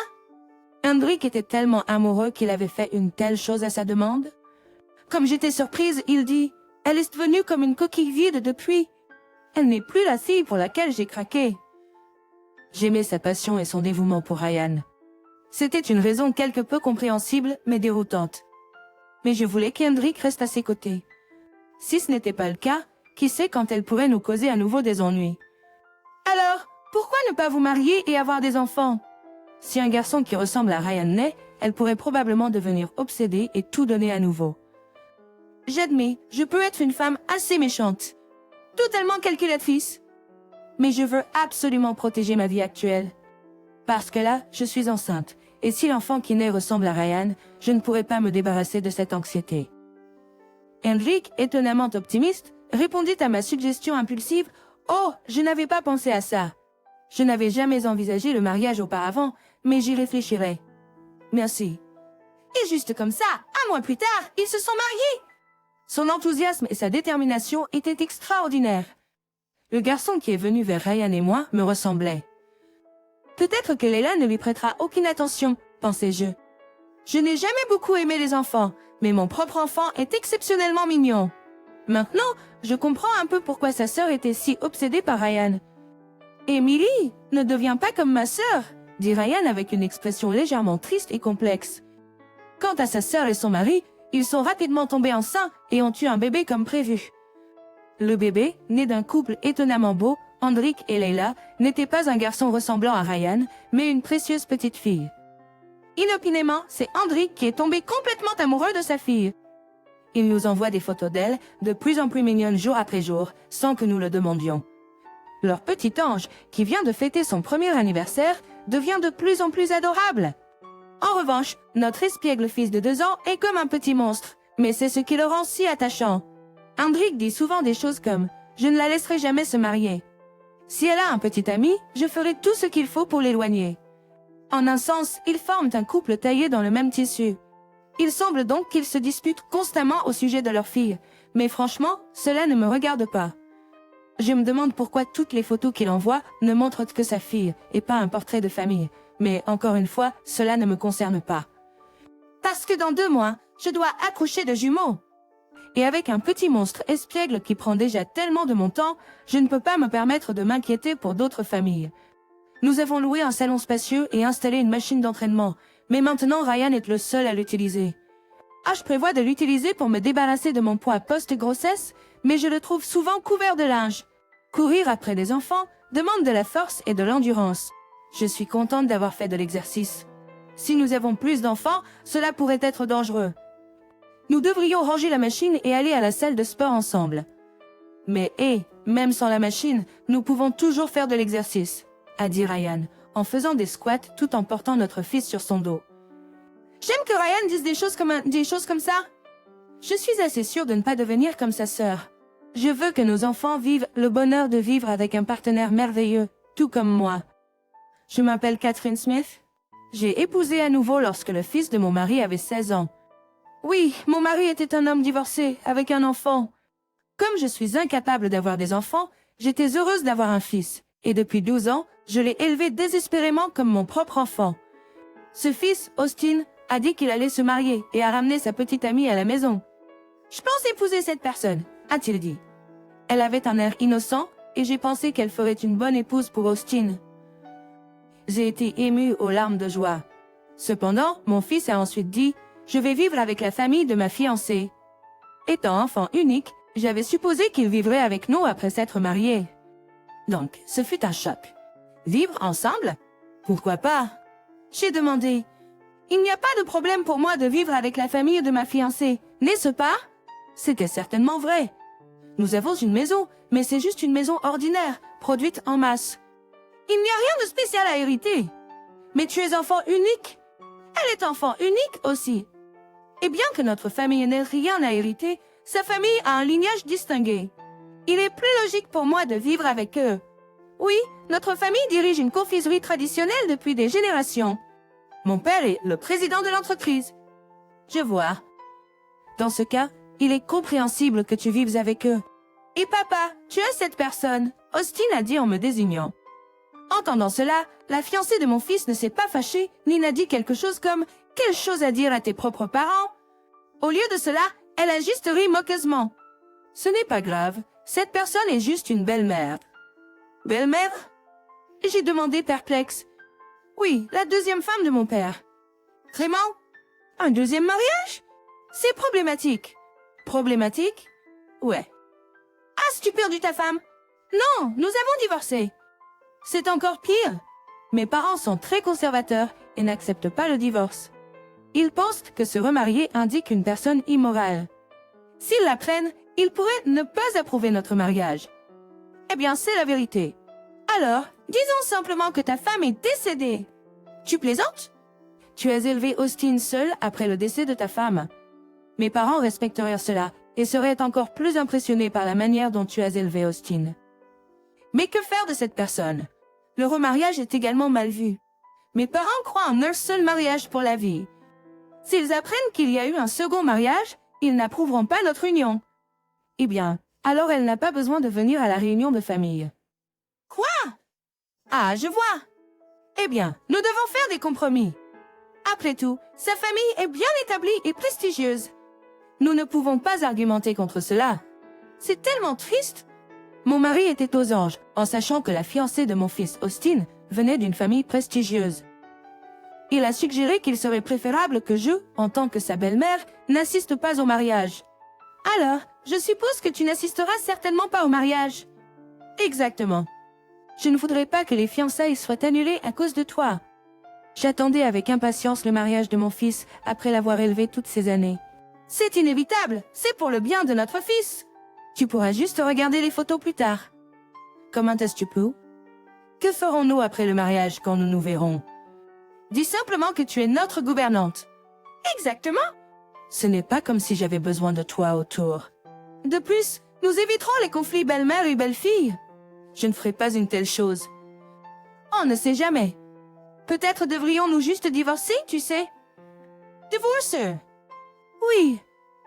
Hendrik était tellement amoureux qu'il avait fait une telle chose à sa demande. Comme j'étais surprise, il dit « Elle est devenue comme une coquille vide depuis. Elle n'est plus la fille pour laquelle j'ai craqué. » J'aimais sa passion et son dévouement pour Ryan. C'était une raison quelque peu compréhensible, mais déroutante. Mais je voulais qu'Hendrik reste à ses côtés. Si ce n'était pas le cas, qui sait quand elle pourrait nous causer à nouveau des ennuis. Alors, pourquoi ne pas vous marier et avoir des enfants? Si un garçon qui ressemble à Ryan naît, elle pourrait probablement devenir obsédée et tout donner à nouveau. J'admets, je peux être une femme assez méchante, totalement calculatrice. Mais je veux absolument protéger ma vie actuelle. Parce que là, je suis enceinte, et si l'enfant qui naît ressemble à Ryan, je ne pourrai pas me débarrasser de cette anxiété. Hendrik, étonnamment optimiste, répondit à ma suggestion impulsive. Oh, je n'avais pas pensé à ça. Je n'avais jamais envisagé le mariage auparavant, mais j'y réfléchirai. Merci. Et juste comme ça, un mois plus tard, ils se sont mariés. Son enthousiasme et sa détermination étaient extraordinaires. Le garçon qui est venu vers Ryan et moi me ressemblait. Peut-être que Leila ne lui prêtera aucune attention, pensais-je. Je n'ai jamais beaucoup aimé les enfants, mais mon propre enfant est exceptionnellement mignon. Maintenant, je comprends un peu pourquoi sa sœur était si obsédée par Ryan. Emily, ne deviens pas comme ma sœur, dit Ryan avec une expression légèrement triste et complexe. Quant à sa sœur et son mari, ils sont rapidement tombés enceints et ont eu un bébé comme prévu. Le bébé, né d'un couple étonnamment beau, Hendrik et Leila, n'était pas un garçon ressemblant à Ryan, mais une précieuse petite fille. Inopinément, c'est Hendrik qui est tombé complètement amoureux de sa fille. Il nous envoie des photos d'elle, de plus en plus mignonnes jour après jour, sans que nous le demandions. Leur petit ange, qui vient de fêter son premier anniversaire, devient de plus en plus adorable. En revanche, notre espiègle fils de 2 ans est comme un petit monstre, mais c'est ce qui le rend si attachant. Hendrik dit souvent des choses comme « Je ne la laisserai jamais se marier ». Si elle a un petit ami, je ferai tout ce qu'il faut pour l'éloigner. En un sens, ils forment un couple taillé dans le même tissu. Il semble donc qu'ils se disputent constamment au sujet de leur fille, mais franchement, cela ne me regarde pas. Je me demande pourquoi toutes les photos qu'il envoie ne montrent que sa fille, et pas un portrait de famille. Mais encore une fois, cela ne me concerne pas. Parce que dans 2 mois, je dois accoucher de jumeaux. Et avec un petit monstre espiègle qui prend déjà tellement de mon temps, je ne peux pas me permettre de m'inquiéter pour d'autres familles. Nous avons loué un salon spacieux et installé une machine d'entraînement, mais maintenant Ryan est le seul à l'utiliser. Je prévois de l'utiliser pour me débarrasser de mon poids post-grossesse, mais je le trouve souvent couvert de linge. Courir après des enfants demande de la force et de l'endurance. Je suis contente d'avoir fait de l'exercice. Si nous avons plus d'enfants, cela pourrait être dangereux. Nous devrions ranger la machine et aller à la salle de sport ensemble. Mais même sans la machine, nous pouvons toujours faire de l'exercice, a dit Ryan, en faisant des squats tout en portant notre fils sur son dos. J'aime que Ryan dise des choses comme ça. Je suis assez sûre de ne pas devenir comme sa sœur. Je veux que nos enfants vivent le bonheur de vivre avec un partenaire merveilleux, tout comme moi. Je m'appelle Catherine Smith. J'ai épousé à nouveau lorsque le fils de mon mari avait 16 ans. Oui, mon mari était un homme divorcé, avec un enfant. Comme je suis incapable d'avoir des enfants, j'étais heureuse d'avoir un fils, et depuis 12 ans, je l'ai élevé désespérément comme mon propre enfant. Ce fils, Austin, a dit qu'il allait se marier et a ramené sa petite amie à la maison. Je pense épouser cette personne, a-t-il dit. Elle avait un air innocent, et j'ai pensé qu'elle ferait une bonne épouse pour Austin. J'ai été émue aux larmes de joie. Cependant, mon fils a ensuite dit « Je vais vivre avec la famille de ma fiancée ». Étant enfant unique, j'avais supposé qu'il vivrait avec nous après s'être marié. Donc, ce fut un choc. Vivre ensemble? Pourquoi pas? J'ai demandé. Il n'y a pas de problème pour moi de vivre avec la famille de ma fiancée, n'est-ce pas? C'était certainement vrai. Nous avons une maison, mais c'est juste une maison ordinaire, produite en masse. Il n'y a rien de spécial à hériter. Mais tu es enfant unique? Elle est enfant unique aussi. Et bien que notre famille n'ait rien à hériter, sa famille a un lignage distingué. Il est plus logique pour moi de vivre avec eux. Oui, notre famille dirige une confiserie traditionnelle depuis des générations. Mon père est le président de l'entreprise. Je vois. Dans ce cas, il est compréhensible que tu vives avec eux. Et papa, tu es cette personne, Austin a dit en me désignant. Entendant cela, la fiancée de mon fils ne s'est pas fâchée, ni n'a dit quelque chose comme « Quelle chose à dire à tes propres parents ?» Au lieu de cela, elle a juste ri moqueusement. Ce n'est pas grave, cette personne est juste une belle-mère. Belle-mère? J'ai demandé perplexe. Oui, la deuxième femme de mon père. Vraiment? Un deuxième mariage? C'est problématique. Problématique? Ouais. As-tu perdu ta femme? Non, nous avons divorcé. C'est encore pire. Mes parents sont très conservateurs et n'acceptent pas le divorce. Ils pensent que se remarier indique une personne immorale. S'ils l'apprennent, ils pourraient ne pas approuver notre mariage. Eh bien, c'est la vérité. Alors, disons simplement que ta femme est décédée. Tu plaisantes? Tu as élevé Austin seul après le décès de ta femme. Mes parents respecteraient cela, et serait encore plus impressionné par la manière dont tu as élevé Austin. Mais que faire de cette personne? Le remariage est également mal vu. Mes parents croient en un seul mariage pour la vie. S'ils apprennent qu'il y a eu un second mariage, ils n'approuveront pas notre union. Eh bien, alors elle n'a pas besoin de venir à la réunion de famille. Quoi? Ah, je vois. Eh bien, nous devons faire des compromis. Après tout, sa famille est bien établie et prestigieuse. Nous ne pouvons pas argumenter contre cela. C'est tellement triste. Mon mari était aux anges, en sachant que la fiancée de mon fils Austin venait d'une famille prestigieuse. Il a suggéré qu'il serait préférable que je, en tant que sa belle-mère, n'assiste pas au mariage. Alors, je suppose que tu n'assisteras certainement pas au mariage. Exactement. Je ne voudrais pas que les fiançailles soient annulées à cause de toi. J'attendais avec impatience le mariage de mon fils après l'avoir élevé toutes ces années. C'est inévitable, c'est pour le bien de notre fils. Tu pourras juste regarder les photos plus tard. Comment est-ce que tu peux? Que ferons-nous après le mariage quand nous nous verrons? Dis simplement que tu es notre gouvernante. Exactement. Ce n'est pas comme si j'avais besoin de toi autour. De plus, nous éviterons les conflits belle-mère et belle-fille. Je ne ferai pas une telle chose. On ne sait jamais. Peut-être devrions-nous juste divorcer, tu sais. Divorcer? Oui.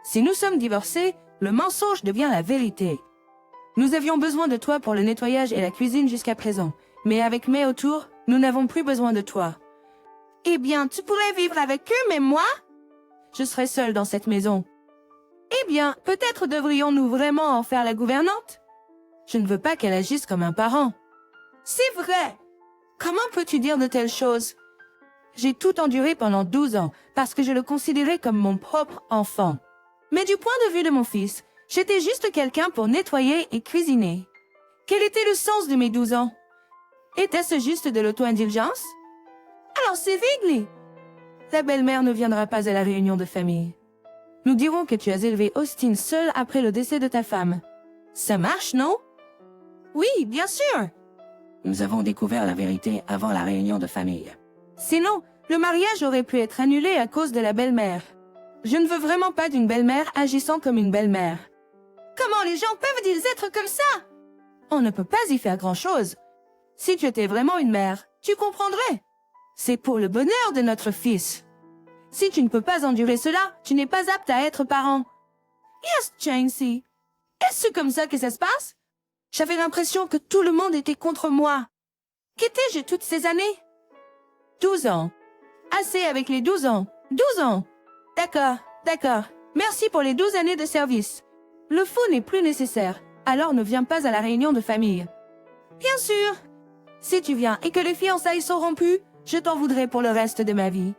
Si nous sommes divorcés, le mensonge devient la vérité. Nous avions besoin de toi pour le nettoyage et la cuisine jusqu'à présent, mais avec May autour, nous n'avons plus besoin de toi. Eh bien, tu pourrais vivre avec eux, mais moi? Je serai seule dans cette maison. Eh bien, peut-être devrions-nous vraiment en faire la gouvernante? Je ne veux pas qu'elle agisse comme un parent. C'est vrai! Comment peux-tu dire de telles choses? J'ai tout enduré pendant 12 ans, parce que je le considérais comme mon propre enfant. Mais du point de vue de mon fils, j'étais juste quelqu'un pour nettoyer et cuisiner. Quel était le sens de mes 12 ans? Était-ce juste de l'auto-indulgence? Alors c'est réglé. La belle-mère ne viendra pas à la réunion de famille. Nous dirons que tu as élevé Austin seul après le décès de ta femme. Ça marche, non? Oui, bien sûr. Nous avons découvert la vérité avant la réunion de famille. Sinon, le mariage aurait pu être annulé à cause de la belle-mère. Je ne veux vraiment pas d'une belle-mère agissant comme une belle-mère. Comment les gens peuvent-ils être comme ça? On ne peut pas y faire grand-chose. Si tu étais vraiment une mère, tu comprendrais. C'est pour le bonheur de notre fils. Si tu ne peux pas endurer cela, tu n'es pas apte à être parent. Yes, Chansey. Est-ce comme ça que ça se passe? J'avais l'impression que tout le monde était contre moi. Qu'étais-je toutes ces années? 12 ans. Assez avec les 12 ans. 12 ans. D'accord, d'accord. Merci pour les 12 années de service. Le faux n'est plus nécessaire, alors ne viens pas à la réunion de famille. Bien sûr. Si tu viens et que les fiançailles sont rompues, je t'en voudrais pour le reste de ma vie.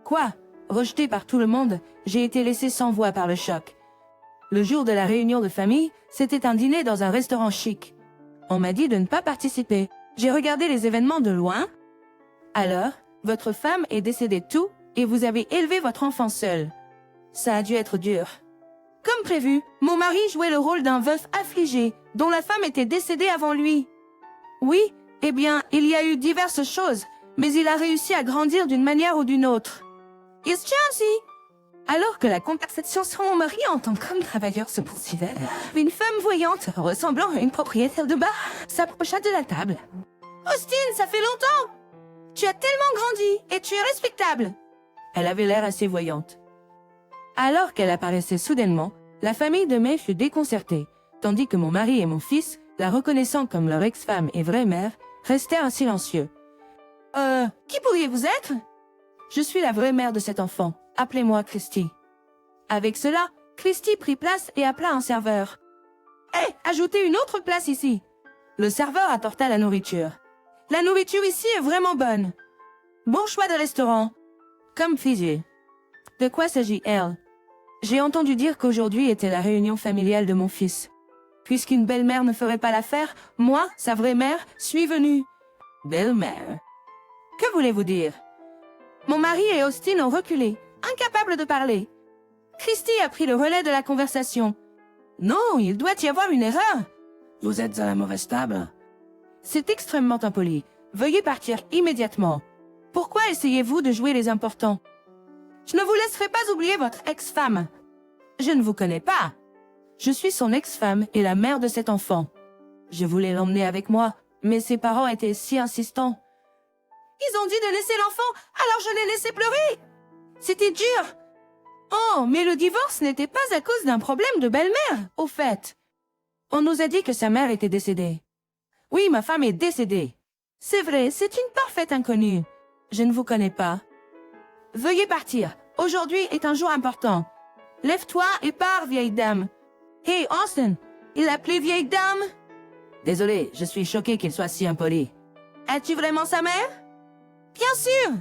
Quoi? Rejeté par tout le monde, j'ai été laissé sans voix par le choc. Le jour de la réunion de famille, c'était un dîner dans un restaurant chic. On m'a dit de ne pas participer. J'ai regardé les événements de loin. Alors, votre femme est décédée tôt et vous avez élevé votre enfant seul. Ça a dû être dur. Comme prévu, mon mari jouait le rôle d'un veuf affligé, dont la femme était décédée avant lui. Oui, eh bien, il y a eu diverses choses, mais il a réussi à grandir d'une manière ou d'une autre. Yes, Chelsea! Alors que la conversation sur mon mari en tant qu'homme travailleur se poursuivait, une femme voyante, ressemblant à une propriétaire de bar, s'approcha de la table. Austin, ça fait longtemps! Tu as tellement grandi et tu es respectable. Elle avait l'air assez voyante. Alors qu'elle apparaissait soudainement, la famille de May fut déconcertée, tandis que mon mari et mon fils, la reconnaissant comme leur ex-femme et vraie mère, restèrent silencieux. Qui pourriez-vous être? Je suis la vraie mère de cet enfant. Appelez-moi Christy. Avec cela, Christy prit place et appela un serveur. Hé, ajoutez une autre place ici. Le serveur apporta la nourriture. La nourriture ici est vraiment bonne. Bon choix de restaurant. Comme figé. De quoi s'agit-elle? J'ai entendu dire qu'aujourd'hui était la réunion familiale de mon fils. Puisqu'une belle-mère ne ferait pas l'affaire, moi, sa vraie mère, suis venue. Belle-mère? Que voulez-vous dire? Mon mari et Austin ont reculé, incapables de parler. Christy a pris le relais de la conversation. Non, il doit y avoir une erreur. Vous êtes à la mauvaise table. C'est extrêmement impoli. Veuillez partir immédiatement. Pourquoi essayez-vous de jouer les importants? Je ne vous laisserai pas oublier votre ex-femme. Je ne vous connais pas. Je suis son ex-femme et la mère de cet enfant. Je voulais l'emmener avec moi, mais ses parents étaient si insistants. Ils ont dit de laisser l'enfant, alors je l'ai laissé pleurer. C'était dur. Oh, mais le divorce n'était pas à cause d'un problème de belle-mère, au fait. On nous a dit que sa mère était décédée. Oui, ma femme est décédée. C'est vrai, c'est une parfaite inconnue. Je ne vous connais pas. Veuillez partir. Aujourd'hui est un jour important. Lève-toi et pars, vieille dame. Hey, Austin, il l'a appelée vieille dame? Désolé, je suis choqué qu'il soit si impoli. Es-tu vraiment sa mère? Bien sûr!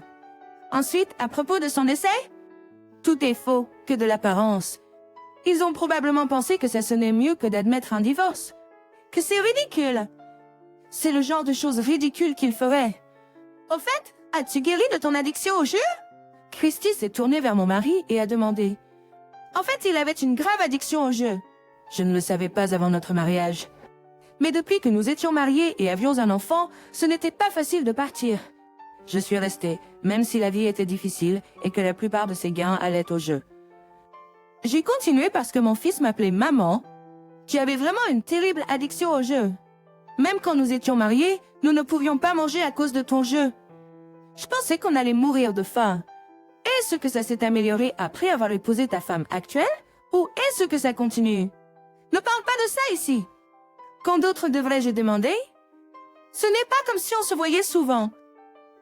Ensuite, à propos de son décès? Tout est faux, que de l'apparence. Ils ont probablement pensé que ça sonnait mieux que d'admettre un divorce. Que c'est ridicule. C'est le genre de choses ridicules qu'ils feraient. Au fait, as-tu guéri de ton addiction au jeu? Christy s'est tournée vers mon mari et a demandé. En fait, il avait une grave addiction au jeu. Je ne le savais pas avant notre mariage. Mais depuis que nous étions mariés et avions un enfant, ce n'était pas facile de partir. Je suis restée, même si la vie était difficile et que la plupart de ses gains allaient au jeu. J'ai continué parce que mon fils m'appelait maman. Tu avais vraiment une terrible addiction au jeu. Même quand nous étions mariés, nous ne pouvions pas manger à cause de ton jeu. Je pensais qu'on allait mourir de faim. Est-ce que ça s'est amélioré après avoir épousé ta femme actuelle? Ou est-ce que ça continue? Ne parle pas de ça ici. Quand d'autres devrais-je demander? Ce n'est pas comme si on se voyait souvent.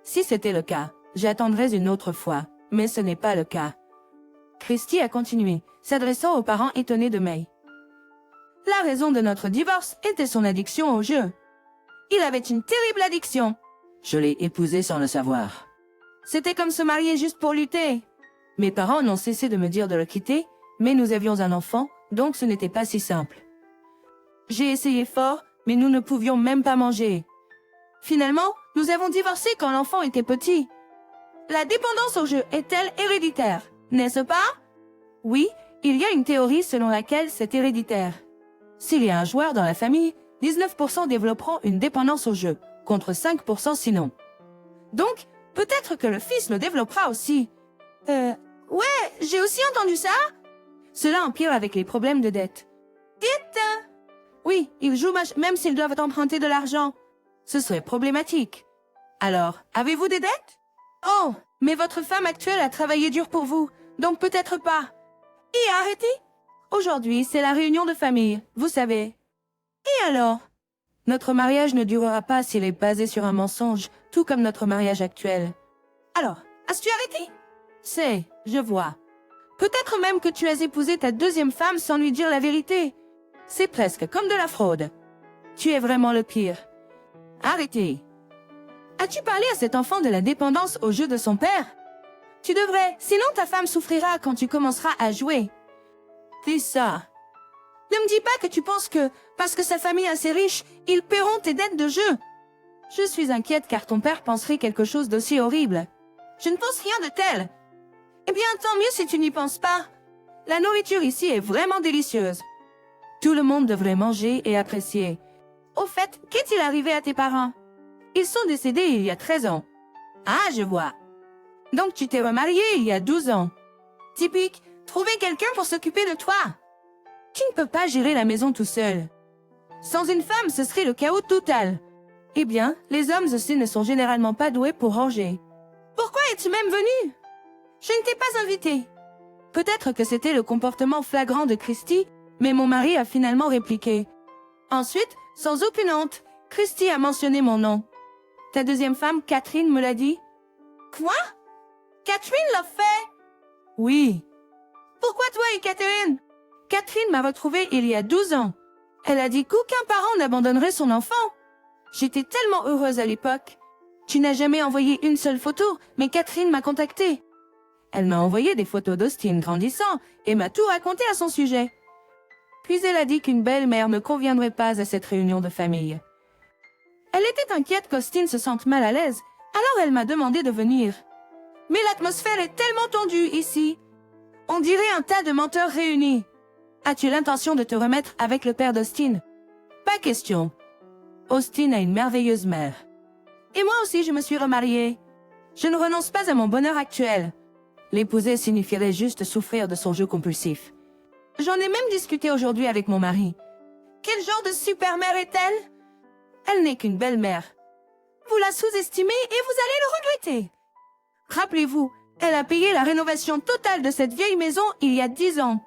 Si c'était le cas, j'attendrais une autre fois, mais ce n'est pas le cas. Christy a continué, s'adressant aux parents étonnés de May. La raison de notre divorce était son addiction au jeu. Il avait une terrible addiction. Je l'ai épousé sans le savoir. C'était comme se marier juste pour lutter. Mes parents n'ont cessé de me dire de le quitter, mais nous avions un enfant, donc ce n'était pas si simple. J'ai essayé fort, mais nous ne pouvions même pas manger. Finalement, nous avons divorcé quand l'enfant était petit. La dépendance au jeu est-elle héréditaire, n'est-ce pas? Oui, il y a une théorie selon laquelle c'est héréditaire. S'il y a un joueur dans la famille, 19% développeront une dépendance au jeu, contre 5% sinon. Donc, peut-être que le fils le développera aussi. Ouais, j'ai aussi entendu ça. Cela empire avec les problèmes de dette. Dites! Oui, ils jouent même s'ils doivent emprunter de l'argent. Ce serait problématique. Alors, avez-vous des dettes? Oh, mais votre femme actuelle a travaillé dur pour vous, donc peut-être pas. Et arrêtez? Aujourd'hui, c'est la réunion de famille, vous savez. Et alors? Notre mariage ne durera pas s'il est basé sur un mensonge, tout comme notre mariage actuel. Alors, as-tu arrêté? Je vois. Peut-être même que tu as épousé ta deuxième femme sans lui dire la vérité. C'est presque comme de la fraude. Tu es vraiment le pire. Arrêtez. As-tu parlé à cet enfant de la dépendance au jeu de son père? Tu devrais, sinon ta femme souffrira quand tu commenceras à jouer. Dis ça. Ne me dis pas que tu penses que, parce que sa famille est assez riche, ils paieront tes dettes de jeu. Je suis inquiète car ton père penserait quelque chose d'aussi horrible. Je ne pense rien de tel. Eh bien, tant mieux si tu n'y penses pas. La nourriture ici est vraiment délicieuse. Tout le monde devrait manger et apprécier. Au fait, qu'est-il arrivé à tes parents? Ils sont décédés il y a 13 ans. Ah, je vois. Donc tu t'es remarié il y a 12 ans. Typique, trouver quelqu'un pour s'occuper de toi. Tu ne peux pas gérer la maison tout seul. Sans une femme, ce serait le chaos total. Eh bien, les hommes aussi ne sont généralement pas doués pour ranger. Pourquoi es-tu même venu? Je ne t'ai pas invité. Peut-être que c'était le comportement flagrant de Christy, mais mon mari a finalement répliqué. Ensuite, sans aucune honte, Christy a mentionné mon nom. Ta deuxième femme, Catherine, me l'a dit. Quoi? Catherine l'a fait? Oui. Pourquoi toi et Catherine? Catherine m'a retrouvée il y a 12 ans. Elle a dit qu'aucun parent n'abandonnerait son enfant. J'étais tellement heureuse à l'époque. Tu n'as jamais envoyé une seule photo, mais Catherine m'a contactée. Elle m'a envoyé des photos d'Austin grandissant et m'a tout raconté à son sujet. Puis elle a dit qu'une belle-mère ne conviendrait pas à cette réunion de famille. Elle était inquiète qu'Austin se sente mal à l'aise, alors elle m'a demandé de venir. Mais l'atmosphère est tellement tendue ici. On dirait un tas de menteurs réunis. As-tu l'intention de te remettre avec le père d'Austin? Pas question. Austin a une merveilleuse mère. Et moi aussi je me suis remariée. Je ne renonce pas à mon bonheur actuel. L'épouser signifierait juste souffrir de son jeu compulsif. J'en ai même discuté aujourd'hui avec mon mari. Quel genre de super mère est-elle? Elle n'est qu'une belle-mère. Vous la sous-estimez et vous allez le regretter. Rappelez-vous, elle a payé la rénovation totale de cette vieille maison il y a 10 ans.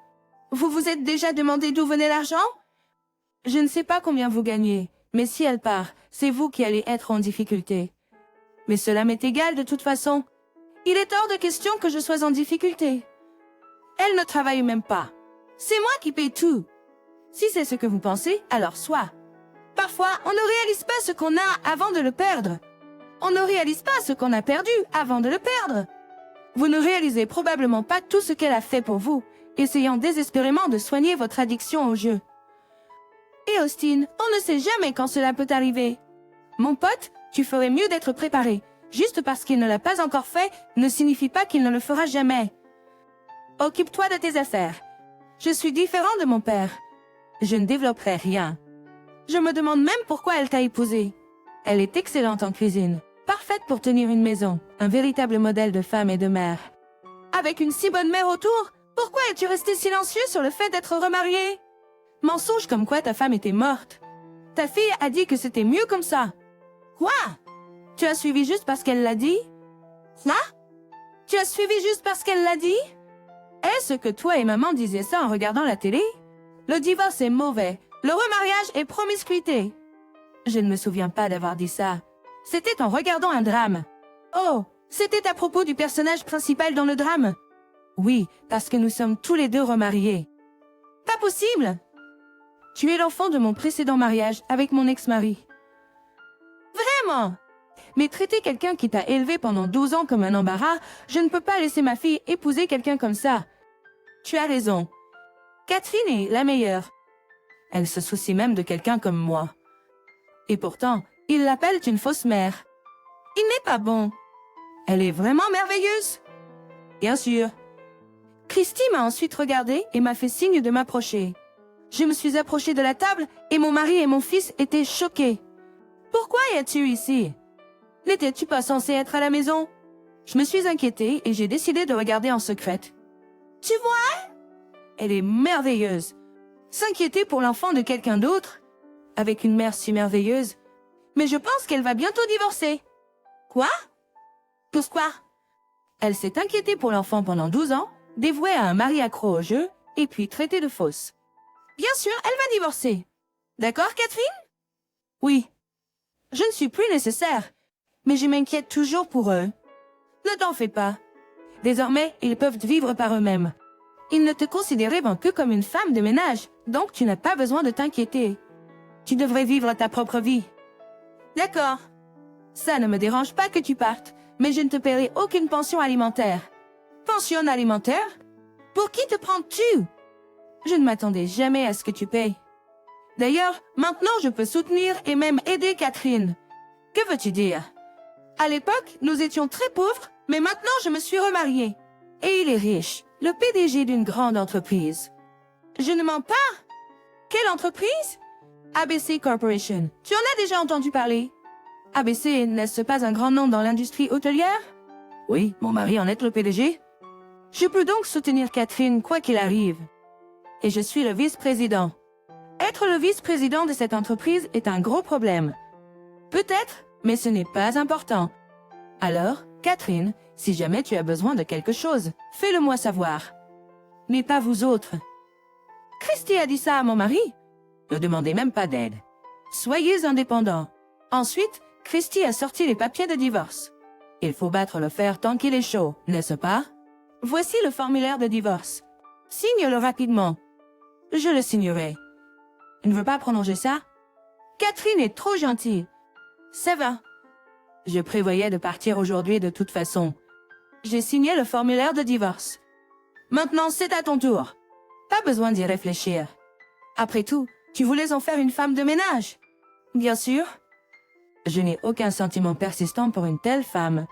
Vous vous êtes déjà demandé d'où venait l'argent? Je ne sais pas combien vous gagnez, mais si elle part, c'est vous qui allez être en difficulté. Mais cela m'est égal de toute façon. Il est hors de question que je sois en difficulté. Elle ne travaille même pas. C'est moi qui paye tout. Si c'est ce que vous pensez, alors soit. Parfois, on ne réalise pas ce qu'on a avant de le perdre. On ne réalise pas ce qu'on a perdu avant de le perdre. Vous ne réalisez probablement pas tout ce qu'elle a fait pour vous, essayant désespérément de soigner votre addiction au jeu. Et Austin, on ne sait jamais quand cela peut arriver. Mon pote, tu ferais mieux d'être préparé. Juste parce qu'il ne l'a pas encore fait, ne signifie pas qu'il ne le fera jamais. Occupe-toi de tes affaires. Je suis différent de mon père. Je ne développerai rien. Je me demande même pourquoi elle t'a épousé. Elle est excellente en cuisine, parfaite pour tenir une maison, un véritable modèle de femme et de mère. Avec une si bonne mère autour, pourquoi es-tu resté silencieux sur le fait d'être remarié? Mensonge comme quoi ta femme était morte. Ta fille a dit que c'était mieux comme ça. Quoi? Tu as suivi juste parce qu'elle l'a dit? Quoi? Tu as suivi juste parce qu'elle l'a dit? Est-ce que toi et maman disiez ça en regardant la télé? Le divorce est mauvais. Le remariage est promiscuité. Je ne me souviens pas d'avoir dit ça. C'était en regardant un drame. Oh, c'était à propos du personnage principal dans le drame? Oui, parce que nous sommes tous les deux remariés. Pas possible! Tu es l'enfant de mon précédent mariage avec mon ex-mari. Vraiment? Mais traiter quelqu'un qui t'a élevé pendant 12 ans comme un embarras, je ne peux pas laisser ma fille épouser quelqu'un comme ça. Tu as raison. Catherine est la meilleure. Elle se soucie même de quelqu'un comme moi. Et pourtant, ils l'appellent une fausse mère. Il n'est pas bon. Elle est vraiment merveilleuse. Bien sûr. Christy m'a ensuite regardée et m'a fait signe de m'approcher. Je me suis approchée de la table et mon mari et mon fils étaient choqués. Pourquoi es-tu ici? N'étais-tu pas censé être à la maison? Je me suis inquiétée et j'ai décidé de regarder en secret. Tu vois? Elle est merveilleuse. S'inquiéter pour l'enfant de quelqu'un d'autre? Avec une mère si merveilleuse? Mais je pense qu'elle va bientôt divorcer. Quoi? Pourquoi? Elle s'est inquiétée pour l'enfant pendant 12 ans, dévouée à un mari accro au jeu, et puis traitée de fausse. Bien sûr, elle va divorcer. D'accord, Catherine? Oui. Je ne suis plus nécessaire, mais je m'inquiète toujours pour eux. Ne t'en fais pas. Désormais, ils peuvent vivre par eux-mêmes. Ils ne te considéraient que comme une femme de ménage, donc tu n'as pas besoin de t'inquiéter. Tu devrais vivre ta propre vie. D'accord. Ça ne me dérange pas que tu partes, mais je ne te paierai aucune pension alimentaire. Pension alimentaire? Pour qui te prends-tu? Je ne m'attendais jamais à ce que tu payes. D'ailleurs, maintenant je peux soutenir et même aider Catherine. Que veux-tu dire? À l'époque, nous étions très pauvres, mais maintenant je me suis remariée. Et il est riche, le PDG d'une grande entreprise. Je ne mens pas? Quelle entreprise? ABC Corporation. Tu en as déjà entendu parler? ABC, n'est-ce pas un grand nom dans l'industrie hôtelière? Oui, mon mari en est le PDG. Je peux donc soutenir Catherine quoi qu'il arrive. Et je suis le vice-président. Être le vice-président de cette entreprise est un gros problème. Peut-être, mais ce n'est pas important. Alors, Catherine, si jamais tu as besoin de quelque chose, fais-le-moi savoir. Mais pas vous autres. Christy a dit ça à mon mari. Ne demandez même pas d'aide. Soyez indépendants. Ensuite, Christy a sorti les papiers de divorce. Il faut battre le fer tant qu'il est chaud, n'est-ce pas? Voici le formulaire de divorce. Signe-le rapidement. Je le signerai. Tu ne veux pas prolonger ça? Catherine est trop gentille. Ça va. Je prévoyais de partir aujourd'hui de toute façon. J'ai signé le formulaire de divorce. Maintenant, c'est à ton tour. Pas besoin d'y réfléchir. Après tout, tu voulais en faire une femme de ménage. Bien sûr. Je n'ai aucun sentiment persistant pour une telle femme.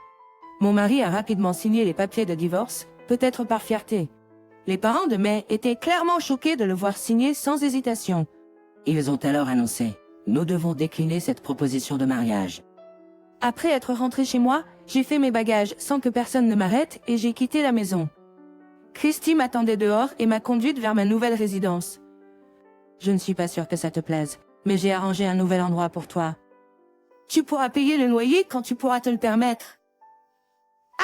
Mon mari a rapidement signé les papiers de divorce, peut-être par fierté. Les parents de May étaient clairement choqués de le voir signer sans hésitation. Ils ont alors annoncé « Nous devons décliner cette proposition de mariage ». Après être rentré chez moi, j'ai fait mes bagages sans que personne ne m'arrête et j'ai quitté la maison. Christy m'attendait dehors et m'a conduite vers ma nouvelle résidence. Je ne suis pas sûre que ça te plaise, mais j'ai arrangé un nouvel endroit pour toi. Tu pourras payer le loyer quand tu pourras te le permettre.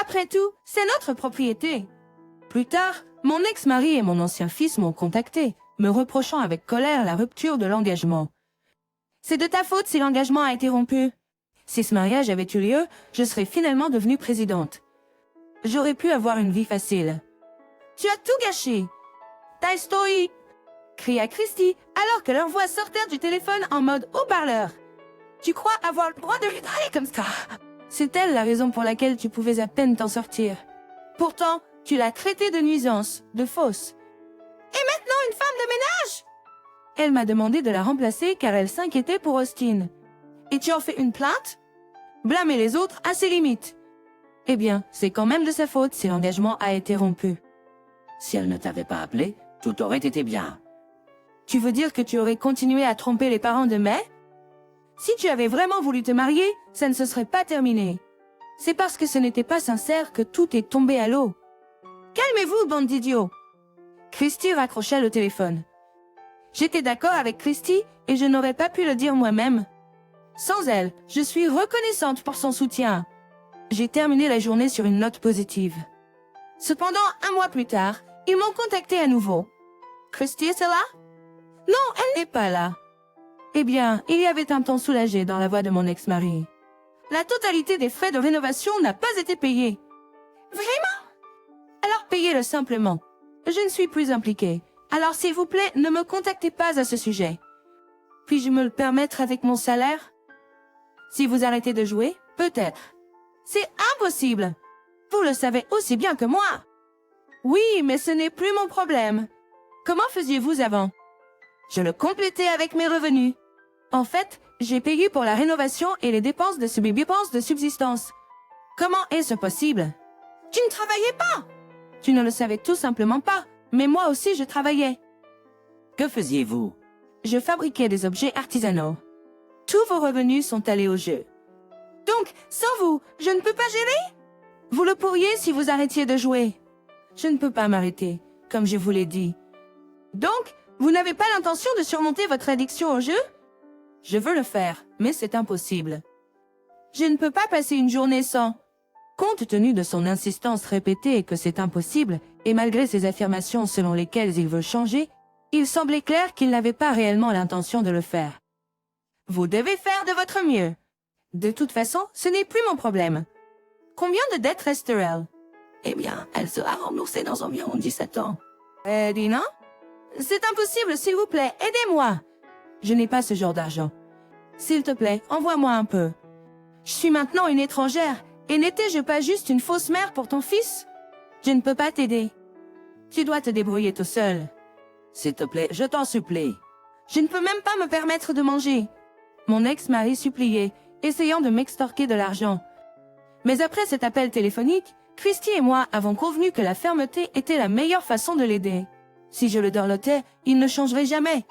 Après tout, c'est notre propriété. Plus tard, mon ex-mari et mon ancien fils m'ont contacté, me reprochant avec colère la rupture de l'engagement. C'est de ta faute si l'engagement a été rompu. Si ce mariage avait eu lieu, je serais finalement devenue présidente. J'aurais pu avoir une vie facile. Tu as tout gâché. Ta story, cria Christy alors que leur voix sortait du téléphone en mode haut-parleur. Tu crois avoir le droit de rigoler comme ça? C'est elle la raison pour laquelle tu pouvais à peine t'en sortir. Pourtant, tu l'as traitée de nuisance, de fausse. Et maintenant une femme de ménage? Elle m'a demandé de la remplacer car elle s'inquiétait pour Austin. Et tu en fais une plainte? Blâmer les autres a ses limites. Eh bien, c'est quand même de sa faute si l'engagement a été rompu. Si elle ne t'avait pas appelé, tout aurait été bien. Tu veux dire que tu aurais continué à tromper les parents de May? Si tu avais vraiment voulu te marier, ça ne se serait pas terminé. C'est parce que ce n'était pas sincère que tout est tombé à l'eau. Calmez-vous, bande d'idiots. Christy raccrocha le téléphone. J'étais d'accord avec Christy et je n'aurais pas pu le dire moi-même. Sans elle, je suis reconnaissante pour son soutien. J'ai terminé la journée sur une note positive. Cependant, un mois plus tard, ils m'ont contacté à nouveau. Christy est là? Non, elle n'est pas là. Eh bien, il y avait un ton soulagé dans la voix de mon ex-mari. La totalité des frais de rénovation n'a pas été payée. Vraiment? Alors payez-le simplement. Je ne suis plus impliquée. Alors s'il vous plaît, ne me contactez pas à ce sujet. Puis-je me le permettre avec mon salaire? Si vous arrêtez de jouer, peut-être. C'est impossible. Vous le savez aussi bien que moi. Oui, mais ce n'est plus mon problème. Comment faisiez-vous avant? Je le complétais avec mes revenus. En fait, j'ai payé pour la rénovation et les dépenses de subsistance. Comment est-ce possible? Tu ne travaillais pas. Tu ne le savais tout simplement pas, mais moi aussi je travaillais. Que faisiez-vous? Je fabriquais des objets artisanaux. Tous vos revenus sont allés au jeu. Donc, sans vous, je ne peux pas gérer? Vous le pourriez si vous arrêtiez de jouer. Je ne peux pas m'arrêter, comme je vous l'ai dit. Donc, vous n'avez pas l'intention de surmonter votre addiction au jeu? Je veux le faire, mais c'est impossible. Je ne peux pas passer une journée sans. Compte tenu de son insistance répétée que c'est impossible, et malgré ses affirmations selon lesquelles il veut changer, il semblait clair qu'il n'avait pas réellement l'intention de le faire. Vous devez faire de votre mieux. De toute façon, ce n'est plus mon problème. Combien de dettes reste-t-elle? Eh bien, elle sera remboursée dans environ 17 ans. Dina? C'est impossible, s'il vous plaît, aidez-moi. Je n'ai pas ce genre d'argent. S'il te plaît, envoie-moi un peu. Je suis maintenant une étrangère, et n'étais-je pas juste une fausse mère pour ton fils? Je ne peux pas t'aider. Tu dois te débrouiller tout seul. S'il te plaît, je t'en supplie. Je ne peux même pas me permettre de manger. Mon ex-mari suppliait, essayant de m'extorquer de l'argent. Mais après cet appel téléphonique, Christy et moi avons convenu que la fermeté était la meilleure façon de l'aider. Si je le dorlotais, il ne changerait jamais.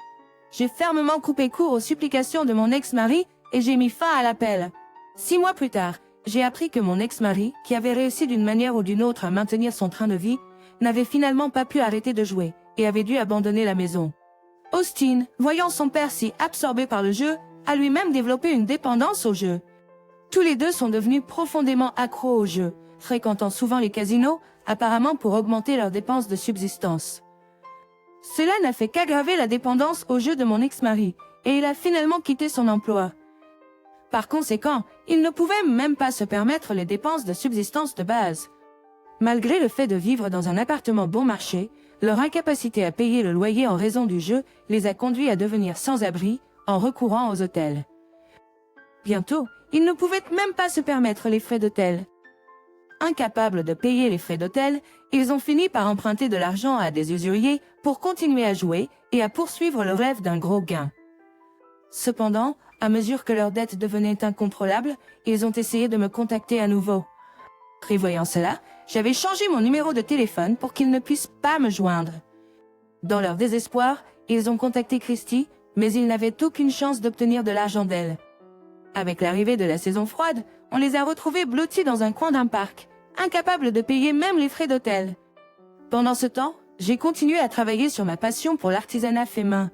J'ai fermement coupé court aux supplications de mon ex-mari et j'ai mis fin à l'appel. 6 mois plus tard, j'ai appris que mon ex-mari, qui avait réussi d'une manière ou d'une autre à maintenir son train de vie, n'avait finalement pas pu arrêter de jouer et avait dû abandonner la maison. Austin, voyant son père si absorbé par le jeu, a lui-même développé une dépendance au jeu. Tous les deux sont devenus profondément accros au jeu, fréquentant souvent les casinos, apparemment pour augmenter leurs dépenses de subsistance. Cela n'a fait qu'aggraver la dépendance au jeu de mon ex-mari, et il a finalement quitté son emploi. Par conséquent, il ne pouvait même pas se permettre les dépenses de subsistance de base. Malgré le fait de vivre dans un appartement bon marché, leur incapacité à payer le loyer en raison du jeu les a conduits à devenir sans-abri en recourant aux hôtels. Bientôt, ils ne pouvaient même pas se permettre les frais d'hôtel. Incapables de payer les frais d'hôtel, ils ont fini par emprunter de l'argent à des usuriers pour continuer à jouer et à poursuivre le rêve d'un gros gain. Cependant, à mesure que leurs dettes devenaient incontrôlables, ils ont essayé de me contacter à nouveau. Prévoyant cela, j'avais changé mon numéro de téléphone pour qu'ils ne puissent pas me joindre. Dans leur désespoir, ils ont contacté Christy, mais ils n'avaient aucune chance d'obtenir de l'argent d'elle. Avec l'arrivée de la saison froide, on les a retrouvés blottis dans un coin d'un parc, incapables de payer même les frais d'hôtel. Pendant ce temps, j'ai continué à travailler sur ma passion pour l'artisanat fait main.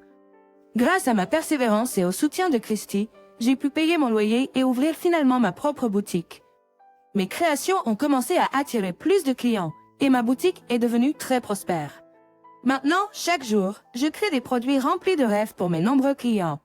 Grâce à ma persévérance et au soutien de Christy, j'ai pu payer mon loyer et ouvrir finalement ma propre boutique. Mes créations ont commencé à attirer plus de clients et ma boutique est devenue très prospère. Maintenant, chaque jour, je crée des produits remplis de rêves pour mes nombreux clients.